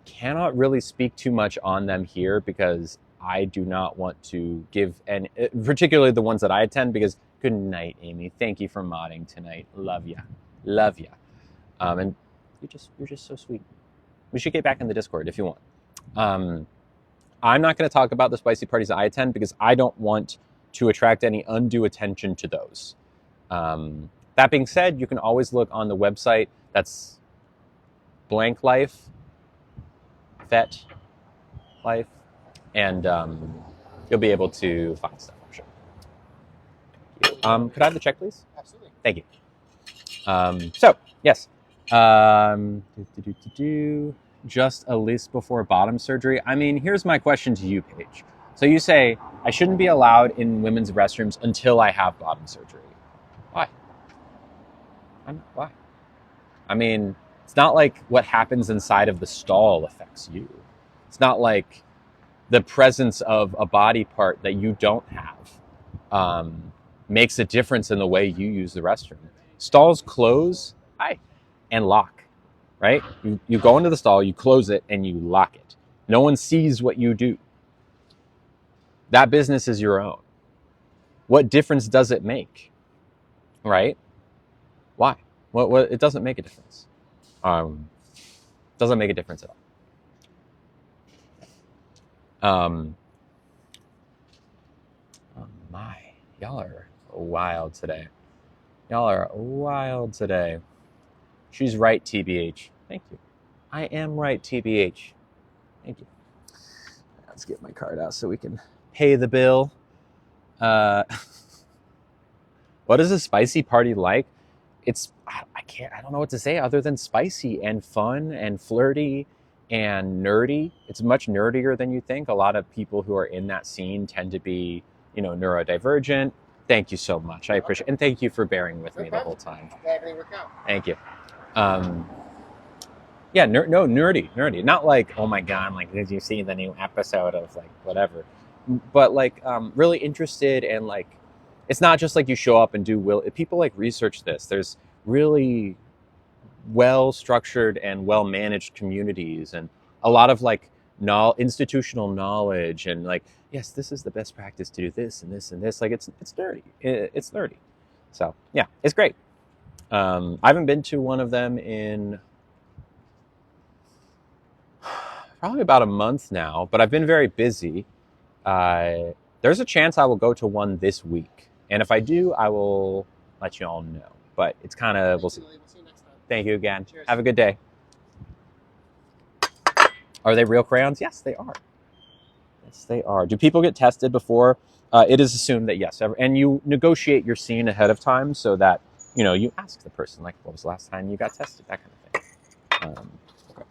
cannot really speak too much on them here because I do not want to give, and particularly the ones that I attend, because good night, Amy. Thank you for modding tonight. Love ya. Love ya. And you're just so sweet. We should get back in the Discord if you want. I'm not going to talk about the spicy parties that I attend because I don't want to attract any undue attention to those. That being said, you can always look on the website. That's blank life, vet life, and you'll be able to find stuff, I'm sure. Could I have the check, please? Absolutely. Thank you. So, yes. Just a list before bottom surgery. I mean, here's my question to you, Paige. So you say, I shouldn't be allowed in women's restrooms until I have bottom surgery. Why? Why? I mean, it's not like what happens inside of the stall affects you. It's not like the presence of a body part that you don't have makes a difference in the way you use the restroom. Stalls close and lock, right? You go into the stall, you close it, and you lock it. No one sees what you do. That business is your own. What difference does it make, right? Why? What? It doesn't make a difference. Doesn't make a difference at all. Oh my, y'all are wild today. Y'all are wild today. She's right, TBH. Thank you. I am right, TBH. Thank you. Let's get my card out so we can pay the bill. What is a spicy party like? I don't know what to say other than spicy and fun and flirty and nerdy. It's much nerdier than you think. A lot of people who are in that scene tend to be, neurodivergent. Thank you so much. I appreciate it. And thank you for bearing with me the whole time. Thank you. Yeah, nerdy. Not like, oh my God, like, did you see the new episode of like whatever? But like really interested and like, it's not just like you show up and people like research this. There's really well-structured and well-managed communities and a lot of like institutional knowledge and like, yes, this is the best practice to do this and this and this. Like it's nerdy. It's nerdy. So yeah, it's great. I haven't been to one of them in probably about a month now, but I've been very busy. There's a chance I will go to one this week. And if I do, I will let you all know. But it's kind of, we'll see. We'll see you next time. Thank you again. Cheers. Have a good day. Are they real crayons? Yes, they are. Yes, they are. Do people get tested before? It is assumed that yes. And you negotiate your scene ahead of time so that, you ask the person, like, what was the last time you got tested? That kind of thing. Okay.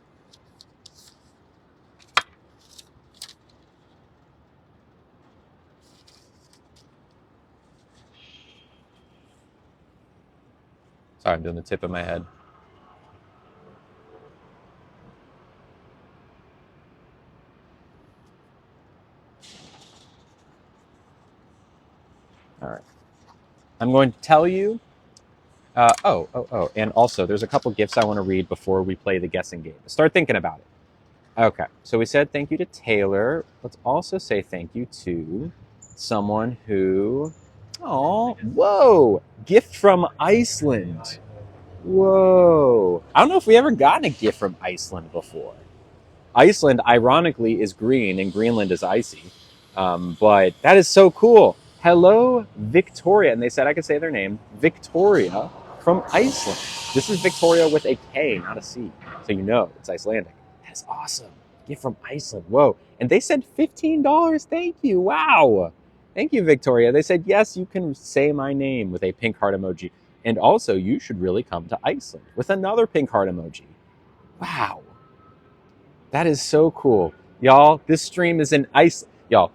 Sorry, I'm doing the tip of my head. All right. I'm going to tell you. And also, there's a couple gifts I want to read before we play the guessing game. Start thinking about it. Okay. So we said thank you to Taylor. Let's also say thank you to someone who. Oh, whoa! Gift from Iceland. Whoa! I don't know if we ever gotten a gift from Iceland before. Iceland, ironically, is green and Greenland is icy. But that is so cool. Hello, Victoria. And they said I could say their name. Victoria from Iceland. This is Victoria with a K, not a C. So it's Icelandic. That's awesome. Gift from Iceland. Whoa. And they said $15. Thank you. Wow. Thank you, Victoria. They said, yes, you can say my name with a pink heart emoji. And also, you should really come to Iceland with another pink heart emoji. Wow. That is so cool. Y'all, this stream is in Iceland. Y'all,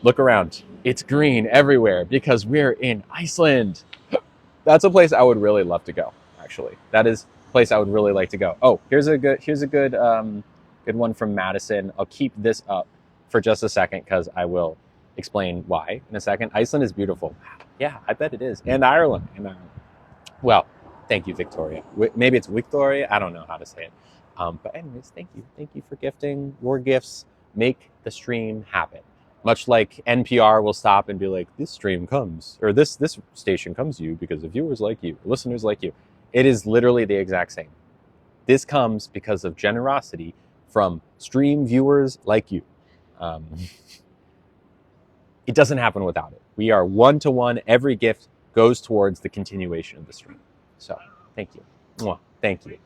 look around. It's green everywhere because we're in Iceland. That's a place I would really love to go, actually. That is a place I would really like to go. Oh, here's a good one from Madison. I'll keep this up for just a second because I will explain why in a second. Iceland is beautiful. Yeah, I bet it is. And Ireland. Well, thank you, Victoria. Maybe it's Victoria. I don't know how to say it. But anyways, thank you. Thank you for gifting. Your gifts make the stream happen. Much like NPR will stop and be like, this stream comes, or this station comes to you because of viewers like you, listeners like you. It is literally the exact same. This comes because of generosity from stream viewers like you. It doesn't happen without it. We are one-to-one. Every gift goes towards the continuation of the stream. So thank you. Mwah. Thank you.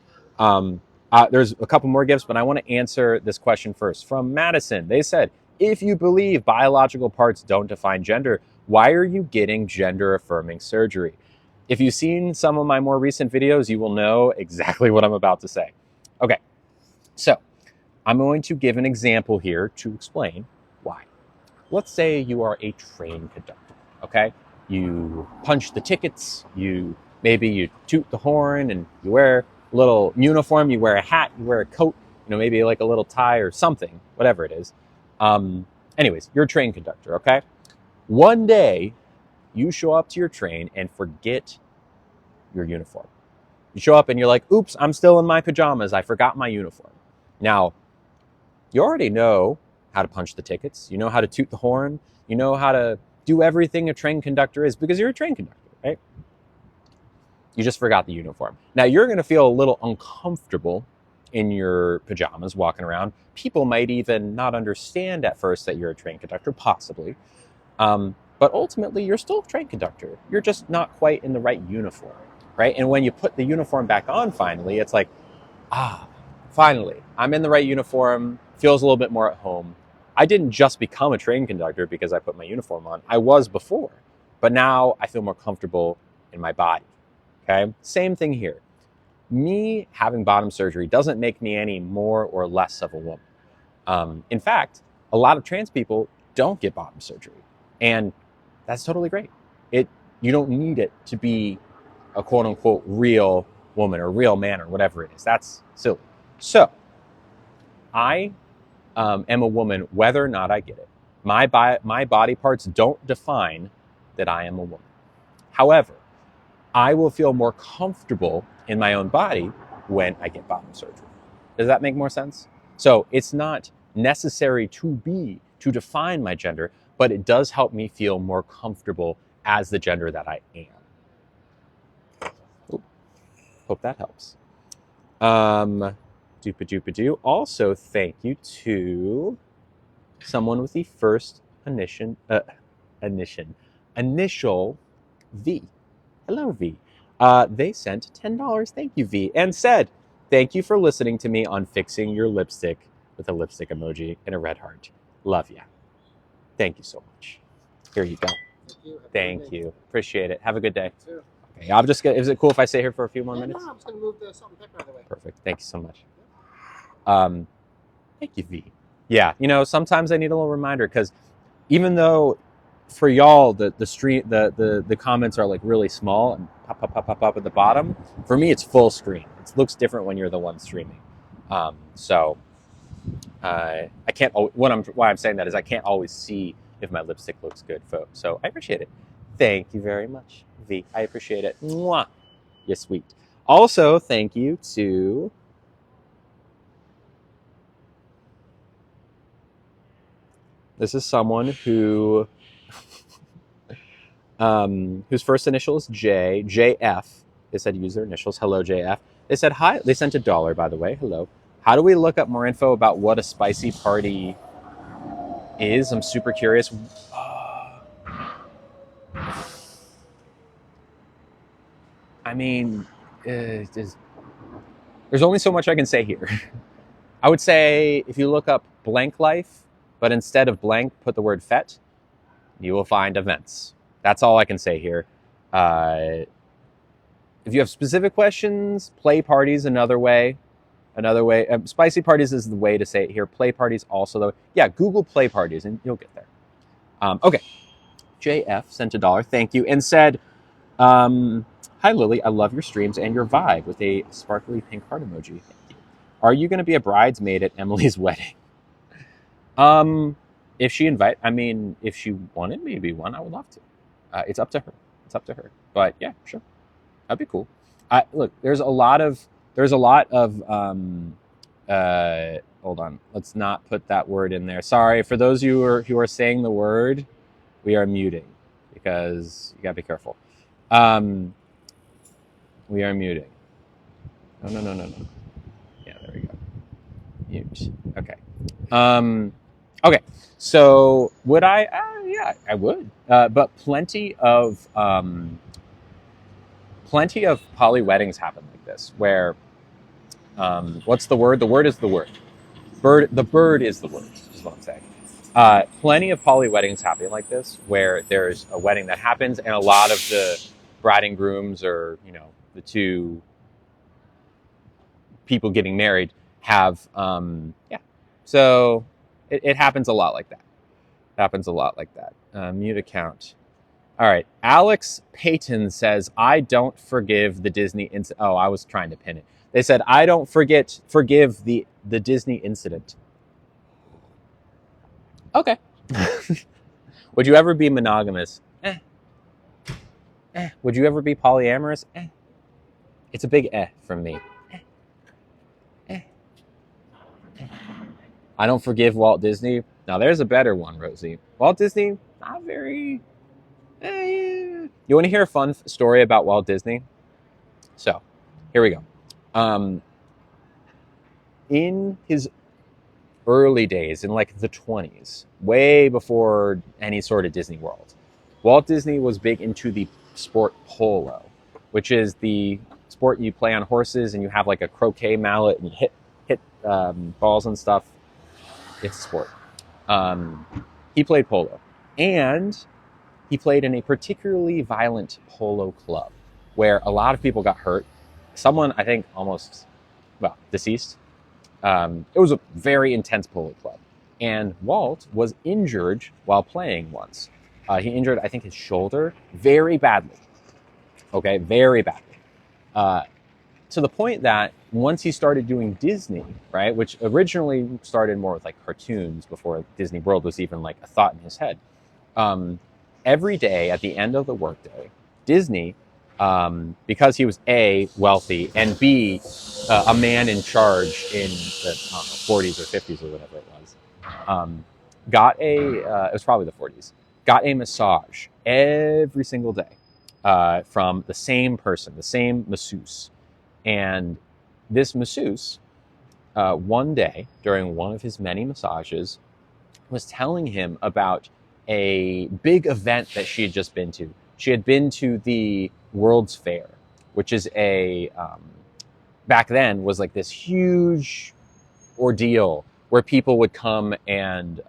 There's a couple more gifts, but I want to answer this question first. From Madison, they said, if you believe biological parts don't define gender, why are you getting gender-affirming surgery? If you've seen some of my more recent videos, you will know exactly what I'm about to say. Okay, so I'm going to give an example here to explain why. let's say you are a train conductor, okay? You punch the tickets, maybe you toot the horn, and you wear a little uniform, you wear a hat, you wear a coat, maybe like a little tie or something, whatever it is. Anyways, you're a train conductor, okay? One day, you show up to your train and forget your uniform. You show up and you're like, oops, I'm still in my pajamas. I forgot my uniform. Now, you already know how to punch the tickets. You know how to toot the horn. You know how to do everything a train conductor is because you're a train conductor, right? You just forgot the uniform. Now, you're going to feel a little uncomfortable in your pajamas walking around. People might even not understand at first that you're a train conductor, possibly. But ultimately, you're still a train conductor. You're just not quite in the right uniform, right? And when you put the uniform back on finally, it's like, finally, I'm in the right uniform, feels a little bit more at home. I didn't just become a train conductor because I put my uniform on. I was before, but now I feel more comfortable in my body, okay? Same thing here. Me having bottom surgery doesn't make me any more or less of a woman. In fact, a lot of trans people don't get bottom surgery, and that's totally great. You don't need it to be a quote unquote real woman or real man or whatever it is. That's silly. So I am a woman whether or not I get it. My body parts don't define that I am a woman. However, I will feel more comfortable in my own body when I get bottom surgery. Does that make more sense? So it's not necessary to define my gender, but it does help me feel more comfortable as the gender that I am. Ooh, hope that helps. Doopa-doopa-doo. Also, thank you to someone with the first initial V. Hello, V. They sent $10. Thank you, V. And said, thank you for listening to me on fixing your lipstick with a lipstick emoji and a red heart. Love ya. Thank you so much. Here you go. Thank you. Appreciate it. Have a good day. Too. Okay, I'm just gonna, is it cool if I stay here for a few more minutes? No, I'm just going to move the salt and pepper out of the way. Perfect. Thank you so much. Thank you, V. Yeah, sometimes I need a little reminder because even though for y'all the comments are like really small and pop at the bottom, for me it's full screen. It looks different when you're the one streaming. So I can't. Why I'm saying that is I can't always see if my lipstick looks good, folks. So I appreciate it. Thank you very much, V. I appreciate it. Mwah. You're sweet. Also, thank you to this is someone who whose first initial is J. JF. They said use their initials. Hello, JF. They said hi. They sent $1, by the way. Hello. How do we look up more info about what a spicy party is? I'm super curious. I mean, there's only so much I can say here. I would say if you look up blank life, but instead of blank, put the word fet, you will find events. That's all I can say here. If you have specific questions, play parties another way. Spicy parties is the way to say it here. Play parties also though. Yeah, Google play parties and you'll get there. Okay. JF sent $1. Thank you. And said, hi, Lily. I love your streams and your vibe with a sparkly pink heart emoji. Thank you. Are you going to be a bridesmaid at Emily's wedding? If she wanted me to be one, I would love to. It's up to her. But yeah, sure. That'd be cool. Look, there's a lot of hold on. Let's not put that word in there. Sorry for those who are saying the word. We are muting because you gotta be careful. We are muting. No. Yeah, there we go. Mute. Okay. Okay. So would I? Yeah, I would. But plenty of poly weddings happen like this, where what's the word? The word is the word. The bird is the word. Is what I'm saying. Plenty of poly weddings happen like this, where there's a wedding that happens, and a lot of the bride and grooms, or the two people getting married, have So it happens a lot like that. Happens a lot like that. Mute account. All right. Alex Payton says, I don't forgive the Disney incident. Oh, I was trying to pin it. They said, I don't forgive the Disney incident. Okay. Would you ever be monogamous? Would you ever be polyamorous? It's a big from me. I don't forgive Walt Disney. Now, there's a better one, Rosie. Walt Disney, not very... You want to hear a fun story about Walt Disney? So, here we go. In his early days, in like the 20s, way before any sort of Disney World, Walt Disney was big into the sport polo, which is the sport you play on horses and you have like a croquet mallet and you hit balls and stuff. It's a sport. He played polo, and he played in a particularly violent polo club where a lot of people got hurt. Someone, I think, almost, deceased. It was a very intense polo club. And Walt was injured while playing once. He injured, I think, his shoulder very badly. Okay, very badly. To the point that once he started doing Disney, right, which originally started more with like cartoons before Disney World was even like a thought in his head. Every day at the end of the workday, Disney, because he was A, wealthy, and B, a man in charge in the 40s or 50s or whatever it was, it was probably the 40s, got a massage every single day from the same person, the same masseuse. And this masseuse, one day during one of his many massages, was telling him about a big event that she had just been to. She had been to the World's Fair, which is back then was like this huge ordeal where people would come and,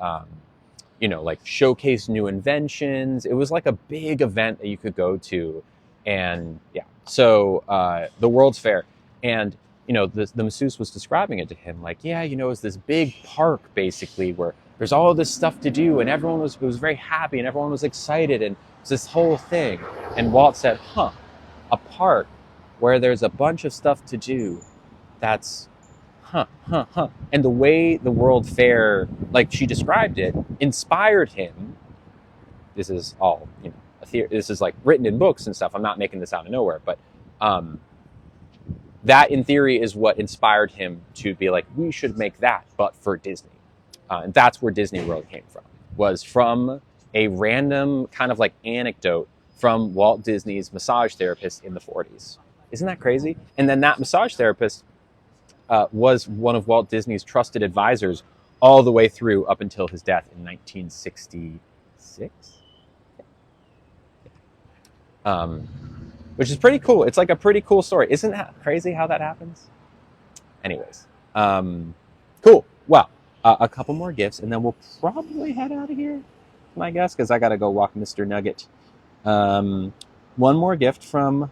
like showcase new inventions. It was like a big event that you could go to. And yeah, so the World's Fair. And, the masseuse was describing it to him like, yeah, it's this big park basically where there's all this stuff to do and everyone was very happy and everyone was excited and it's this whole thing. And Walt said, a park where there's a bunch of stuff to do. That's And the way the World Fair, like she described it, inspired him. This is all, a theory. This is like written in books and stuff. I'm not making this out of nowhere, but that in theory is what inspired him to be like, we should make that, but for Disney. And that's where Disney World came from, was from a random kind of like anecdote from Walt Disney's massage therapist in the 40s. Isn't that crazy? And then that massage therapist was one of Walt Disney's trusted advisors all the way through up until his death in 1966. Which is pretty cool. It's like a pretty cool story. Isn't that crazy how that happens? Anyways, cool. Well, a couple more gifts, and then we'll probably head out of here, my guess, because I got to go walk Mr. Nugget. One more gift from...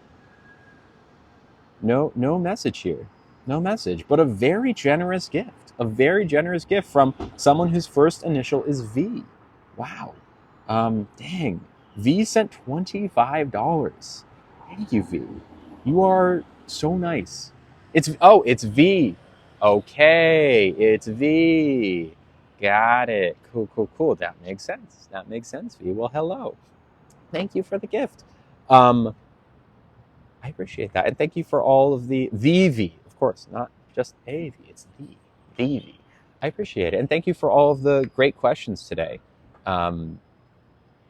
No message here. No message, but a very generous gift. A very generous gift from someone whose first initial is V. Wow. Dang. V sent $25. Thank you, V. You are so nice. It's V. Okay, it's V. Got it. Cool. That makes sense, V. Well, hello. Thank you for the gift. I appreciate that. And thank you for all of the V. Of course, not just a V. It's the V. I appreciate it. And thank you for all of the great questions today. I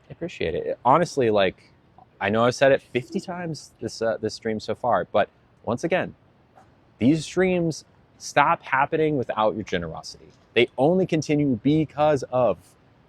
appreciate it. Honestly, like, I know I've said it 50 times this stream so far, but once again, these streams stop happening without your generosity. They only continue because of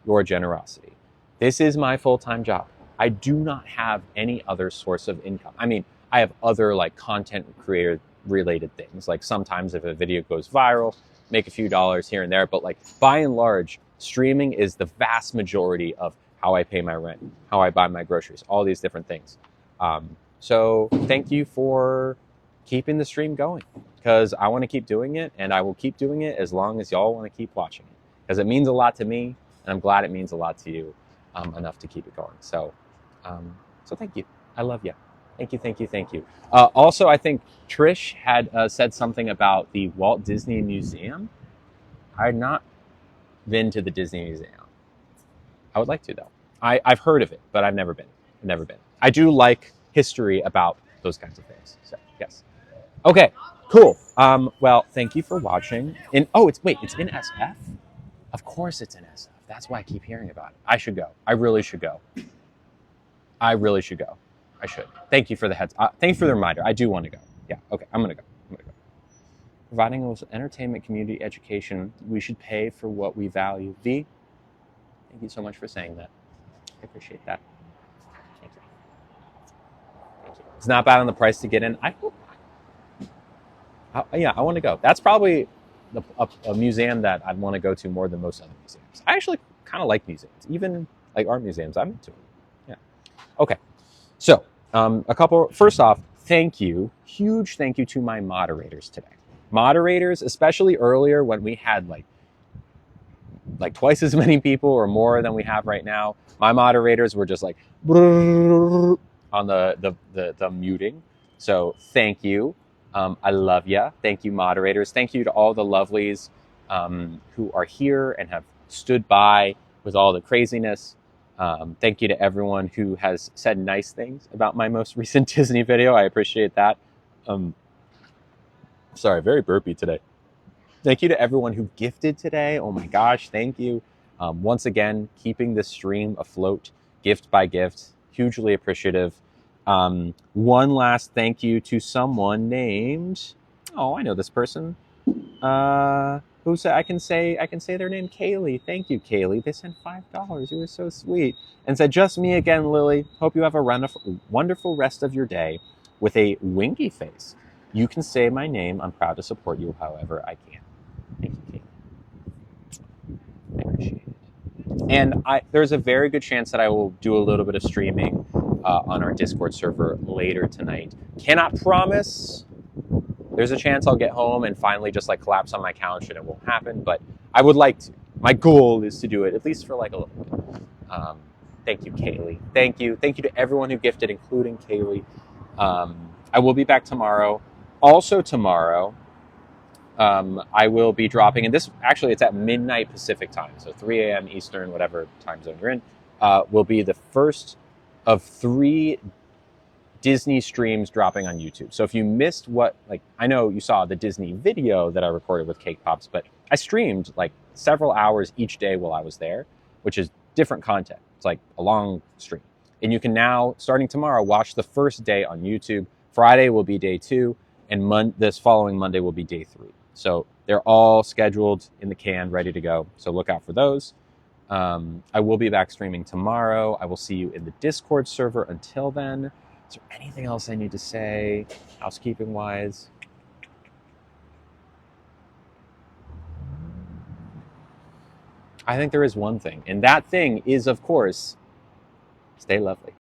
your generosity. This is my full-time job. I do not have any other source of income. I mean, I have other like content creator related things. Like sometimes if a video goes viral, make a few dollars here and there, but like by and large, streaming is the vast majority of how I pay my rent, how I buy my groceries, all these different things. So thank you for keeping the stream going, because I want to keep doing it, and I will keep doing it as long as y'all want to keep watching it, because it means a lot to me, and I'm glad it means a lot to you, enough to keep it going. So thank you. I love you. Thank you, thank you, thank you. Also, I think Trish had said something about the Walt Disney Museum. I had not been to the Disney Museum. I would like to, though. I've heard of it, but I've never been. I do like history about those kinds of things. So, yes. Okay, cool. Well, thank you for watching. It's in SF? Of course it's in SF. That's why I keep hearing about it. I should go. I really should go. I should. Thank you for the thank you for the reminder. I do want to go. Yeah, okay, I'm going to go. Providing us with entertainment, community, education, we should pay for what we value. V, thank you so much for saying that. I appreciate that. Thank you. It's not bad on the price to get in. I want to go. That's probably a museum that I'd want to go to more than most other museums. I actually kind of like museums, even like art museums. I'm into them. Yeah. Okay. So, first off, huge thank you to my moderators today. Moderators, especially earlier when we had like twice as many people or more than we have right now. My moderators were just like on the muting. So thank you. I love ya. Thank you, moderators. Thank you to all the lovelies who are here and have stood by with all the craziness. Thank you to everyone who has said nice things about my most recent Disney video. I appreciate that. Sorry, very burpy today. Thank you to everyone who gifted today. Oh my gosh, thank you. Once again, keeping this stream afloat, gift by gift. Hugely appreciative. One last thank you to someone named, I know this person. Who said I can say their name, Kaylee. Thank you, Kaylee. They sent $5. You were so sweet. And said, just me again, Lily. Hope you have a wonderful rest of your day with a winky face. You can say my name. I'm proud to support you however I can. Thank you, Kaylee. I appreciate it. And there's a very good chance that I will do a little bit of streaming on our Discord server later tonight. Cannot promise. There's a chance I'll get home and finally just like collapse on my couch and it won't happen, but I would like to. My goal is to do it at least for like a little bit. Thank you, Kaylee. Thank you to everyone who gifted, including Kaylee. I will be back tomorrow. Also tomorrow, I will be dropping, and this actually it's at midnight Pacific time, so 3 a.m. Eastern, whatever time zone you're in, will be the first of 3 Disney streams dropping on YouTube. So if you missed I know you saw the Disney video that I recorded with Cake Pops, but I streamed like several hours each day while I was there, which is different content. It's like a long stream. And you can now, starting tomorrow, watch the first day on YouTube. Friday will be day 2, and this following Monday will be day 3. So they're all scheduled in the can, ready to go. So look out for those. I will be back streaming tomorrow. I will see you in the Discord server. Until then, is there anything else I need to say, housekeeping-wise? I think there is one thing, and that thing is, of course, stay lovely.